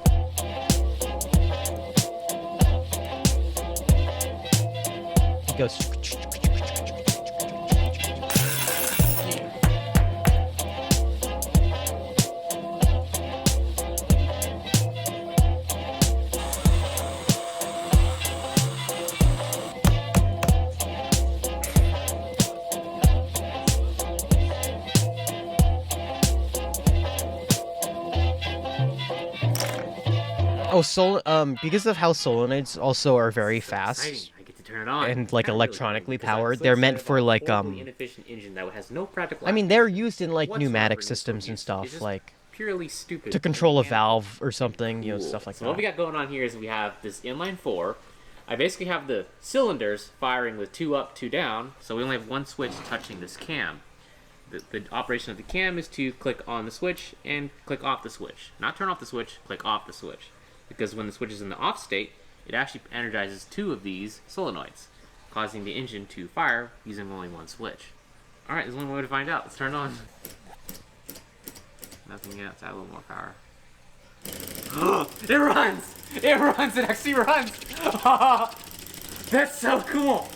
Goes. Oh, because of how solenoids also are very fast. Turn it on. And like electronically powered, they're meant for like inefficient engine that has no practical. I mean, they're used in like pneumatic systems and stuff, like purely stupid to control a valve or something, you know, stuff like so that. What we got going on here is we have this inline 4. I basically have the cylinders firing with 2 up, 2 down, so we only have one switch touching this cam. The operation of the cam is to click on the switch and click off the switch. Not turn off the switch, click off the switch. Because when the switch is in the off state, it actually energizes 2 of these solenoids, causing the engine to fire using only one switch. Alright, there's one way to find out. Let's turn it on. Nothing yet. Let's add a little more power. It runs! It runs! It actually runs! Oh, that's so cool!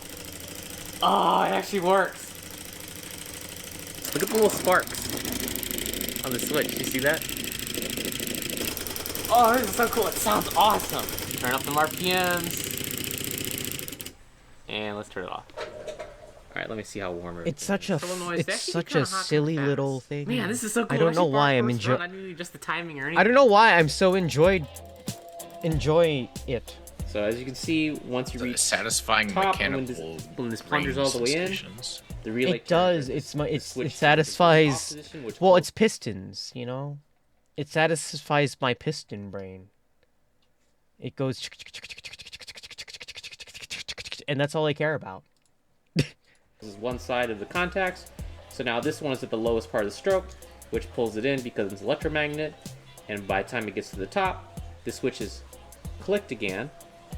Oh, it actually works! Look at the little sparks on the switch. You see that? Oh, this is so cool. It sounds awesome. Turn up the RPMs. And let's turn it off. Alright, let me see how warm it is. It's such a silly little thing. Man, this is so cool. I don't know why I'm enjoying. Not even just the timing or anything. I don't know why I'm so enjoying it. So as you can see, once you reach satisfying top, mechanical when this plunger's all the way in, the relay. It does. It satisfies. Well, it's pistons, you know. It satisfies my piston brain. It goes, and that's all I care about. This is one side of the contacts. So now this one is at the lowest part of the stroke, which pulls it in because it's an electromagnet. And by the time it gets to the top, the switch is clicked again,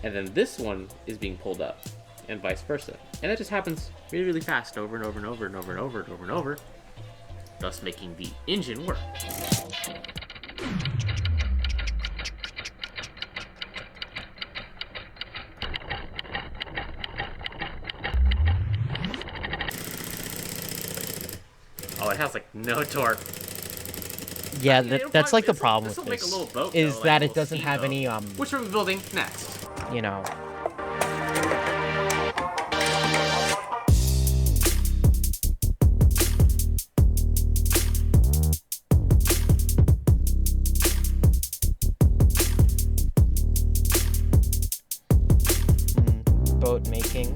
and then this one is being pulled up, and vice versa. And that just happens really, really fast over and over and over and over and over and over and over, thus making the engine work. Oh, it has like no torque. Yeah, It'll that's probably- like the problem with this'll make a this, little boat, is though, like that a it little doesn't have any, speedboat. Which are we building next? you know. Boat making.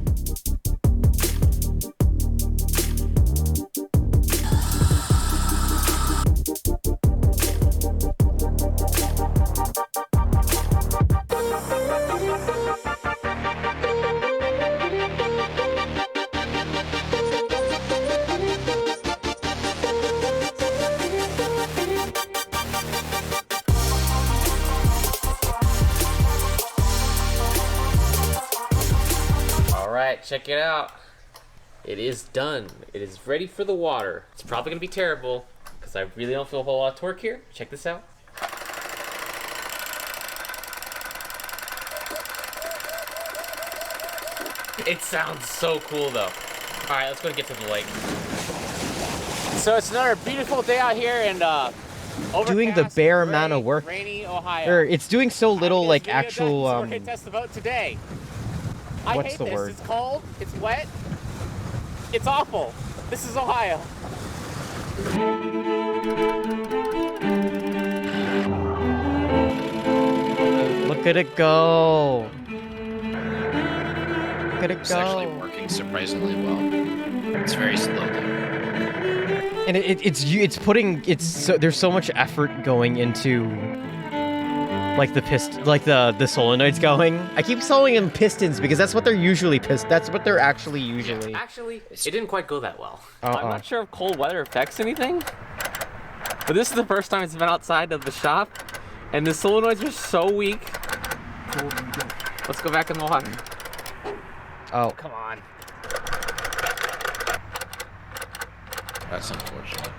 Alright, check it out. It is done. It is ready for the water. It's probably gonna be terrible, because I really don't feel a whole lot of torque here. Check this out. It sounds so cool though. Alright, let's go get to the lake. So it's another beautiful day out here and Doing the bare amount of work. rainy Ohio. Or it's doing so little like actual So we're gonna test the boat today. I what's hate the this. word? It's cold. It's wet. It's awful. This is Ohio. Look at it go. Look at it It's actually go. working surprisingly well. It's very slow though. And it's putting there's so much effort going into like the the solenoids going. I keep calling them pistons because that's what they're usually that's what they're actually usually. Actually, it didn't quite go that well. Uh-uh. I'm not sure if cold weather affects anything, but this is the first time it's been outside of the shop, and the solenoids are so weak. Let's go back in the water. Oh. Come on. That's unfortunate.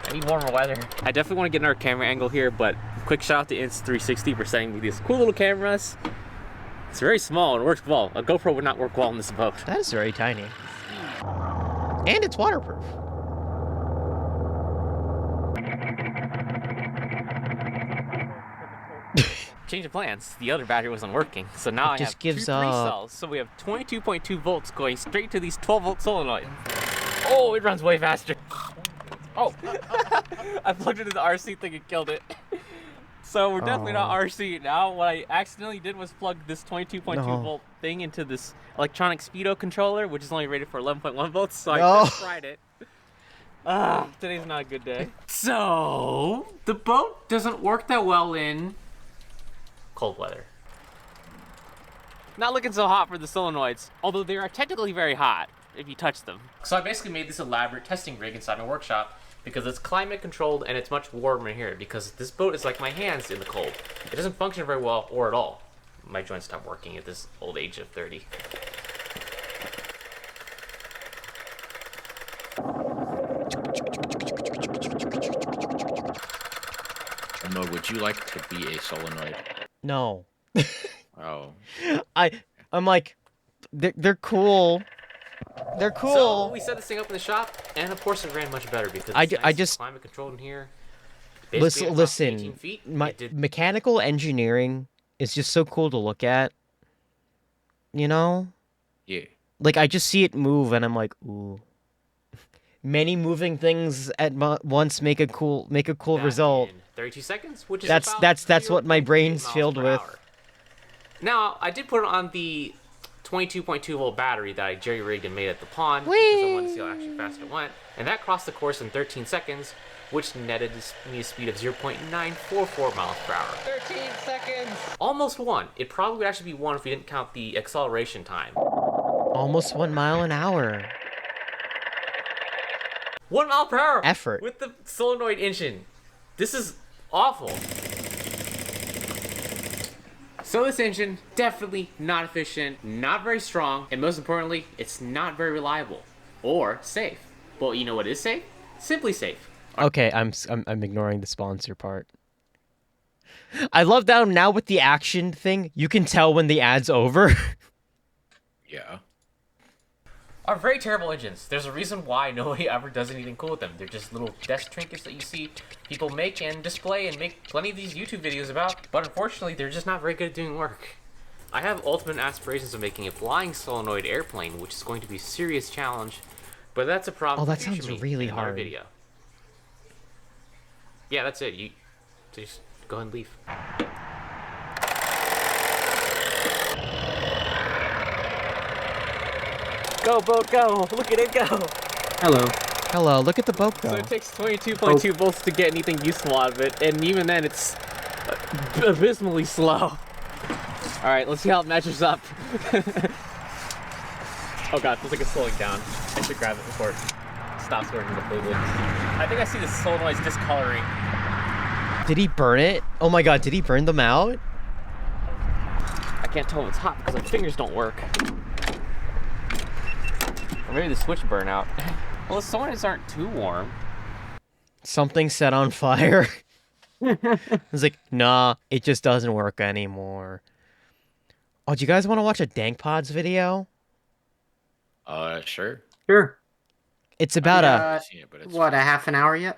I need warmer weather. I definitely want to get another camera angle here, but quick shout out to Insta360 for sending me these cool little cameras. It's very small and works well. A GoPro would not work well in this boat. That is very tiny. And it's waterproof. Change of plans. The other battery wasn't working, so now I just have gives two up. cells. So we have 22.2 volts going straight to these 12-volt solenoids. Oh, it runs way faster. Oh, I plugged it into the RC thing and killed it. So we're definitely not RC now. What I accidentally did was plug this 22.2 volt thing into this electronic speedo controller, which is only rated for 11.1 volts. So I just fried it. Today's not a good day. So the boat doesn't work that well in cold weather. Not looking so hot for the solenoids, although they are technically very hot if you touch them. So I basically made this elaborate testing rig inside my workshop because it's climate controlled and it's much warmer here because this boat is like my hands in the cold. It doesn't function very well or at all. My joints stop working at this old age of 30. Mo, would you like to be a solenoid? No. Oh. I'm like, they're cool. They're cool. So we set this thing up in the shop, and of course it ran much better because it's I just climate controlled in here. Listen. Feet, My mechanical engineering is just so cool to look at. You know? Yeah. Like I just see it move, and I'm like, ooh. Many moving things at once make a cool result. 32 seconds, which is that's what my brain's filled with. Now, I did put it on the 22.2 volt battery that I jerry-rigged and made at the pond because I wanted to see how actually fast it went. And that crossed the course in 13 seconds, which netted me a speed of 0.944 miles per hour. 13 seconds! Almost one. It probably would actually be one if we didn't count the acceleration time. Almost 1 mile an hour. 1 mile per hour! Effort. With the solenoid engine. This is awful. So this engine, definitely not efficient, not very strong, and most importantly, it's not very reliable or safe. Well, you know what is safe? Simply safe. Okay, I'm ignoring the sponsor part. I love that now with the action thing, you can tell when the ad's over. Yeah. are very terrible engines. There's a reason why nobody ever does anything cool with them. They're just little desk trinkets that you see people make and display and make plenty of these YouTube videos about, but unfortunately they're just not very good at doing work. I have ultimate aspirations of making a flying solenoid airplane, which is going to be a serious challenge, but that's a problem. Oh, that for future sounds me really in another hard. Video. Yeah, that's it. You just go ahead and leave. Go, boat, go! Look at it go! Hello. Hello, look at the boat go. So it takes 22.2 volts to get anything useful out of it, and even then it's abysmally slow. Alright, let's see how it measures up. Oh god, feels like it's slowing down. I should grab it before it stops working completely. I think I see the solenoids discoloring. Did he burn it? Oh my god, did he burn them out? I can't tell if it's hot because my fingers don't work. Or maybe the switch burned out. Well, the solenoids aren't too warm. Something set on fire. It's like, nah, it just doesn't work anymore. Oh, do you guys want to watch a Dank Pods video? Sure. Sure. It's about what, a half an hour yet?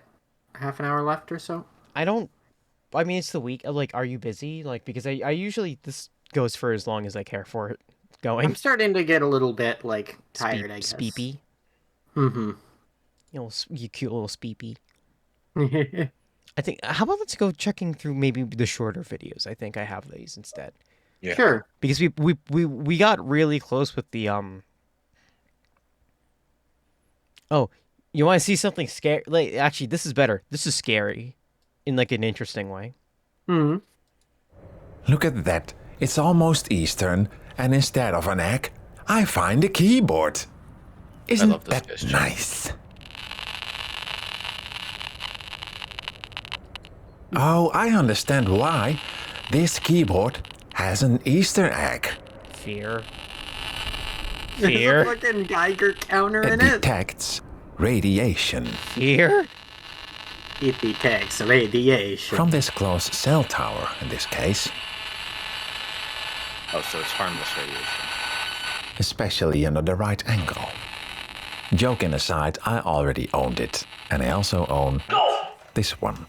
Half an hour left or so? I mean, it's the week. Like, are you busy? Like, because I usually, this goes for as long as I care for it going. I'm starting to get a little bit, like, tired, I guess. Speepy. Mm-hmm. You cute little speepy. I think, how about let's go checking through maybe the shorter videos. I think I have these instead. Yeah. Sure. Because we got really close with the, Oh, you want to see something scary? Like, actually, this is better. This is scary. In, like, an interesting way. Hmm. Look at that. It's almost Eastern, and instead of an egg, I find a keyboard. Isn't that nice? Oh, I understand why. This keyboard has an Easter egg. Fear. There's a fucking Geiger counter in it. Detects radiation. Fear? It detects radiation. From this close cell tower, in this case. Oh, so it's harmless radiation. Especially under the right angle. Joking aside, I already owned it. And I also own this one.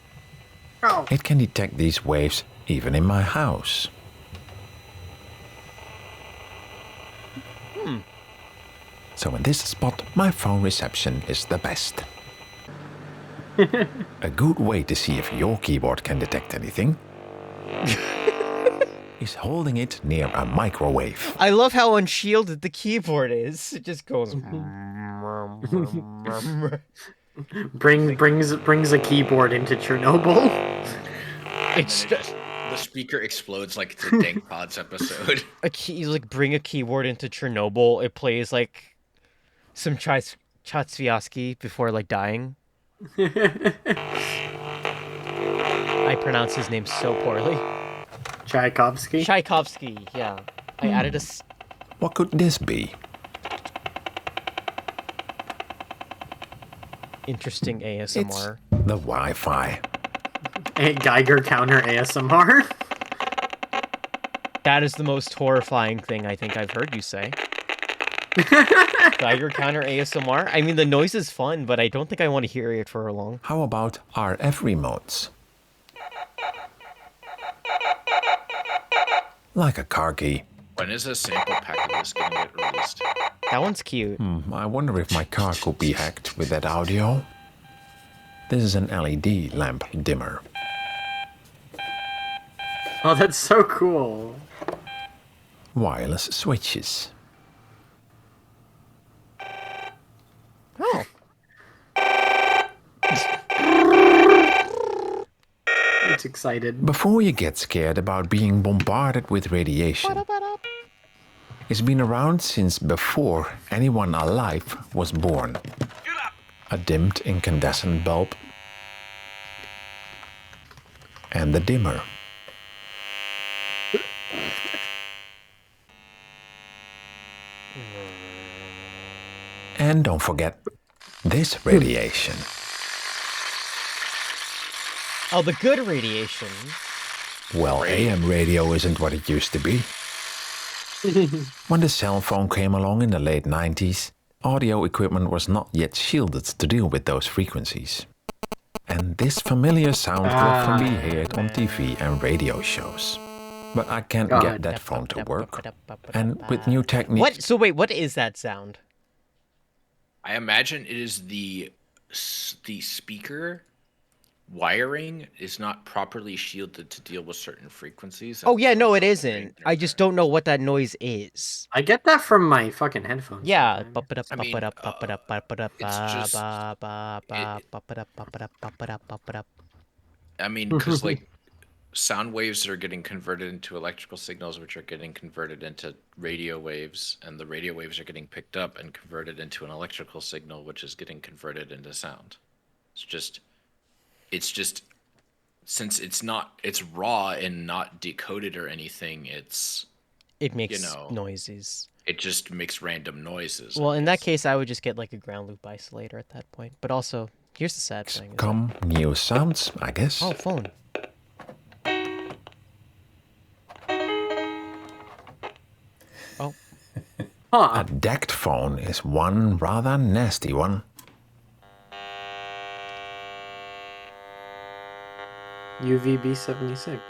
Oh. It can detect these waves even in my house. So in this spot, my phone reception is the best. A good way to see if your keyboard can detect anything is holding it near a microwave. I love how unshielded the keyboard is. It just goes. brings a keyboard into Chernobyl. It's the speaker explodes like it's a Dank Pods episode. Like bring a keyboard into Chernobyl. It plays like some Chatsviaski before like dying. I pronounce his name so poorly. Tchaikovsky? Tchaikovsky, yeah. I added a... What could this be? Interesting ASMR. The Wi-Fi. A Geiger counter ASMR? That is the most horrifying thing I think I've heard you say. Geiger counter ASMR? I mean, the noise is fun, but I don't think I want to hear it for long. How about RF remotes? Like a car key. When is a sample pack of this going to get released? That one's cute. I wonder if my car could be hacked with that audio. This is an LED lamp dimmer. Oh, that's so cool. Wireless switches. Oh. It's excited. Before you get scared about being bombarded with radiation, it's been around since before anyone alive was born. A dimmed incandescent bulb and the dimmer. And don't forget this radiation. Oh, the good radiation. Well, AM radio isn't what it used to be. When the cell phone came along in the late 90s, Audio equipment was not yet shielded to deal with those frequencies. And this familiar sound will often be heard on TV and radio shows. But I can't get that phone to work. And with new techniques... What? So wait, what is that sound? I imagine it is the speaker wiring is not properly shielded to deal with certain frequencies. Oh yeah, no, it isn't. I just don't know what that noise is. I get that from my fucking headphones. Yeah. I mean, because like sound waves are getting converted into electrical signals, which are getting converted into radio waves, and the radio waves are getting picked up and converted into an electrical signal, which is getting converted into sound. It's just since it's raw and not decoded or anything, it makes noises. It just makes random noises. Well, in that case, I would just get like a ground loop isolator at that point. But also, here's the sad thing. Come new sounds, I guess. Oh, phone. Oh. A decked phone is one rather nasty one. UVB76.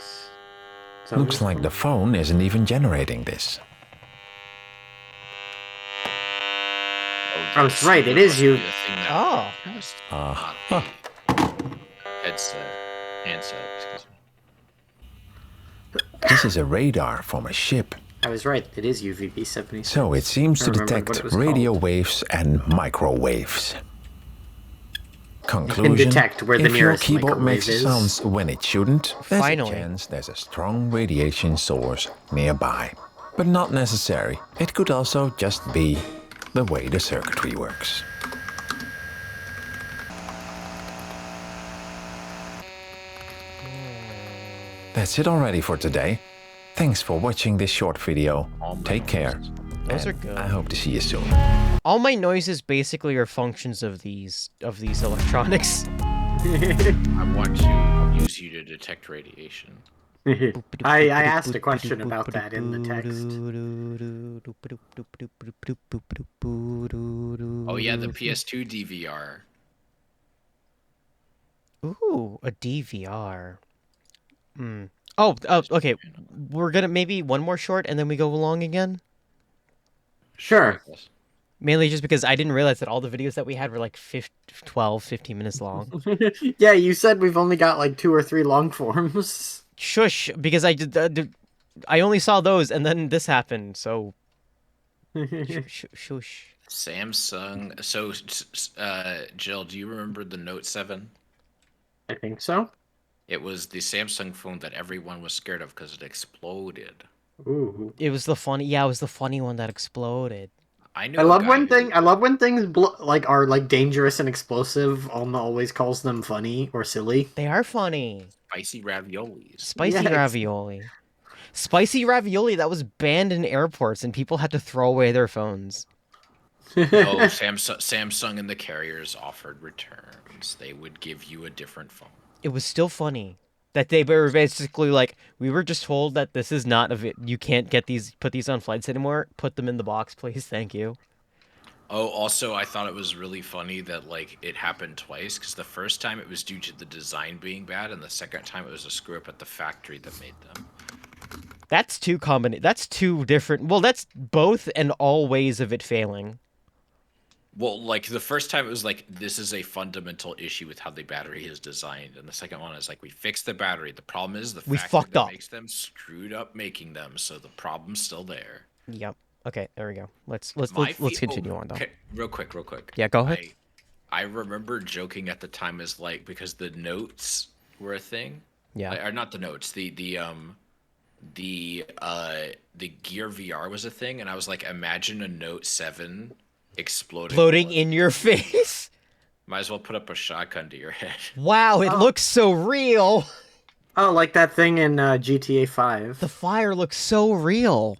Looks like the phone isn't even generating this. I was right, it is you. Oh. Handset, excuse me. This is a radar from a ship. I was right, it is UVB76. So it seems to detect radio waves and microwaves. Conclusion, detect where the if your nearest keyboard makes microwave is. sounds when it shouldn't, there's Finally. a chance there's a strong radiation source nearby. But not necessary. It could also just be the way the circuitry works. That's it already for today. Thanks for watching this short video. Take care. Those are and good. I hope to see you soon. All my noises basically are functions of these electronics. I want to use you to detect radiation. I asked a question about that in the text. Oh yeah, the PS2 DVR. Ooh, a DVR. Oh, okay. We're gonna maybe one more short and then we go along again? Sure. Mainly just because I didn't realize that all the videos that we had were like 12, 15 minutes long. Yeah, you said we've only got like 2 or 3 long forms. Shush, because I only saw those and then this happened, so... Shush. Samsung. So, Jill, do you remember the Note 7? I think so. It was the Samsung phone that everyone was scared of because it exploded. Ooh. It was the funny one that exploded. I love when things are like dangerous and explosive. Alma always calls them funny or silly. They are funny. Spicy raviolis. Spicy ravioli. Spicy ravioli that was banned in airports and people had to throw away their phones. No, Samsung and the carriers offered returns. They would give you a different phone. It was still funny that they were basically like, we were just told that this is not you can't put these on flights anymore. Put them in the box, please. Thank you. Oh, also, I thought it was really funny that like it happened twice because the first time it was due to the design being bad, and the second time it was a screw up at the factory that made them. That's two different. Well, that's both and all ways of it failing. Well, like the first time it was like, this is a fundamental issue with how the battery is designed. And the second one is like, we fixed the battery. The problem is the factory that makes them screwed up making them. So the problem's still there. Yep. Okay, there we go. Let's continue on though. Okay, real quick. Yeah, go ahead. I remember joking at the time as like, because the notes were a thing. Yeah. Or not the notes, the Gear VR was a thing. And I was like, imagine a Note 7 exploding in your face. Might as well put up a shotgun to your head. Wow, it looks so real. Oh, like that thing in GTA 5. The fire looks so real.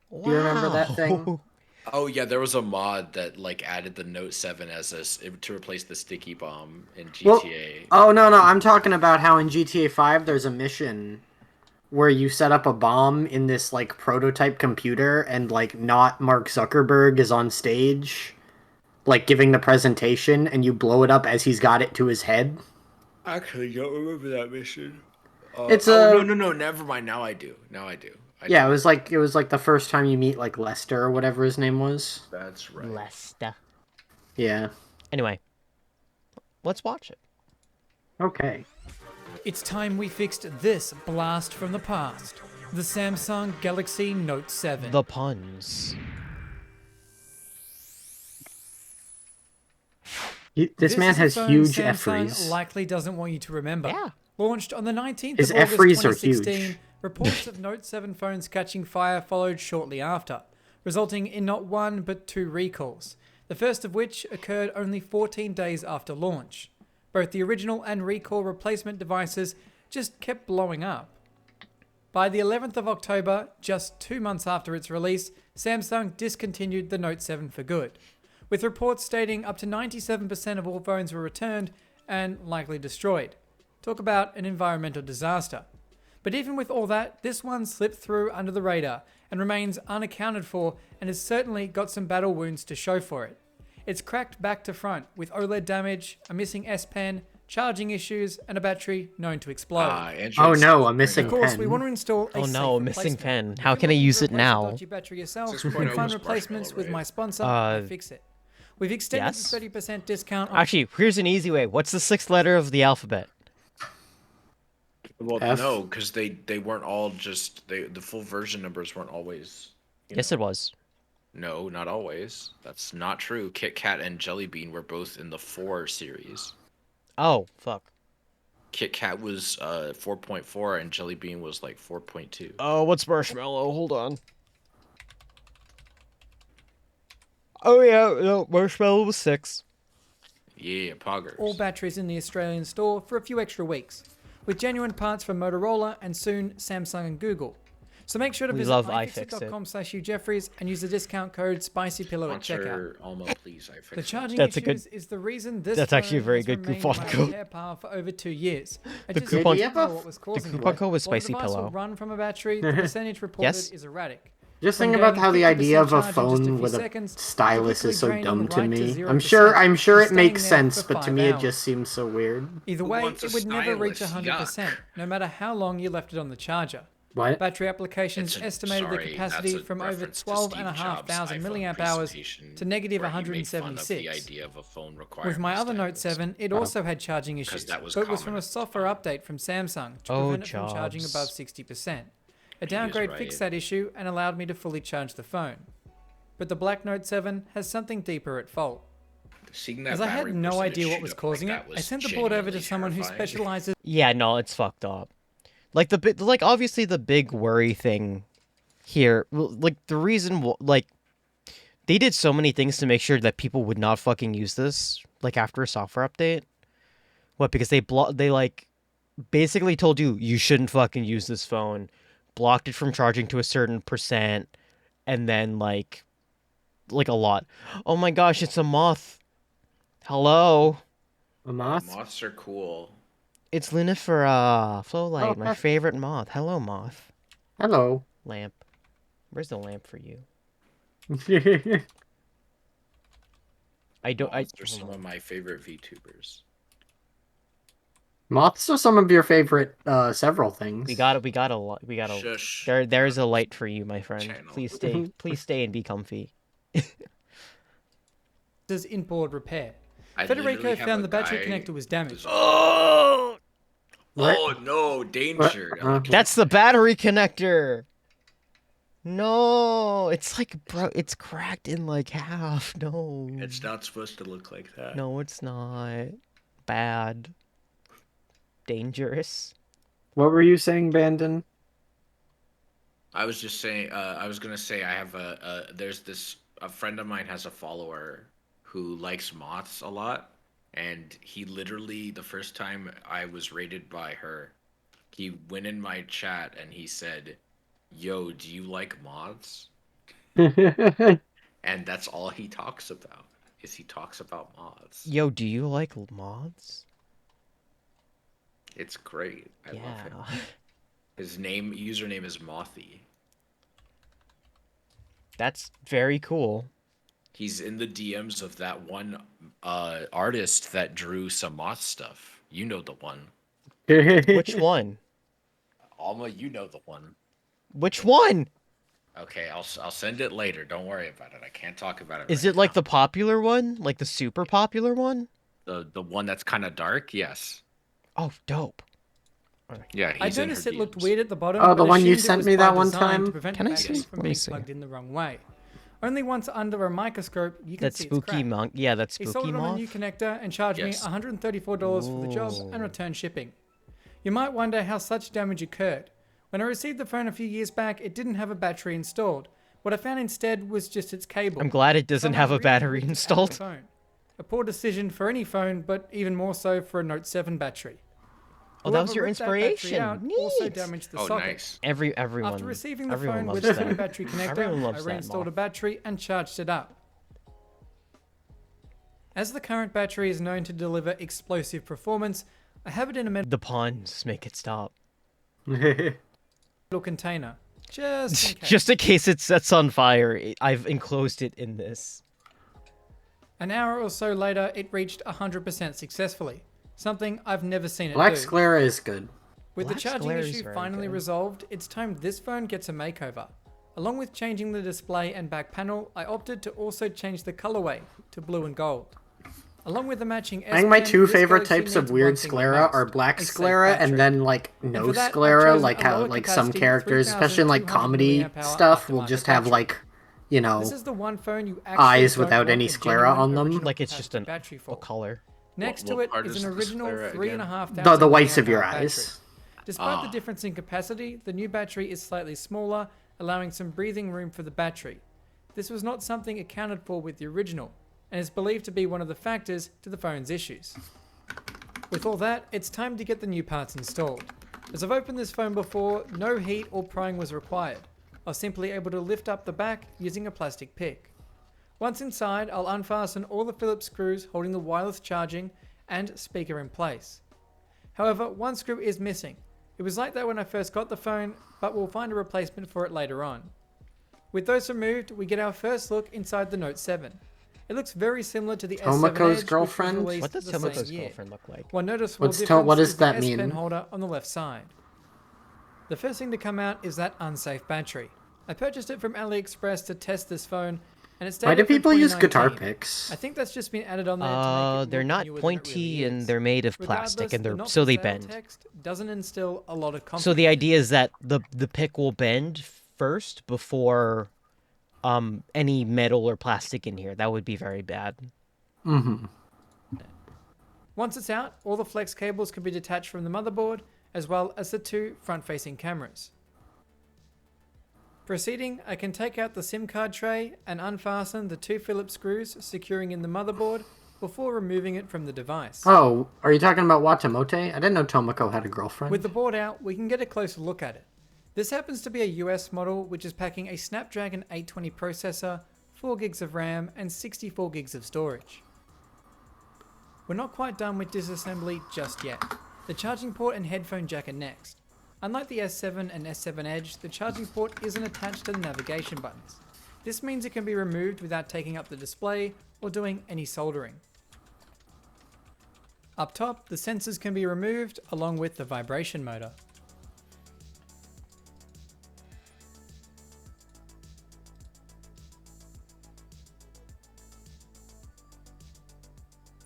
Wow. Do you remember that thing? Oh yeah, there was a mod that like added the Note 7 to replace the sticky bomb in GTA. Well, no, I'm talking about how in GTA 5 there's a mission where you set up a bomb in this like prototype computer and like not Mark Zuckerberg is on stage like giving the presentation and you blow it up as he's got it to his head? I actually don't remember that mission. It's Oh a no, never mind. Now I do. yeah, it was like the first time you meet like Lester or whatever his name was. That's right. Lester. Yeah. Anyway, let's watch it. Okay. It's time we fixed this blast from the past. The Samsung Galaxy Note 7. The puns. This man is a has phone huge Samsung effries. likely doesn't want you to remember. Yeah. Launched on the 19th His of August effries are 2016, huge. reports of Note 7 phones catching fire followed shortly after, resulting in not one but two recalls, the first of which occurred only 14 days after launch. Both the original and recall replacement devices just kept blowing up. By the 11th of October, just 2 months after its release, Samsung discontinued the Note 7 for good, with reports stating up to 97% of all phones were returned and likely destroyed. Talk about an environmental disaster. But even with all that, this one slipped through under the radar and remains unaccounted for and has certainly got some battle wounds to show for it. It's cracked back to front with OLED damage, a missing S Pen, charging issues, and a battery known to explode. Oh no, a missing Of course, pen. we want to install a Oh safe no, a missing replacement. pen. How can I use it Replace a now? dodgy battery yourself, you 6.0 can find was replacements Marshmallow, with right? my sponsor, iFixit. We've extended yes? the 30% discount on Actually, here's an easy way. What's the 6th letter of the alphabet? Well, F. no, because they weren't all just the full version numbers weren't always. Yes, it was. No, not always. That's not true. Kit Kat and Jelly Bean were both in the 4 series. Oh, fuck. Kit Kat was 4.4 and Jelly Bean was like 4.2. Oh, what's Marshmallow? Hold on. Oh yeah, no, Marshmallow was 6. Yeah, poggers. all batteries in the Australian store for a few extra weeks, with genuine parts from Motorola and soon Samsung and Google. So make sure to We visit love ifixit.com/uJeffries and use the discount code SPICYPILLOW at checkout. Sponsor Almo, please. The charging That's a issues good- is the reason this that's actually a phone very has good remained coupon in my code. repair pile for over 2 years. I The just coupon- didn't know what was the causing coupon it. code was While the Spicy device will Pillow. run from a battery, the percentage reported Yes? is erratic. Just From think about gaining how the 50% idea of a charge in just phone few with a seconds, stylus quickly is so draining dumb to right me. 0% I'm sure and it staying makes there sense, for but to 5 me it hours. just seems so weird. Either Who way, wants a it would never reach stylus? 100%, no matter how long you left it on the charger. What? Battery applications estimated the capacity from over 12,500 milliamp hours to negative 176. With my other Note 7, it also had charging issues, that was but was from common a software update from Samsung to Oh, prevent it from charging Jobs. above 60%. A downgrade right. fixed that issue and allowed me to fully charge the phone. But the Black Note 7 has something deeper at fault. Seeing that As I had battery no percentage idea what shoot was up like causing that it, was I sent the board over to genuinely someone who terrifying. specializes Yeah, no, it's fucked up. Like like obviously the big worry thing here, like the reason like they did so many things to make sure that people would not fucking use this like after a software update. What? Because they like basically told you shouldn't fucking use this phone, blocked it from charging to a certain percent, and then like a lot. Oh my gosh, it's a moth. Hello. A moth? Moths are cool. It's Lunifera, Flowlight, Oh, my favorite moth. Hello, moth. Hello. Lamp. Where's the lamp for you? I don't. Moths are some of my favorite VTubers. Moths are some of your favorite several things. We got a. Shush. There's a light for you, my friend. Channel. Please stay and be comfy. does inboard repair. I Federico literally have found a the battery guy connector was damaged. Oh! What? Oh no, danger. That's the battery connector. No, it's like it's cracked in like half. No. It's not supposed to look like that. No, it's not. Bad. Dangerous. What were you saying, Bandon? I was just saying. I was gonna say I have there's a friend of mine has a follower who likes moths a lot, and he literally the first time I was rated by her, he went in my chat and he said, "Yo, do you like moths?" And that's all he talks about. He talks about moths. Yo, do you like moths? It's great. I love him. His username is Mothy. That's very cool. He's in the DMs of that one artist that drew some moth stuff. You know the one. Which one? Alma, you know the one. Which one? Okay, I'll send it later. Don't worry about it. I can't talk about it. Is it like the popular one? Like the super popular one? The one that's kind of dark? Yes. Oh, dope. Yeah, I he's in her noticed it looked DMs. weird at the bottom. Oh, the but one you assumed it sent was me by that one design time? To prevent Can I batteries see? from Let me being see. plugged in the wrong way. Only once under a microscope you can That see it's spooky cracked. monk. Yeah, that He spooky sold it on a moth. new connector and charged me $134 for the job and return shipping. You might wonder how such damage occurred. When I received the phone a few years back, it didn't have a battery installed. What I found instead was just its cable. I'm glad it doesn't Someone have a really battery ripped it out of the installed. phone. A poor decision for any phone, but even more so for a Note 7 battery. Oh, that was Whoever your ripped that battery inspiration. out also Neat. damaged the Oh, socket. nice. Everyone. After receiving the everyone phone loves with the that. new battery Everyone connector, I loves that reinstalled a moth. battery and charged it up. As the current battery is known to deliver explosive performance, I have it in a metal The puns make it stop. container. Just in case. Just in case it sets on fire, I've enclosed it in this. An hour or so later, it reached 100% successfully. Something I've never seen it Black do. Sclera is good. With Black the charging Sclera is issue very finally good. resolved, it's time this phone gets a makeover. Along with changing the display and back panel, I opted to also change the colorway to blue and gold. Along with the matching I think my S Pen, two this favorite Galaxy types of needs weird one thing the sclera most, are black a safe sclera battery. and then like And no for that, I've sclera, chosen like a how lower like some capacity characters, especially in like 3200 comedy mAh stuff, will aftermarket just have battery. like, you know, This is the one phone you actually eyes don't without want any a sclera genuine on them. original Like it's just capacity a battery for. color. Next What to it part is is an the original sclera again? 3,500 the whites of mAh your battery. eyes. Despite the difference in capacity, the new battery is slightly smaller, allowing some breathing room for the battery. This was not something accounted for with the original, and is believed to be one of the factors to the phone's issues. With all that, it's time to get the new parts installed. As I've opened this phone before, no heat or prying was required. I was simply able to lift up the back using a plastic pick. Once inside, I'll unfasten all the Phillips screws holding the wireless charging and speaker in place. However, one screw is missing. It was like that when I first got the phone, but we'll find a replacement for it later on. With those removed, we get our first look inside the Note 7. It looks very similar to the S7 Tomoko's Edge, girlfriend? which was released What does the same Tomoko's year. girlfriend look like? One noticeable What's difference what does is the that S Pen mean? holder on the left side. The first thing to come out is that unsafe battery. I purchased it from AliExpress to test this phone, and it's Why do dated from people use guitar 2019. picks? I think that's just been added on there to make it They're look not newer than it pointy really and is. they're made of Regardless, plastic and the they're not so for they sale bend. text doesn't instill a lot of confidence. So the idea is that the pick will bend first before any metal or plastic in here. That would be very bad. Mm-hmm. Once it's out, all the flex cables can be detached from the motherboard, as well as the two front-facing cameras. Proceeding, I can take out the SIM card tray and unfasten the two Phillips screws securing in the motherboard before removing it from the device. Oh, are you talking about Watamote? I didn't know Tomoko had a girlfriend. With the board out, we can get a closer look at it. This happens to be a US model which is packing a Snapdragon 820 processor, 4 gigs of RAM, and 64 gigs of storage. We're not quite done with disassembly just yet. The charging port and headphone jack are next. Unlike the S7 and S7 Edge, the charging port isn't attached to the navigation buttons. This means it can be removed without taking up the display or doing any soldering. Up top, the sensors can be removed along with the vibration motor.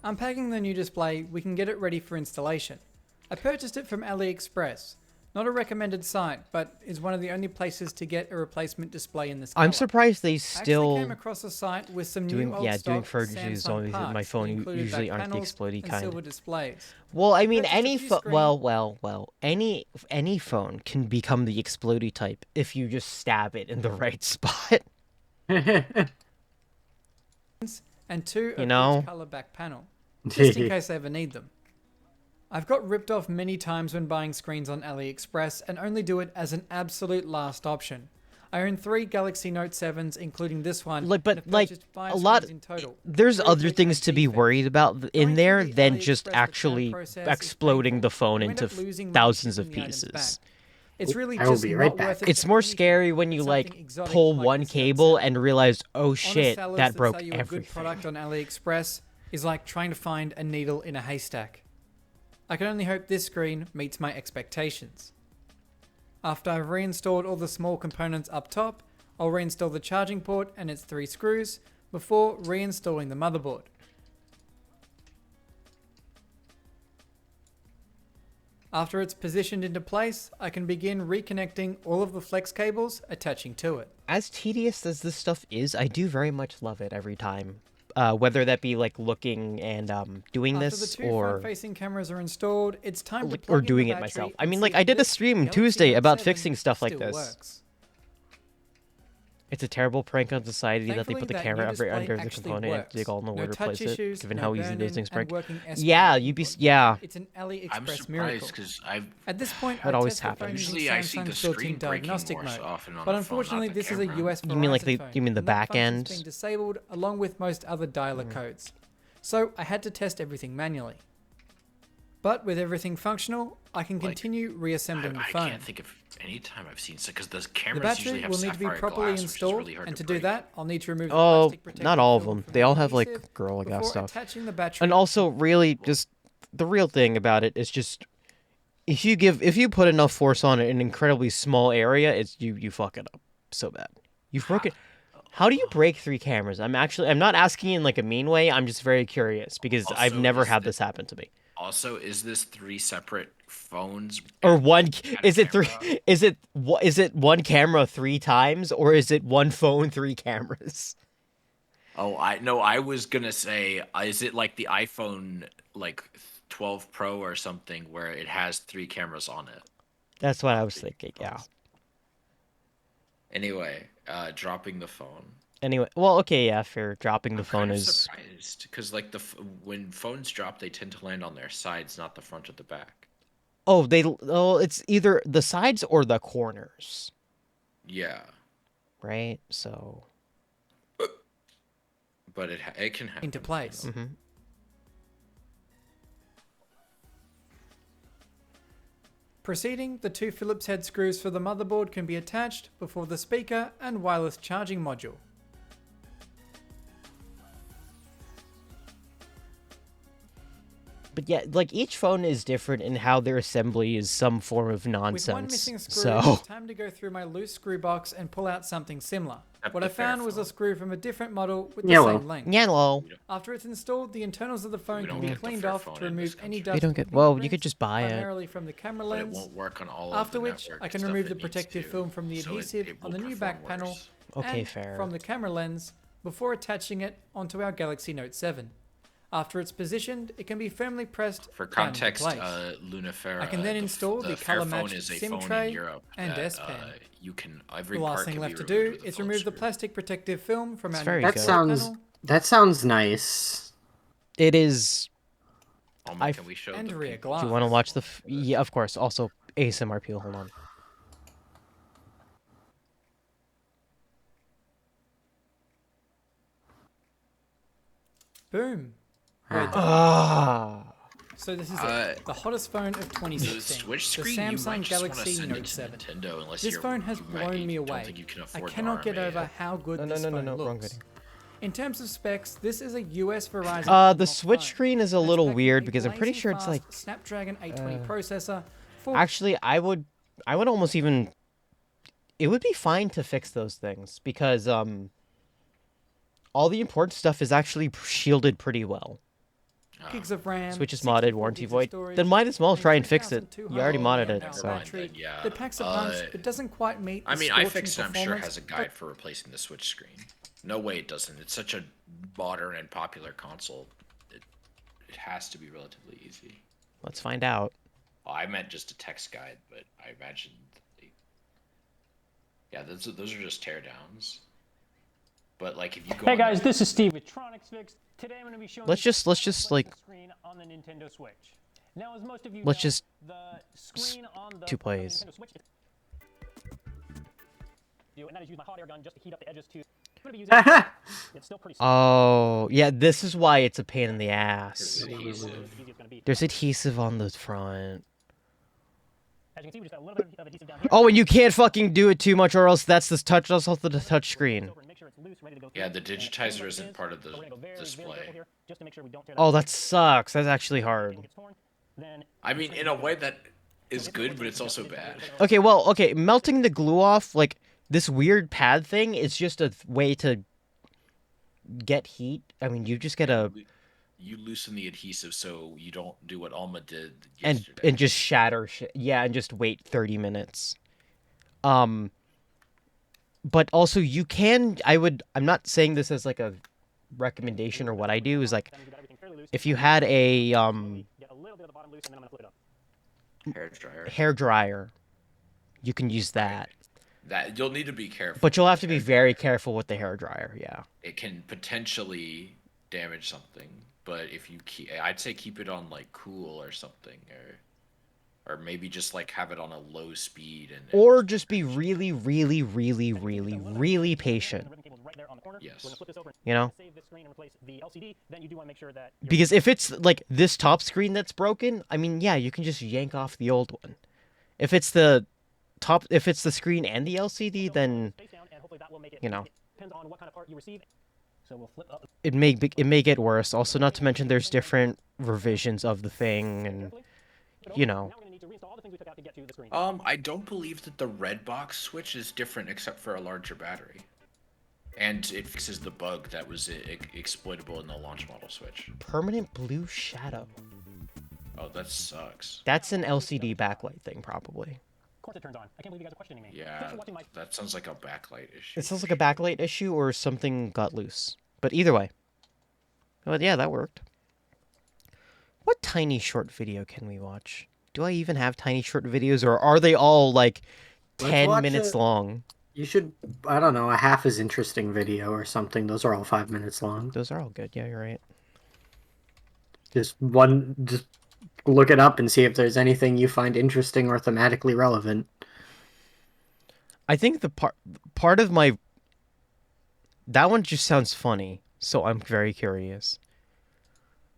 Unpacking the new display, we can get it ready for installation. I purchased it from AliExpress. Not a recommended site, but is one of the only places to get a replacement display in this color. I'm surprised they I still actually came across a site with some doing new old doing stock furniture Samsung on parts my that phone included usually back aren't the panels explodey and kind. silver displays. Well, I mean, Purchased a any few phone. screens- Well, any phone can become the explodey type if you just stab it in the right spot. And two You of know? each color back panel, just in case I ever need them. I've got ripped off many times when buying screens on AliExpress and only do it as an absolute last option. I own 3 Galaxy Note 7s, including this one. Like, and but have like purchased 5 a lot, screens in total. there's 3 of other which things had to be defects. worried about in Going there through the than AliExpress just return actually process is exploding painful. the phone You end into up losing money thousands of shipping the items pieces. back. It's really I will just be not right back. worth it. It's for more anything scary when you that's like something exotic pull like one this cable outside. and realize, oh Honest shit, sellers that broke sell you a good everything. product on AliExpress is like trying to find a needle in a haystack. I can only hope this screen meets my expectations. After I've reinstalled all the small components up top, I'll reinstall the charging port and its 3 screws before reinstalling the motherboard. After it's positioned into place, I can begin reconnecting all of the flex cables attaching to it. As tedious as this stuff is, I do very much love it every time. Whether that be like looking and doing After this the two or front-facing cameras are installed, it's time to or plug in doing the it battery myself. I and mean, see like if I did a this stream Galaxy Tuesday Note about 7 fixing stuff like still this. works. It's a terrible prank on society that they Thankfully, put the that camera new display under the actually component and works. dig all know No where to touch place it, issues, given no how easy those burn-in, things and break. working S Yeah, input. yeah. It's an I'm AliExpress surprised miracle. because I've At this point, That I always test the phone happens. using usually I see the Samsung's built-in screen breaking diagnostic more mode. so often on But the phone, unfortunately, not the this is a camera. US Verizon You mean like phone, you mean the and that back function's end? been disabled along with most other dialer codes. So I had to test everything manually. But with everything functional, I can continue reassembling the I phone. can't think of any time I've seen because the The cameras usually battery have will need to be sapphire properly glass, which is installed, really hard and to break. do that, I'll need to remove the Oh, plastic protective not all of film them. from They the all have like adhesive Gorilla Glass before stuff. attaching the battery. And also, really, just the real thing about it is just if you put enough force on it in an incredibly small area, it's you fuck it up so bad. You've broken. How do you break 3 cameras? I'm not asking in like a mean way. I'm just very curious because I've Also, never is had it- this happen to me. Also, is this 3 separate phones? Or one? and a Is it 3? camera? Is it one camera 3 times, or is it one phone 3 cameras? Oh, I was gonna say, is it like the iPhone like 12 Pro or something where it has 3 cameras on it? That's what I was thinking. Yeah. Anyway, dropping the phone. Anyway, well, okay, yeah, fair. Dropping the phone Kind of is. surprised because like when phones drop, they tend to land on their sides, not the front or the back. Oh, it's either the sides or the corners, Yeah, right? So. but it can happen. Into place. Mm-hmm. Proceeding, the 2 Phillips head screws for the motherboard can be attached before the speaker and wireless charging module. But yeah, like each phone is different in how their assembly is some form of With one nonsense. missing screw, So. it's time to go through my loose screw box and pull out something similar. Except What I the fair found was a phone. screw from a different model with the Yellow. same length. Yellow. After it's installed, the internals of the phone We can don't be get the cleaned fair off phone to in this remove any country. dust. You don't and get. Well, you fingerprints, could just buy it. primarily from the camera But it lens. won't work on all After of the which, network I can stuff remove it the needs protective to, film from the so adhesive it on will the new perform back panel worse. Okay, and fair. from the camera lens before attaching it onto our Galaxy Note 7. After it's positioned, it can be firmly pressed For down into context, place. Lunafera. I can then install the Fair phone color-matched is a SIM phone tray in Europe and that, S Pen. You can every The last part thing can left be to removed do with a is phone remove the screw. plastic protective film from our very new good. That sounds nice. It is. Can we show and the rear people? glass. Do you want to watch the? Yeah, of course. Also, ASMR peel. Hold on. Boom. We're done. Ah. So this is it. The hottest phone of 2016. The Switch the screen, you Samsung might just wanna Galaxy send it Note to 7. Nintendo unless This you're- phone has you might- blown me don't away. think you can I afford the cannot get RMA. over how good this phone wrong looks. video. In terms of specs, this is a US Verizon. The analog Switch phone. screen is a It's little packing weird a because I'm pretty blazing sure it's fast like. Snapdragon 820 processor. Actually, I would almost even. It would be fine to fix those things because all the important stuff is actually shielded pretty well. gigs of RAM. Switch is 64 modded, warranty gigs of void. storage, Then might as well and try and fix it. You 3200 already modded mAh it, so. battery Yeah. that packs a punch but doesn't quite meet the I mean, scorching iFixit, I'm sure, performance, has a but guide for replacing the Switch screen. No way it doesn't. It's such a modern and popular console. It has to be relatively easy. Let's find out. Oh, I meant just a text guide, but I imagine. Yeah, those are just teardowns. But like, if you go. Hey guys, this is Steve with Tronics Fix. Today I'm going to be showing. Let's just like. screen on the Nintendo Switch. Now, as most of you Let's know, just. the screen on the 2 plays. Nintendo Switch and that is use my hot air gun just to heat up the edges too. I'm gonna be using it's still pretty Oh, yeah, this is why it's a pain in the ass. There's adhesive on the front. As you can see, we just got a little bit of adhesive down here. Oh, and you can't fucking do it too much, or else that's also the touch screen. Yeah, the digitizer isn't part of the display. Oh, that sucks. That's actually hard. I mean, in a way that is good, but it's also bad. Okay, well, okay, melting the glue off, like, this weird pad thing is just a way to get heat. I mean, you just get a... You loosen the adhesive so you don't do what Alma did and just shatter shit. Yeah, and just wait 30 minutes. But also you can, I'm not saying this as like a recommendation or what I do is like, if you had a hair dryer, you can use that. That you'll need to be careful. But you'll have to be very careful with the hair dryer. Yeah. It can potentially damage something, but if you I'd say keep it on like cool or something, or maybe just like have it on a low speed or just be really, really, really, really, really patient. Yes. You know? Because if it's like this top screen that's broken, I mean, yeah, you can just yank off the old one. If it's the screen and the LCD, then, you know, it may get worse. Also, not to mention there's different revisions of the thing, and, you know. I don't believe that the red box switch is different except for a larger battery. And it fixes the bug that was exploitable in the launch model switch. Permanent blue shadow. Oh, that sucks. That's an LCD backlight thing, probably. Of course it turns on. I can't believe you guys are questioning me. Yeah, that sounds like a backlight issue. It sounds like a backlight issue or something got loose. But either way. Well, yeah, that worked. What tiny short video can we watch? Do I even have tiny short videos, or are they all like 10 minutes long? You should, I don't know, a half as interesting video or something. Those are all 5 minutes long. Those are all good. Yeah, you're right. Just look it up and see if there's anything you find interesting or thematically relevant. I think the part of my... That one just sounds funny, so I'm very curious.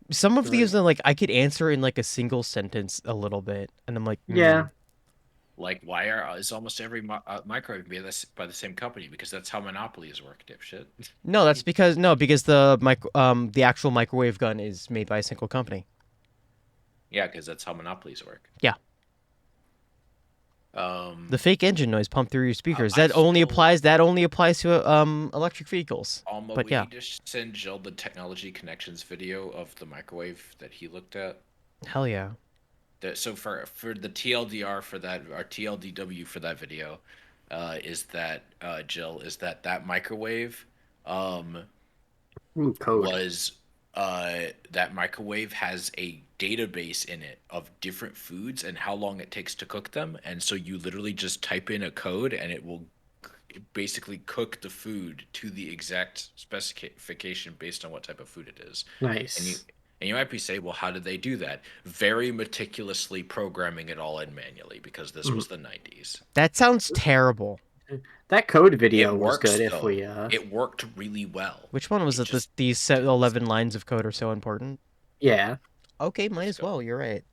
Some of these are like, I could answer in like a single sentence a little bit, and I'm like, yeah. Like, why is almost every microwave by the same company? Because that's how monopolies work, dipshit. No, that's because the actual microwave gun is made by a single company. Yeah, because that's how monopolies work. Yeah. The fake engine noise pumped through your speakers that only applies to electric vehicles. But we need to send Jill the technology connections video of the microwave that he looked at. Hell yeah. So for the TLDR for that, or TLDW for that video, is that Jill, is that microwave was that microwave has a database in it of different foods and how long it takes to cook them, and so you literally just type in a code and it will basically cook the food to the exact specification based on what type of food it is. Nice. And you might be saying, well, how did they do that? Very meticulously programming it all in manually, because this was the 90s. That sounds terrible. That code video was good. Though. It worked really well. Which one was it? These 11 lines of code are so important? Yeah. Okay, might as well. You're right.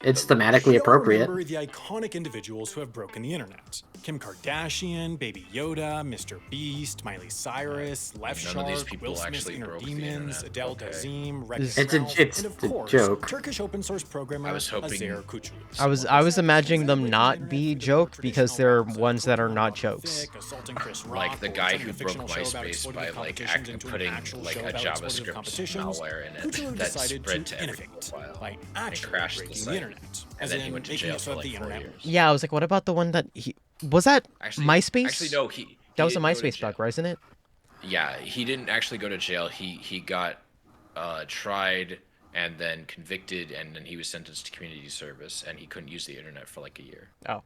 It's thematically appropriate. Remember the iconic individuals who have broken the internet: Kim Kardashian, Baby Yoda, Mr. Beast, Miley Cyrus, Left Shark, Will Smith's Inner Demons, Adele Dazeem, It's and of the course, joke. Turkish open source programmer Azer Kuchulus. I was imagining them not be joke because there are ones that are not jokes. Like the guy who broke MySpace by like putting like a JavaScript malware in it that spread to every file and crashed the site. And then he went to jail for like 4 years. Yeah, I was like, what about the one that was that MySpace? Actually, no, that was a MySpace bug, wasn't it? Yeah, he didn't actually go to jail. He got tried and then convicted, and then he was sentenced to community service, and he couldn't use the internet for like a year. Oh.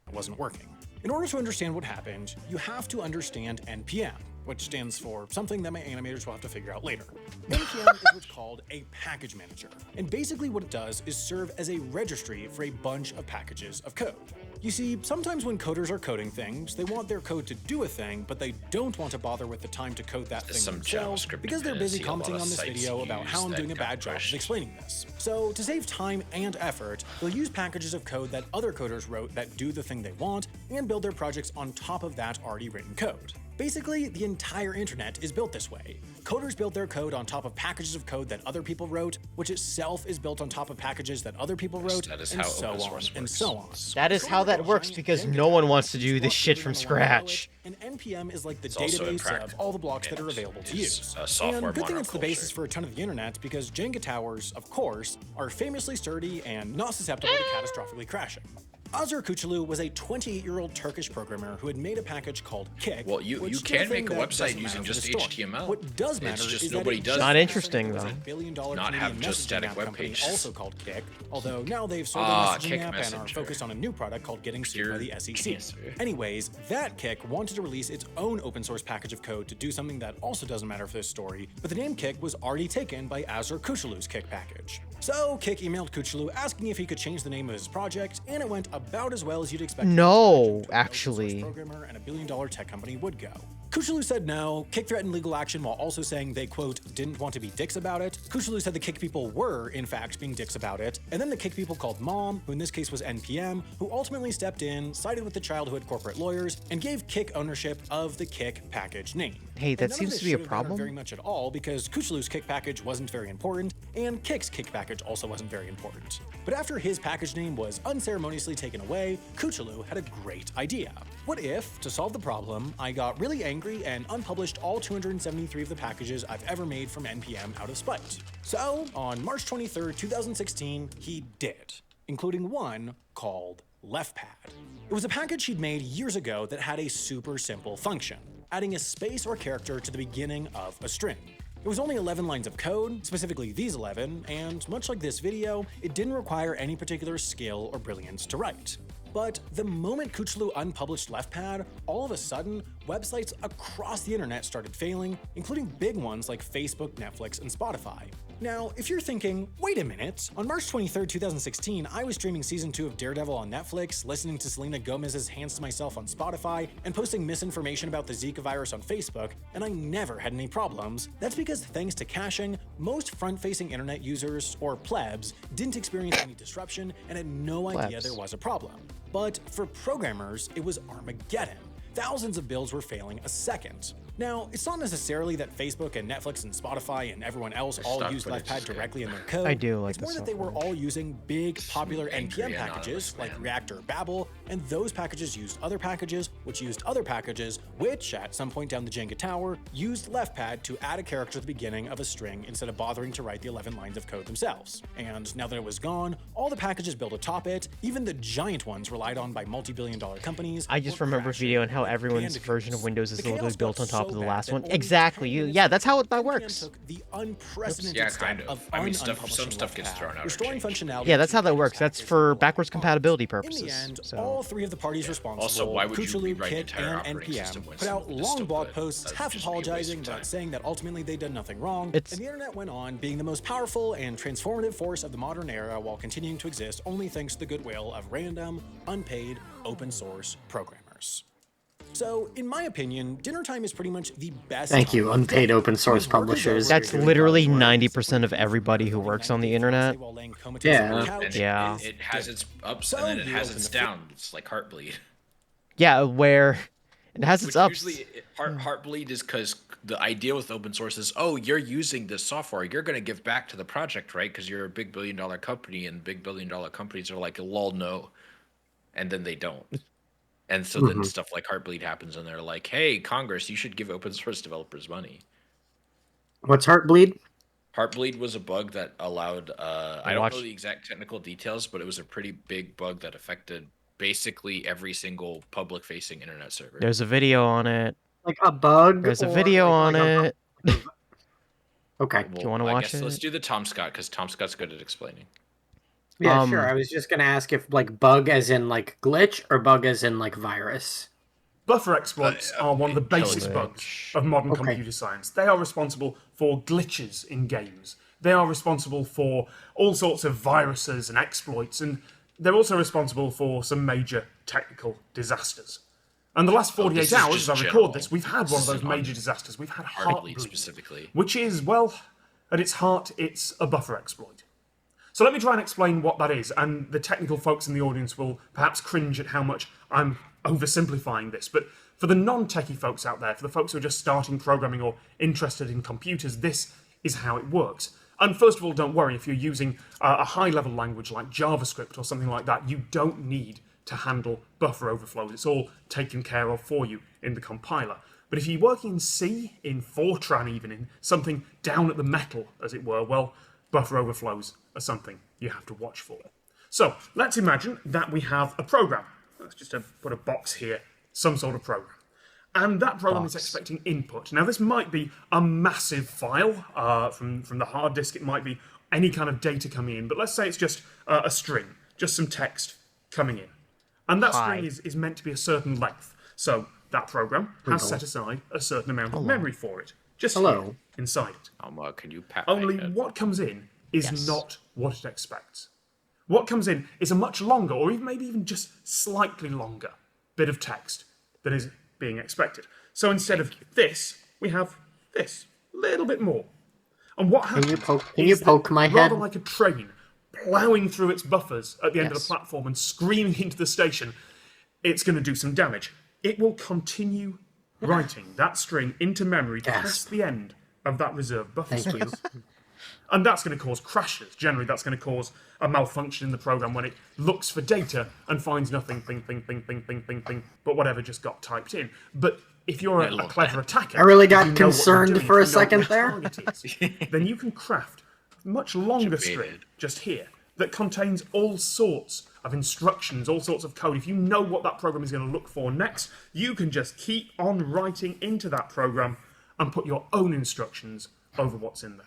It wasn't working. In order to understand what happened, you have to understand NPM, which stands for something that my animators will have to figure out later. NPM is what's called a package manager, and basically what it does is serve as a registry for a bunch of packages of code. You see, sometimes when coders are coding things, they want their code to do a thing, but they don't want to bother with the time to code that thing themselves because they're busy commenting on this video about how I'm doing a bad job of explaining this. So to save time and effort, they'll use packages of code that other coders wrote that do the thing they want and build their projects on top of that already written code. Basically, the entire internet is built this way. Coders build their code on top of packages of code that other people wrote, which itself is built on top of packages that other people wrote, and so on and so on. That is how that works because no one wants to do this shit from scratch. And NPM is like the database of all the blocks that are available to use. And good thing it's the basis for a ton of the internet because Jenga towers, of course, are famously sturdy and not susceptible to catastrophically crashing. Azur Kuchulu was a 28-year-old Turkish programmer who had made a package called Kick. Well, you can make a website using just HTML. What does matter is nobody that does. Not interesting though. Not have just static web pages. Also called Kick, although now they've sold their messaging app and are focused on a new product called Getting Sued by the SEC. Anyways, that Kick wanted to release its own open source package of code to do something that also doesn't matter for this story, but the name Kick was already taken by Azur Kuchulu's Kick package. So Kick emailed Kuchulu asking if he could change the name of his project, and it went about as well as you'd expect. No, actually. Programmer and a billion-dollar tech company would go. Kuchulu said no. Kick threatened legal action while also saying they, quote, didn't want to be dicks about it. Kuchulu said the Kick people were, in fact, being dicks about it. And then the Kick people called Mom, who in this case was NPM, who ultimately stepped in, sided with the child who had corporate lawyers, and gave Kick ownership of the Kick package name. Hey, that seems to be a problem. Very much at all because Kuchulu's Kick package wasn't very important, and Kick's Kick package also wasn't very important. But after his package name was unceremoniously taken away, Kuchulu had a great idea. What if, to solve the problem, I got really angry and unpublished all 273 of the packages I've ever made from NPM out of spite? So, on March 23rd, 2016, he did, including one called LeftPad. It was a package he'd made years ago that had a super simple function, adding a space or character to the beginning of a string. It was only 11 lines of code, specifically these 11, and much like this video, it didn't require any particular skill or brilliance to write. But the moment Kuchulu unpublished LeftPad, all of a sudden, websites across the internet started failing, including big ones like Facebook, Netflix, and Spotify. Now, if you're thinking, wait a minute, on March 23, 2016, I was streaming season 2 of Daredevil on Netflix, listening to Selena Gomez's Hands to Myself on Spotify, and posting misinformation about the Zika virus on Facebook, and I never had any problems, that's because thanks to caching, most front-facing internet users, or plebs, didn't experience any disruption and had no idea there was a problem. But for programmers, it was Armageddon. Thousands of builds were failing a second. Now, it's not necessarily that Facebook and Netflix and Spotify and everyone else all used LeftPad directly in their code. I do like It's more that they were all using big, popular NPM packages like React or Babel, and those packages used other packages, which used other packages, which, at some point down the Jenga tower, used LeftPad to add a character at the beginning of a string instead of bothering to write the 11 lines of code themselves. And now that it was gone, all the packages built atop it, even the giant ones relied on by multi-billion-dollar companies. I just remember a video on how everyone's version of Windows is literally built on top of the last one. Exactly. Yeah, that's how that works. The unprecedented kind of. I mean, some stuff gets thrown out. Restoring functionality. Yeah, that's how that works. That's for backwards compatibility purposes. In the end, so. all three of the parties responsible, also, why would you Kuchulu, rewrite Kick, entire and operating system NPM, when put out it's long still blog good? posts, That'd half just be a waste apologizing of but time. saying that ultimately they'd done nothing wrong, and the internet went on being the most powerful and transformative force of the modern era while continuing to exist only thanks to the goodwill of random, unpaid, open source programmers. So, in my opinion, dinner time is pretty much the best. Thank you, unpaid open source publishers. That's literally 90% of everybody who works on the internet. Yeah. Yeah. It has its ups and then it has its downs. It's like Heartbleed. Yeah, where it has its ups. Usually, Heartbleed is because the idea with open source is, oh, you're using this software, you're going to give back to the project, right? Because you're a big billion-dollar company, and big billion-dollar companies are like, lol, no, and then they don't. And so then stuff like Heartbleed happens, and they're like, hey, Congress, you should give open source developers money. What's Heartbleed? Heartbleed was a bug that allowed, I don't know the exact technical details, but it was a pretty big bug that affected basically every single public-facing internet server. There's a video on it. Like a bug? There's a video on it. Okay. Do you want to watch it? Let's do the Tom Scott, because Tom Scott's good at explaining. Yeah, sure. I was just gonna ask if like bug as in like glitch or bug as in like virus. Buffer exploits are one of the basic Glitch. bugs of modern computer science. They are responsible for glitches in games. They are responsible for all sorts of viruses and exploits, and they're also responsible for some major technical disasters. And the last 48 hours, as I record this, we've had one of those major disasters. We've had Heartbleed, specifically, which is, well, at its heart, it's a buffer exploit. So let me try and explain what that is, and the technical folks in the audience will perhaps cringe at how much I'm oversimplifying this, but for the non-techie folks out there, for the folks who are just starting programming or interested in computers, this is how it works. And first of all, don't worry, if you're using a high-level language like JavaScript or something like that, you don't need to handle buffer overflows. It's all taken care of for you in the compiler. But if you're working in C, in Fortran even, in something down at the metal, as it were, well, buffer overflows are something you have to watch for. So, let's imagine that we have a program. Let's just put a box here, some sort of program. And that program is expecting input. Now, this might be a massive file from the hard disk. It might be any kind of data coming in. But let's say it's just a string, just some text coming in. And that string is meant to be a certain length. So that program has set aside a certain amount of memory for it. Just here, inside it. Can you pat Only what comes in is not what it expects. What comes in is a much longer, or even maybe even just slightly longer, bit of text than is being expected. So instead of this, we have this, a little bit more. And what happens Can you poke my head? rather like a train ploughing through its buffers at the end of the platform and screaming into the station, it's going to do some damage. It will continue writing that string into memory past the end of that reserved buffer space. And that's going to cause crashes. Generally, that's going to cause a malfunction in the program when it looks for data and finds nothing, ping, but whatever just got typed in. But if you're a clever attacker, I really if you got know concerned what you're doing, for a if you know second what your there. target is, then you can craft a much longer string just here that contains all sorts of instructions, all sorts of code. If you know what that program is going to look for next, you can just keep on writing into that program and put your own instructions over what's in there.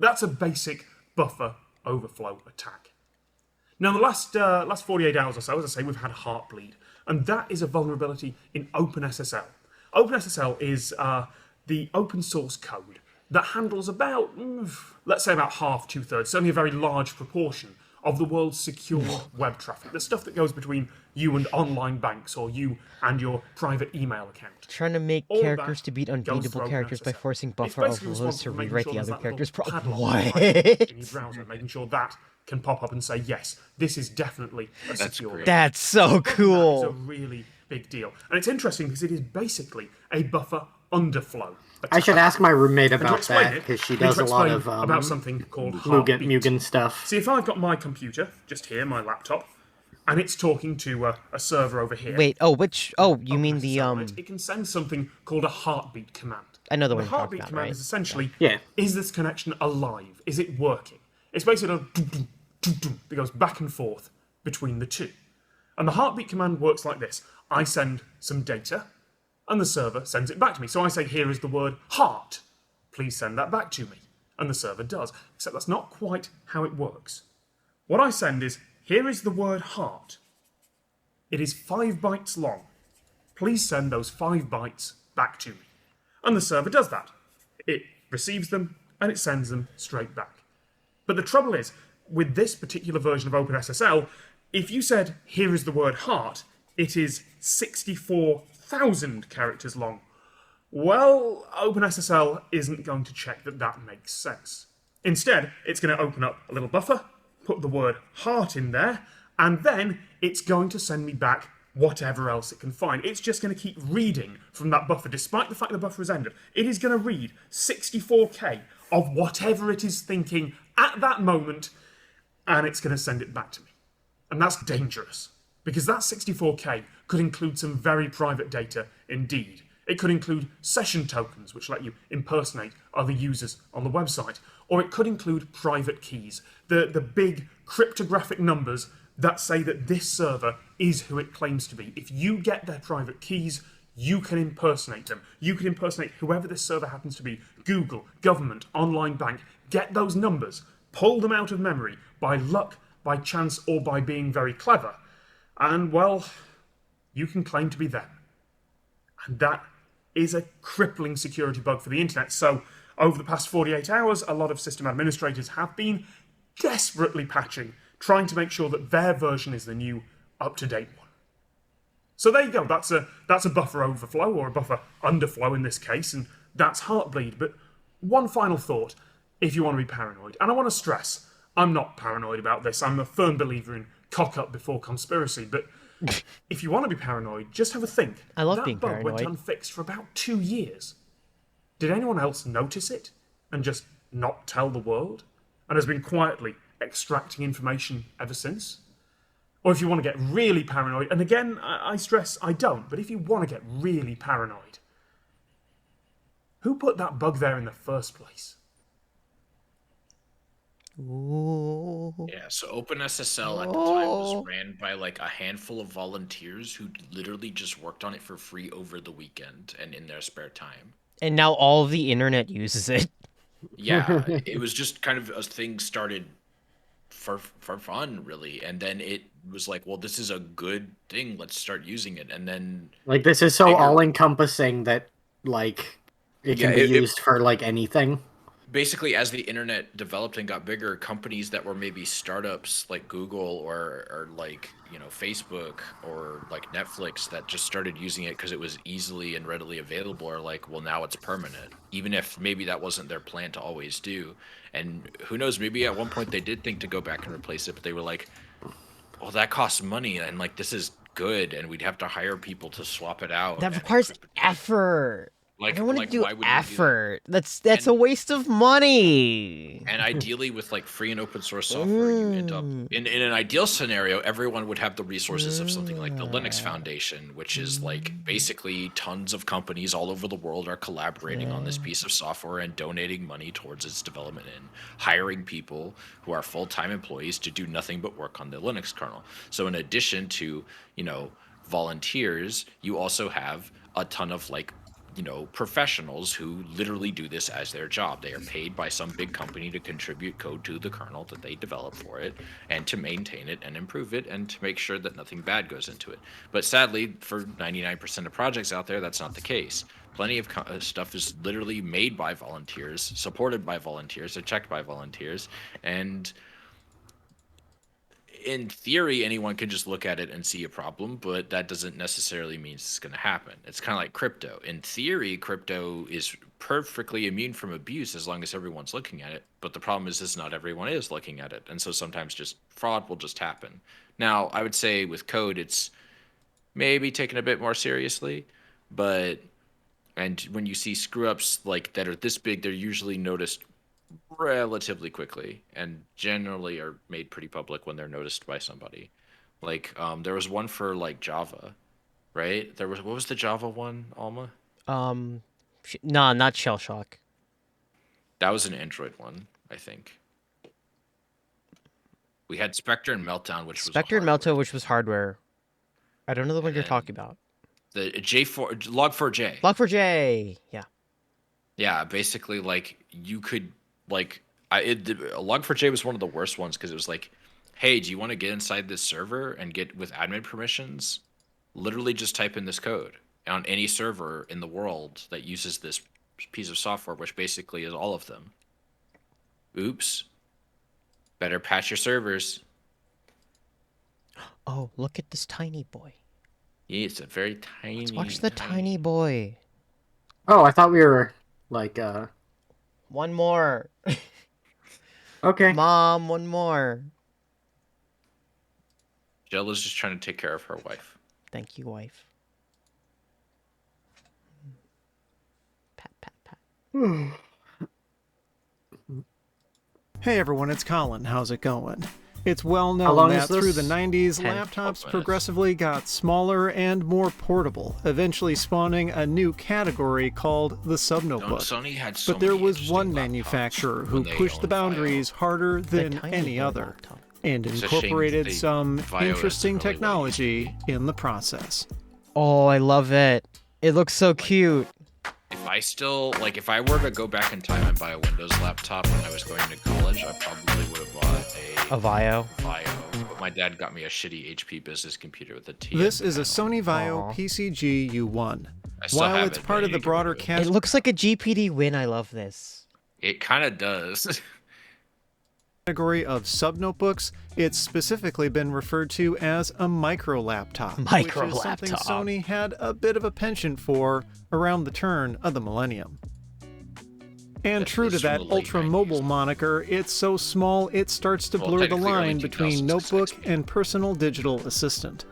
That's a basic buffer overflow attack. Now, the last 48 hours or so, as I say, we've had Heartbleed, and that is a vulnerability in OpenSSL. OpenSSL is the open source code that handles about, let's say about half, two-thirds, certainly a very large proportion of the world's secure web traffic. The stuff that goes between you and online banks or you and your private email account. Trying to make All characters to beat unbeatable characters by forcing buffer basically overflows to responsible for making rewrite sure the there's other that characters' little padlock What? in your browser, making sure that can pop up and say, yes, this is definitely a secure. That's so cool. It's a really big deal. And it's interesting because it is basically a buffer underflow. I should ask my roommate And to about explain that it, because she I need does to a lot explain of about something called Heartbeat. Mugen stuff. See, if I've got my computer just here, my laptop, and it's talking to a server over here. Wait, you mean the It can send something called a heartbeat command. I know the The one you're talking heartbeat about, command right? is essentially, Yeah. is this connection alive? Is it working? It's basically a that goes back and forth between the two. And the heartbeat command works like this. I send some data, and the server sends it back to me. So I say, here is the word heart. Please send that back to me. And the server does. Except that's not quite how it works. What I send is, here is the word heart. It is 5 bytes long. Please send those 5 bytes back to me. And the server does that. It receives them, and it sends them straight back. But the trouble is, with this particular version of OpenSSL, if you said, here is the word heart, it is 64,000 characters long. Well, OpenSSL isn't going to check that that makes sense. Instead, it's going to open up a little buffer, put the word heart in there, and then it's going to send me back whatever else it can find. It's just going to keep reading from that buffer, despite the fact the buffer has ended. It is going to read 64K of whatever it is thinking at that moment, and it's going to send it back to me. And that's dangerous, because that 64K could include some very private data indeed. It could include session tokens, which let you impersonate other users on the website. Or it could include private keys, the big cryptographic numbers that say that this server is who it claims to be. If you get their private keys, you can impersonate them. You can impersonate whoever this server happens to be. Google, government, online bank. Get those numbers, pull them out of memory by luck, by chance, or by being very clever. And, well, you can claim to be them. And that is a crippling security bug for the internet. So over the past 48 hours, a lot of system administrators have been desperately patching, trying to make sure that their version is the new, up-to-date one. So there you go. That's a buffer overflow, or a buffer underflow in this case, and that's Heartbleed. But one final thought, if you want to be paranoid, and I want to stress, I'm not paranoid about this. I'm a firm believer in cock up before conspiracy, but if you want to be paranoid, just have a think. I love that being bug paranoid. went unfixed for about 2 years. Did anyone else notice it and just not tell the world, and has been quietly extracting information ever since? Or if you want to get really paranoid, and again, I stress I don't, but if you want to get really paranoid, who put that bug there in the first place? Yeah, so OpenSSL at the time was ran by like a handful of volunteers who literally just worked on it for free over the weekend and in their spare time. And now all of the internet uses it. Yeah, it was just kind of a thing started for fun, really, and then it was like, well, this is a good thing. Let's start using it, and then Like, this is so all-encompassing that, like, it can be used for, like, anything. Basically, as the internet developed and got bigger, companies that were maybe startups like Google or like, you know, Facebook or like Netflix that just started using it because it was easily and readily available are like, well, now it's permanent, even if maybe that wasn't their plan to always do. And who knows, maybe at one point they did think to go back and replace it, but they were like, well, that costs money, and like, this is good, and we'd have to hire people to swap it out. That requires effort. Like, I don't want to do why would you do that? effort. That's a waste of money. And ideally, with like free and open source software, you end up in an ideal scenario, everyone would have the resources of something like the Linux Foundation, which is like basically tons of companies all over the world are collaborating on this piece of software and donating money towards its development and hiring people who are full-time employees to do nothing but work on the Linux kernel. So in addition to, you know, volunteers, you also have a ton of like, you know, professionals who literally do this as their job. They are paid by some big company to contribute code to the kernel that they develop for it and to maintain it and improve it and to make sure that nothing bad goes into it. But sadly, for 99% of projects out there, that's not the case. Plenty of stuff is literally made by volunteers, supported by volunteers, or checked by volunteers, and in theory, anyone can just look at it and see a problem, but that doesn't necessarily mean it's going to happen. It's kind of like crypto. In theory, crypto is perfectly immune from abuse as long as everyone's looking at it. But the problem is not everyone is looking at it. And so sometimes just fraud will just happen. Now, I would say with code, it's maybe taken a bit more seriously, but and when you see screw ups like that are this big, they're usually noticed relatively quickly and generally are made pretty public when they're noticed by somebody. Like there was one for like Java, right? There was, what was the Java one, Alma? Nah, not Shell Shock. That was an Android one, I think. We had Spectre and Meltdown, which was Spectre and Meltdown, which was hardware. I don't know the one you're talking about. The J4 Log4j. Log4j, yeah. Yeah, basically like you could like Log4j was one of the worst ones because it was like, hey, do you want to get inside this server and get with admin permissions? Literally just type in this code on any server in the world that uses this piece of software, which basically is all of them. Oops. Better patch your servers. Oh, look at this tiny boy. Yeah, it's a very tiny. Let's watch the tiny boy. Oh, I thought we were like One more. Okay. Mom, one more. Jill is just trying to take care of her wife. Thank you, wife. Pat, pat, pat. Hey everyone, it's Colin. How's it going? It's well How known long that is this? through the 90s, 10, laptops progressively got smaller and more portable, eventually spawning a new category called the subnotebook. Sony had so But there many was one manufacturer who pushed the boundaries harder than any other, and It's a shame incorporated they- some Vio isn't interesting really what it technology in the process. Oh, I love it. It looks so cute. If I still, like, if I were to go back in time and buy a Windows laptop when I was going to college, I probably would have bought A Vio. But my dad got me a shitty HP business computer with a T. This is a Sony Vaio PCG U1. still While have it's it, part but of the you can get rid broader of it. It category looks like a GPD win. I love this. It kind of does. category of sub-notebooks, it's specifically been referred to as a micro laptop, Micro which is something laptop. Sony had a bit of a penchant for around the turn of the millennium. And true to is from that the late ultra-mobile moniker, it's so small it starts to Well, blur the technically early line between 2000s, notebook and personal digital assistant.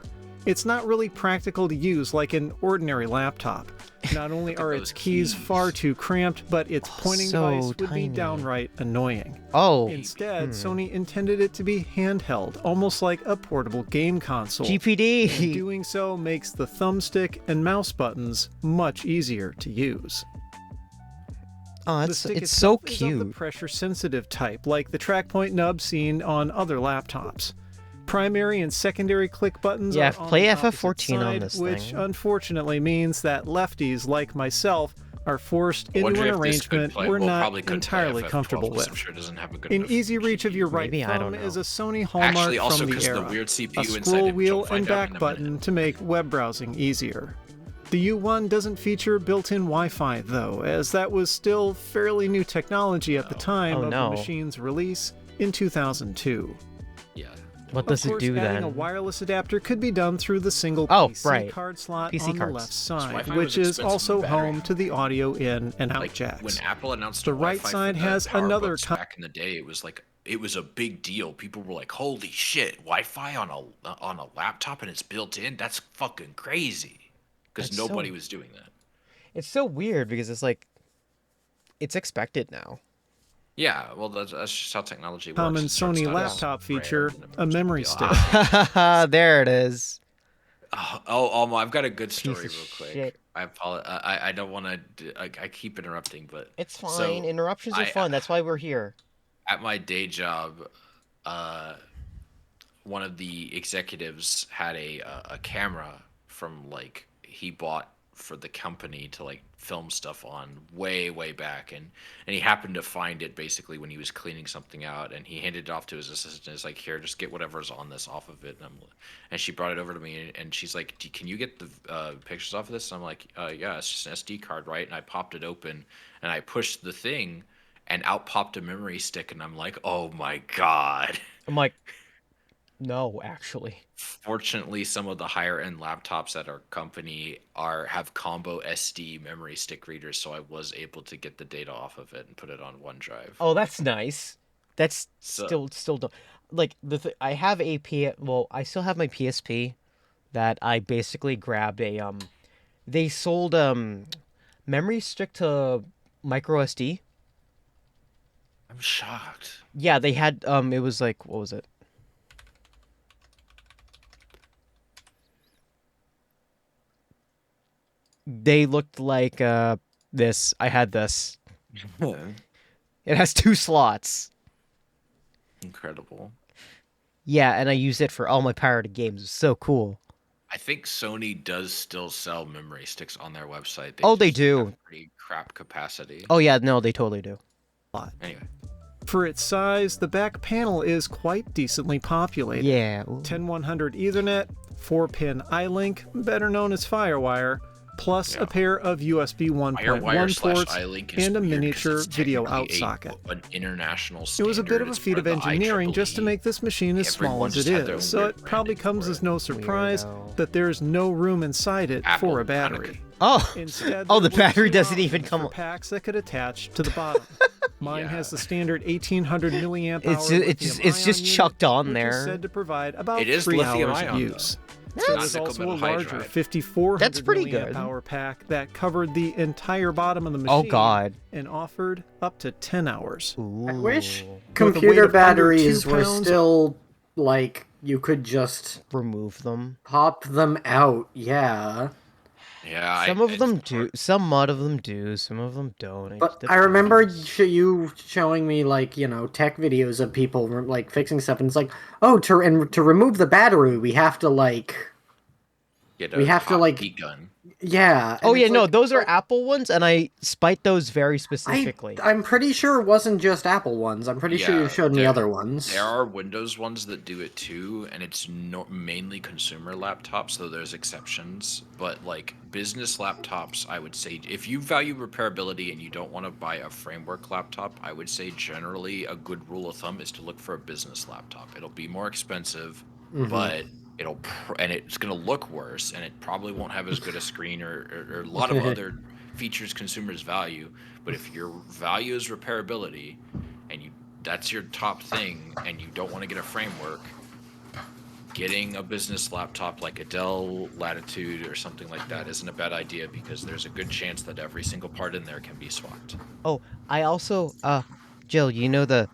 It's not really practical to use like an ordinary laptop. Not only are its keys far too cramped, but its pointing so device would tiny. be downright annoying. Oh. Instead, Sony intended it to be handheld, almost like a portable game console. GPD. And doing so makes the thumbstick and mouse buttons much easier to use. Oh, The that's stick it's so itself is of the cute. pressure-sensitive type, like the track point nub seen on other laptops. Primary and secondary click buttons Yeah, are on play the opposite FF14 on side, this which thing. unfortunately means that lefties like myself are forced I into wonder an if this could arrangement play- we're well, not probably couldn't play entirely FF12 comfortable because with. I'm sure it doesn't have a good In enough easy reach of your right Maybe, I don't thumb know. is a Sony hallmark Actually, also from the 'cause the era. weird CPU a inside scroll it, which wheel I'll find and out back in a button to make web browsing easier. The U1 doesn't feature built-in Wi-Fi though, as that was still fairly new technology at the time Oh, of no. the machine's release in 2002. Yeah. What does Of it course, do adding then? a wireless adapter could be done through the single Oh, PC right. card slot PC on cards. the left So side, Wi-Fi which was is expensive also in battery. home to the audio in and out Like jacks. when Apple announced The a right Wi-Fi side for the has another PowerBooks back in the day, it was like it was a big deal. People were like, "Holy shit, Wi-Fi on a laptop and it's built in? That's fucking crazy." Because That's so- nobody was doing that. It's so weird because it's like it's expected now. Yeah, well, that's just how technology works. Common It starts Sony out as laptop rare, feature, and then it a becomes a memory big stick. deal. There it is. I've got a good story of real quick. shit. I apologize. I don't want to. I keep interrupting, but It's fine. so Interruptions are fun. That's why we're here. At my day job, one of the executives had a camera from like he bought for the company to like film stuff on way back, and he happened to find it basically when he was cleaning something out, and he handed it off to his assistant. It's like, here, just get whatever's on this off of it. And she brought it over to me, and she's like, can you get the pictures off of this? And I'm like, yeah, it's just an SD card, right? And I popped it open, and I pushed the thing, and out popped a memory stick, and I'm like, oh my god. I'm like, no, actually. Fortunately, some of the higher end laptops at our company have combo SD memory stick readers, so I was able to get the data off of it and put it on OneDrive. Oh, that's nice. That's So- still don't like I have a I still have my PSP that I basically grabbed a they sold memory stick to micro SD. I'm shocked. Yeah, they had it was like, what was it? They looked like this. I had this. It has 2 slots. Incredible. Yeah, and I used it for all my pirated games. It's so cool. I think Sony does still sell memory sticks on their website. They just do. have pretty crap capacity. Oh yeah, no, they totally do. Anyway. For its size, the back panel is quite decently populated. Yeah. 10100 Ethernet, 4-pin iLink, better known as FireWire, plus a pair of USB 1.1 ports FireWire/iLink is and a weird 'cause miniature it's video out technically socket. an international It standard. was a bit of a It's feat part of the engineering just to IEEE. make this machine as small Everyone as just it had their is, so weird it probably comes as no surprise Weirdo. that there's no room inside it Apple for a panic. battery. Oh. Instead, Oh, the there were battery 2 doesn't even options come for on. packs that could attach to the bottom. Mine has the standard 1800 milliamp hour It's just lithium-ion chucked on unit, there. which is said to provide about It is 3 hours of lithium-ion, use. though. There Not was nickel also a metal larger hydride. 5400 That's pretty milliamp good. hour pack that covered the entire bottom of the Oh, machine God. and offered up to 10 hours. I wish With a weight computer of under batteries 2 were pounds, still like you could just remove them, pop them out. Yeah. Yeah, Some of them do. Some mod of them do. Some of them don't. It But just I remember depends. you showing me like tech videos of people like fixing stuff, and it's like, oh, to remove the battery, we have to like Get we a have to hot like, heat gun. yeah. Oh and yeah, it's no, like, those are Apple ones, and I spiked those very I specifically. I'm pretty sure it wasn't just Apple ones. I'm pretty sure you Yeah, showed me other ones. There are Windows ones that do it too, and it's mainly consumer laptops, though there's exceptions. But like business laptops, I would say if you value repairability and you don't want to buy a framework laptop, I would say generally a good rule of thumb is to look for a business laptop. It'll be more expensive, Mhm. but and it's gonna look worse, and it probably won't have as good a screen or a lot of other features consumers value. But if your value is repairability, and that's your top thing, and you don't want to get a framework, getting a business laptop like a Dell Latitude or something like that isn't a bad idea, because there's a good chance that every single part in there can be swapped. Oh, I also Jill, you know the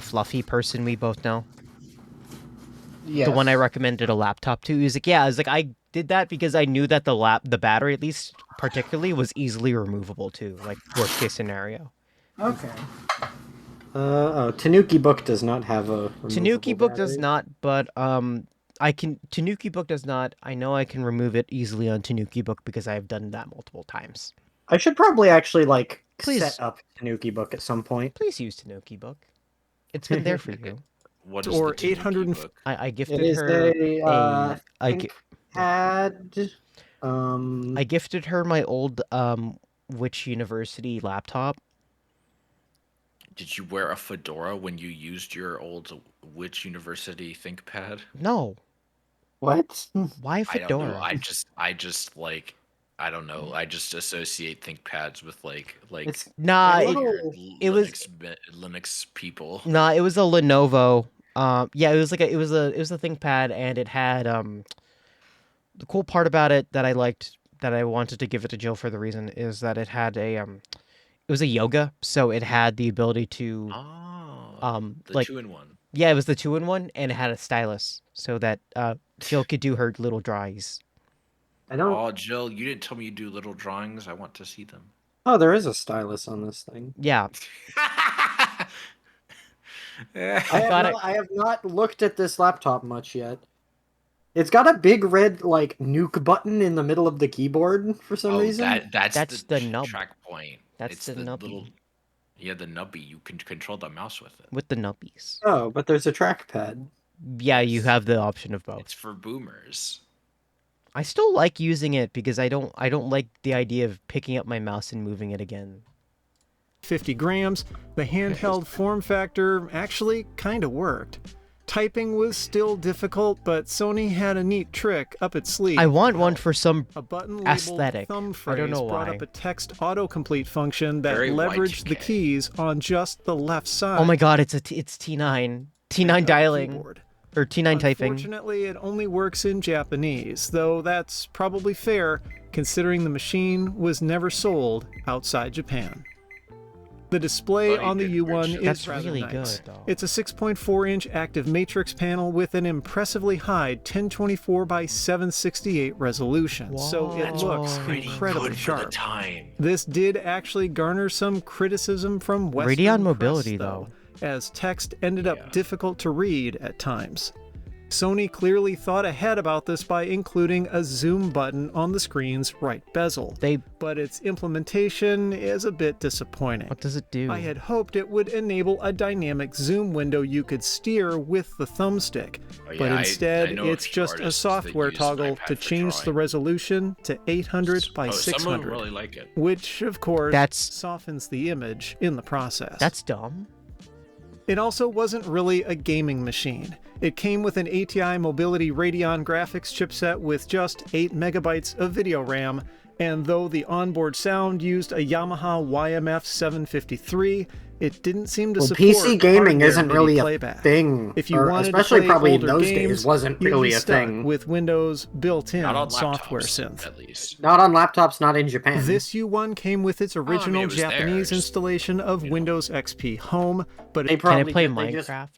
fluffy person we both know? The one I Yes. recommended a laptop to. He was like, yeah, I was like, I did that because I knew that the battery, at least particularly, was easily removable too, like worst case scenario. Okay. Oh, Tanuki Book does not have a Tanuki removable Book does battery. not, but Tanuki Book does not. I know I can remove it easily on Tanuki Book because I have done that multiple times. I should probably actually like Please. set up Tanuki Book at some point. Please use Tanuki Book. It's been there for you. What is Or the Tanuki 800 book? I gifted It is her ThinkPad. I gifted her my old Which University laptop. Did you wear a fedora when you used your old Which University ThinkPad? No. What? Why I don't know. fedora? I just like, I don't know. I just associate ThinkPads with like It's Nah, weird it was Linux people. Nah, it was a Lenovo. Yeah, it was like it was a ThinkPad, and it had the cool part about it that I liked, that I wanted to give it to Jill for the reason, is that it had it was a yoga, so it had the ability to The like 2-in-1. Yeah, it was the 2-in-1, and it had a stylus so that Jill could do her little drawings. I don't. Oh, Jill, you didn't tell me you do little drawings. I want to see them. Oh, there is a stylus on this thing. Yeah. I have not looked at this laptop much yet. It's got a big red like nuke button in the middle of the keyboard for some reason. That's the nub. track point. That's It's the nubby. little. Yeah, the nubby. You can control the mouse with it. With the nubbies. Oh, but there's a trackpad. Yeah, you have the option of both. It's for boomers. I still like using it because I don't like the idea of picking up my mouse and moving it again. 50 grams, the handheld form factor actually kind of worked. Typing was still difficult, but Sony had a neat trick up its sleeve. I want one for some A button aesthetic. thumb I phrase don't know brought why. up a text autocomplete function that Very leveraged the Y2K. keys on just the left side. Oh my god, it's T9. T9 dialing. Keyboard. Or T9 typing. Unfortunately, it only works in Japanese, though that's probably fair, considering the machine was never sold outside Japan. The display on the U1 That's is rather really nice. good, though. It's a 6.4-inch active matrix panel with an impressively high 1024 by 768 resolution, so it That's looks pretty incredibly good for the sharp. time. This did actually garner some criticism from Western Radeon press, mobility, though, as text ended up difficult to read at times. Sony clearly thought ahead about this by including a zoom button on the screen's right bezel. But its implementation is a bit disappointing. What does it do? I had hoped it would enable a dynamic zoom window you could steer with the thumbstick, Oh, yeah, but I instead know a it's few just a artists that software use an toggle iPad to for change the drawing. resolution to 800 by Some of 600, them really like it. which of course That's- softens the image in the process. That's dumb. It also wasn't really a gaming machine. It came with an ATI Mobility Radeon graphics chipset with just 8 megabytes of video RAM, and though the onboard sound used a Yamaha YMF 753, it didn't seem to Well, support PC gaming hardware isn't MIDI really a playback. thing, If you or wanted especially to play probably in older those games, days, wasn't you'd really be a stuck thing. with Windows built-in Not on software laptops, synth. at least. Not on laptops, not in Japan. This U1 came with its original it was there, Japanese just, installation of Windows XP Home, but They it Can I probably play did- they just- Minecraft?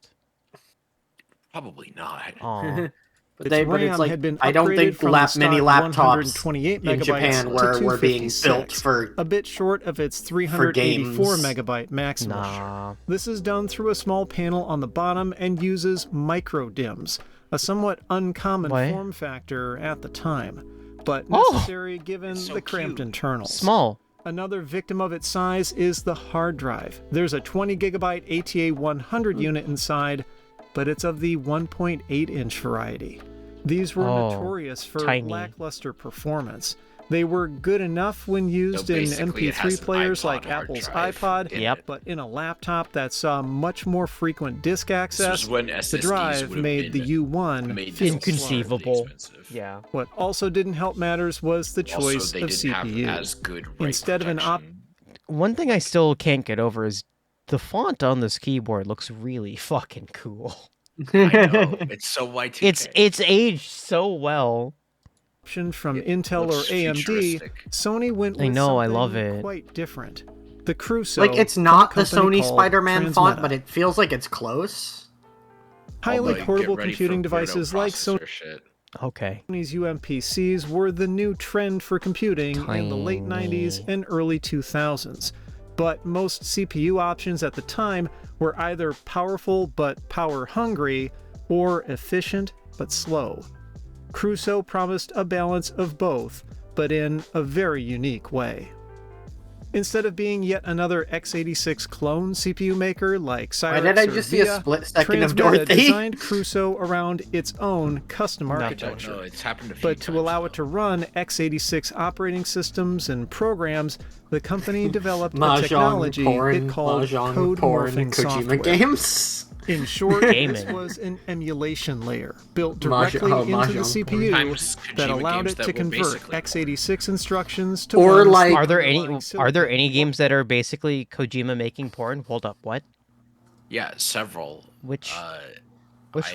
Probably not. Aw. But its it's RAM like had been I don't upgraded think from the many stock laptops 128 in megabytes Japan to were being 256, built for a bit short of its 384 games. megabyte maximum. Nah. This is done through a small panel on the bottom and uses micro DIMMs, a somewhat uncommon What? form factor at the time, but Oh! necessary given the cramped internals. Small. Another victim of its size is the hard drive. There's a 20 gigabyte ATA 100 unit inside, but it's of the 1.8-inch variety. These were notorious for tiny. lackluster performance. They were good enough when used in basically it has MP3 an players iPod like hard Apple's drive iPod, in it. but in a laptop that saw much more frequent disk access, when the SSDs drive would have made the been U1 made feel Inconceivable. slow. Yeah. What also didn't help matters was the Also, choice they of didn't have CPU. as good write Instead of an One thing I still can't get over is the font on this keyboard looks really fucking cool. I know. It's so Y2K. It's aged so well. Option from Intel or looks AMD, futuristic. Sony went with I know, I something love it. quite different. The Crusoe. Like, it's from not a the company Sony called Spider-Man font, Transmeta. but it feels like it's close. Highly Like, portable get ready for computing Bruno devices like processor shit. Okay. Sony's UMPCs were the new trend for computing in the late 90s and early 2000s. But most CPU options at the time were either powerful but power-hungry, or efficient but slow. Crusoe promised a balance of both, but in a very unique way. Instead of being yet another x86 clone CPU maker like Cyrix did I or just see a VIA, split second of Transmeta Dorothy? designed Crusoe around its own custom architecture. No, it's happened a few But to allow it to run x86 operating systems and programs, the company developed a Mahjong technology porn, it called Mahjong code porn, morphing Kojima software. games. In short, this Gaming. was an emulation layer built directly into the Mahjong porn. CPU Times that Kojima allowed games it that to were convert basically x86 instructions to Or ones like- that Are there underlying any silicon. games that are basically Kojima making porn? Hold up, what? Yeah, several. Which I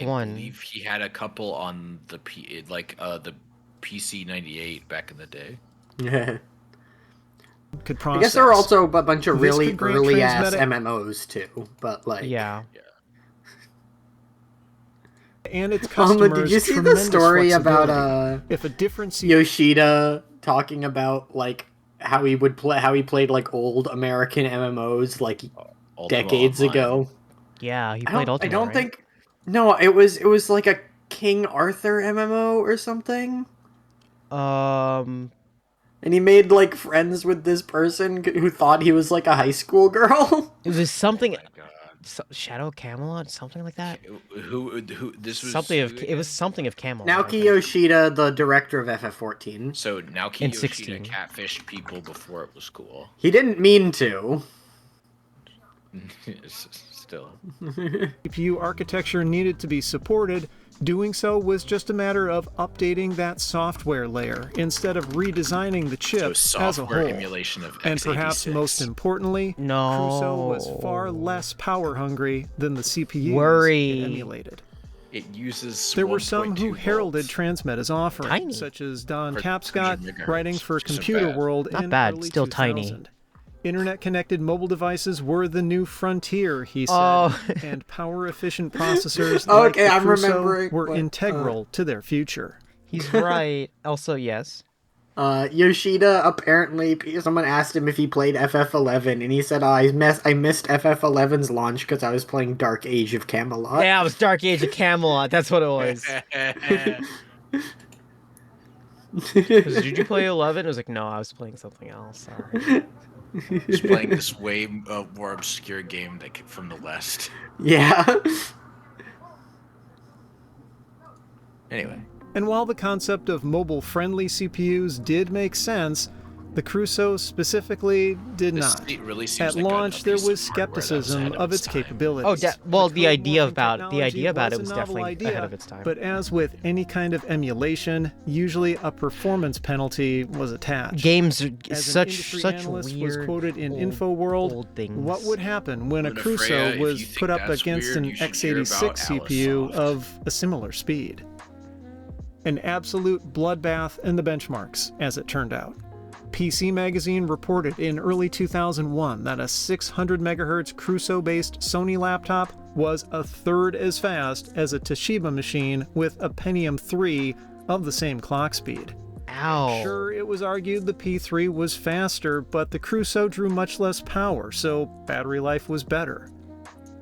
one? believe he had a couple on the the PC 98 back in the day. Yeah. Could I process. guess there were also a bunch of This really could grant early-ass Transmeta- MMOs, too. But, like... Yeah. and its customers. Did you see the tremendous story about flexibility. If a different CPU Yoshida talking about, like, how he played, like, old American MMOs, like, Ultima decades Online. ago? Yeah, he I played don't, Ultima, I don't right? think... No, it was like a King Arthur MMO or something? And he made, like, friends with this person who thought he was, like, a high school girl. It was something... Shadow Camelot? Something like that? Who this was Something of... It was something of Camelot. I Naoki think. Yoshida, the director of FF14. So Naoki In Yoshida 16. catfished people before it was cool. He didn't mean to. Still. CPU architecture needed to be supported, doing so was just a matter of updating that software layer instead of redesigning the chip as a software whole. emulation of And perhaps x86. most importantly, Crusoe was far less power hungry than the CPUs Worry. it emulated. It uses. There were some who 1.2 heralded volts. Transmeta's offering, Tiny. such as Don For Capscott, 100 megahertz, writing for which isn't Computer bad. World Not in bad, early still 2000. tiny. Internet-connected mobile devices were the new frontier, he said, Oh. and power-efficient processors Okay, like the I'm Crusoe remembering were what, integral to their future. He's right. Also, yes. Yoshida apparently, someone asked him if he played FF11, and he said, I missed FF11's launch because I was playing Dark Age of Camelot. Yeah, it was Dark Age of Camelot. That's what it was. Did you play 11? It was like, no, I was playing something else. Sorry. Just playing this way more obscure game from the West. Yeah. Anyway. And while the concept of mobile-friendly CPUs did make sense, the Crusoe specifically did This not. really seems At like launch, a there piece was of hardware that was skepticism ahead of its time. capabilities. Well, the code idea morphing about it technology was a novel definitely idea, ahead of its time. But as with any kind of emulation, usually a performance penalty was attached. Games are As an such industry analyst was weird quoted in old InfoWorld, things. what would happen when a Luna Crusoe Freya, if was you think put up that's against weird, an you should hear x86 about CPU Alisoft. of a similar speed? An absolute bloodbath in the benchmarks, as it turned out. PC Magazine reported in early 2001 that a 600 MHz Crusoe-based Sony laptop was a third as fast as a Toshiba machine with a Pentium 3 of the same clock speed. Ow. Sure, it was argued the P3 was faster, but the Crusoe drew much less power, so battery life was better.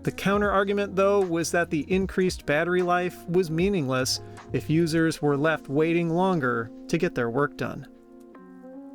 The counter-argument, though, was that the increased battery life was meaningless if users were left waiting longer to get their work done.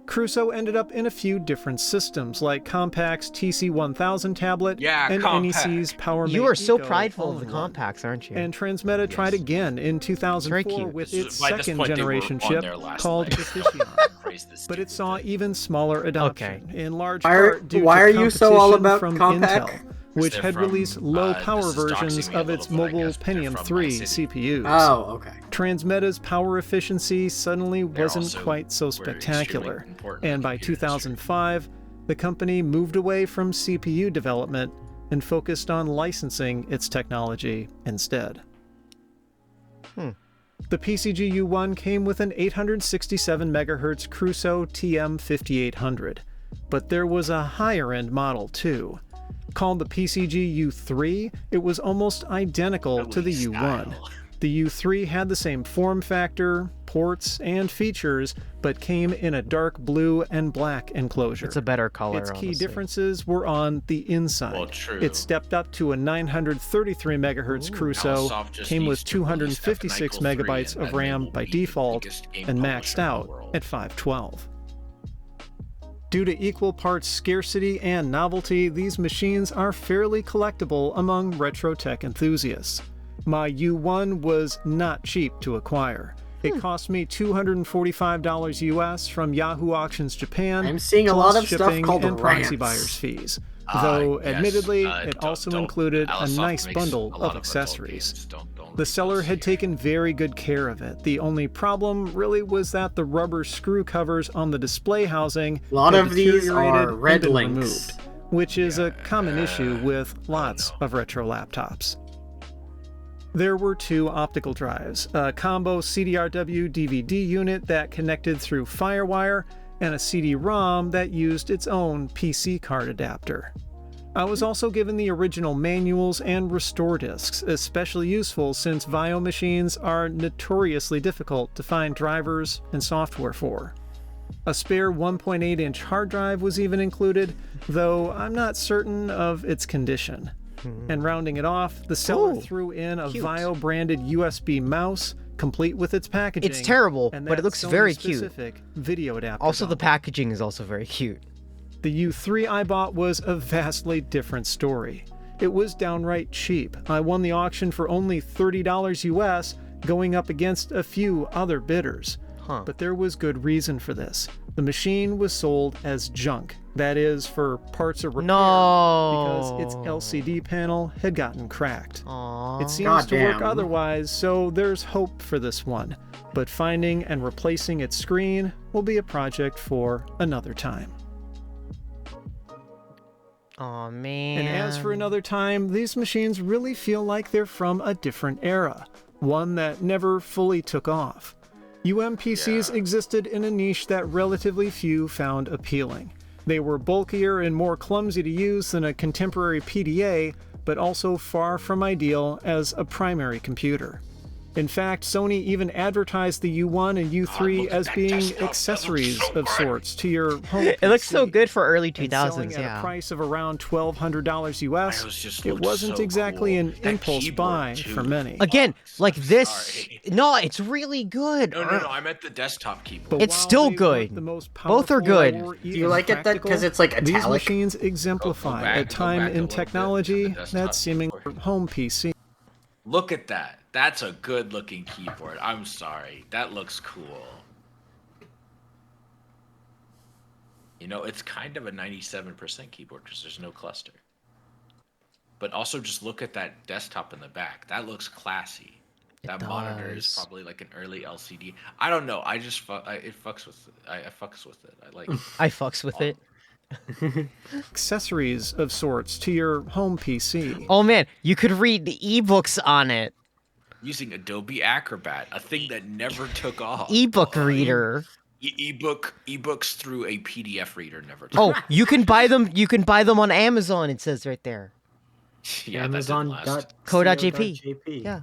Crusoe ended up in a few different systems, like Compact's TC1000 tablet and NEC's PowerMate You are so Eco prideful of the all-in-one. compacts, aren't you? And Transmeta tried again in 2004 with its By this second point, they were generation on chip their last called leg. Efficient, but it saw even smaller adoption, in large Why are- part due why to are you so all competition about from Compact? Intel, which They're had from, released low-power this is doxing versions me a of its little bit, I mobile guess, but they're Pentium from 3 my city. CPUs. Oh, okay. Transmeta's power efficiency suddenly wasn't also- quite so were spectacular, extremely important in and the by computer 2005, the company moved away from CPU development and focused on licensing its technology instead. The PCG-U1 came with an 867 MHz Crusoe TM5800, but there was a higher-end model too. Called the PCG-U3, it was almost identical to the U1. The U3 had the same form factor, ports, and features, but came in a dark blue and black enclosure. It's a better color, Its key honestly. differences were on the inside. Well, true. It stepped up to a 933 MHz Crusoe, Microsoft just came with needs to release 256 F9 3, megabytes and of then they RAM will by be the default, biggest game and publisher maxed in the out world. at 512. Due to equal parts scarcity and novelty, these machines are fairly collectible among retro tech enthusiasts. My U1 was not cheap to acquire. It cost me $245 US from Yahoo Auctions Japan. I'm seeing a lot plus of stuff shipping called and proxy rants. buyers fees. Though, yes, admittedly, it don't- also don't- included a Alisoft nice makes bundle a lot of adult accessories. games. Don't The seller had taken very good care of it. The only problem really was that the rubber screw covers on the display housing A lot had of these deteriorated are and red been links. removed, which is a common issue with lots of retro laptops. There were two optical drives, a combo CDRW DVD unit that connected through FireWire, and a CD-ROM that used its own PC card adapter. I was also given the original manuals and restore discs, especially useful since VAIO machines are notoriously difficult to find drivers and software for. A spare 1.8-inch hard drive was even included, though I'm not certain of its condition. And rounding it off, the seller threw in a cute. VAIO-branded USB mouse, complete with its packaging. It's terrible, and but it that looks very cute. Sony-specific video adapter. Also, the packaging is also very cute. The U3 I bought was a vastly different story. It was downright cheap. I won the auction for only $30 US, going up against a few other bidders. But there was good reason for this. The machine was sold as junk. That is, for parts of repair, because its LCD panel had gotten cracked. It seems to work Goddamn. otherwise, so there's hope for this one. But finding and replacing its screen will be a project for another time. Aw, man. And as for another time, these machines really feel like they're from a different era, one that never fully took off. UMPCs existed in a niche that relatively few found appealing. They were bulkier and more clumsy to use than a contemporary PDA, but also far from ideal as a primary computer. In fact, Sony even advertised the U1 and U3 as being accessories of sorts to your home. It looks so PC. good for early And 2000s, selling at yeah. a price of around $1,200 US, just it looked wasn't so exactly cool. an That impulse keyboard, buy too. for many. Again, like this. No, it's really good. No, I meant the desktop keyboard. But It's while still they good. weren't the most Both are powerful good. or Do you even like it that 'cause practical, it's, like, These italic? machines exemplify back- a go time back a in little bit to the technology desktop that's seeming keyboard. home PC. Look at that. That's a good looking keyboard. I'm sorry. That looks cool. You know, it's kind of a 97% keyboard because there's no cluster. But also just look at that desktop in the back. That looks classy. That monitor is does. probably like an early LCD. I don't know. I just it fucks with it. I fucks with it. I like it. I fucks with it. Accessories of sorts to your home PC. Oh man, you could read the ebooks on it. Using Adobe Acrobat, a thing that never took off. Ebook reader. Ebooks through a PDF reader never took Oh, off. you can buy them. You can buy them on Amazon. It says right there. Yeah, that didn't last. Co.jp. Yeah.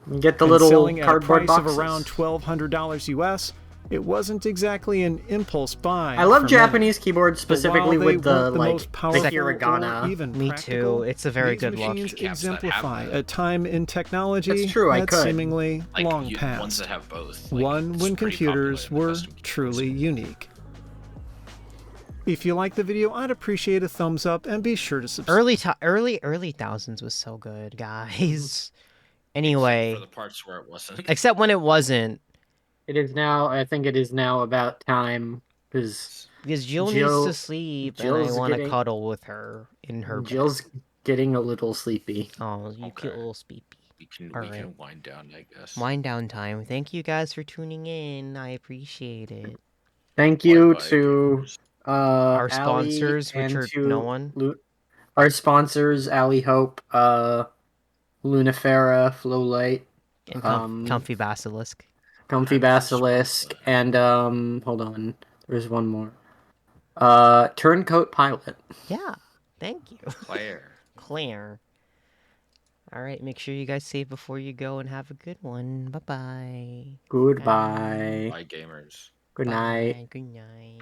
You get the And little selling at a cardboard price boxes. of around $1,200 US, It wasn't exactly an impulse buy. I love for Japanese keyboards, But specifically while they with the weren't the like most powerful the hiragana. or even Me practical, too. It's a very these good look. machines Keycaps that have exemplify the- a time in technology That's true, I that could. seemingly Like long ones past. that have both. Like, One it's when pretty computers popular in the were custom keyboards. truly unique. If you like the video, I'd appreciate a thumbs up and be sure to subscribe. Early thousands was so good, guys. Anyway, For the parts where it wasn't. except when it wasn't. It is now. I think it is now about time because Jill needs to sleep, and I want to cuddle with her in her Jill's getting a little sleepy. Oh, you cute little sleepy. We can wind down, I guess. Wind down time. Thank you guys for tuning in. I appreciate it. Thank you to our Allie sponsors, which and are to no one. Our sponsors: Allie Hope, Lunafera, Flowlight, and Comfy Basilisk. Comfy Basilisk, and hold on, there's one more. Turncoat Pilot. Yeah, thank you. Claire. All right, make sure you guys save before you go and have a good one. Bye-bye. Goodbye. Bye, gamers. Good night. Good night.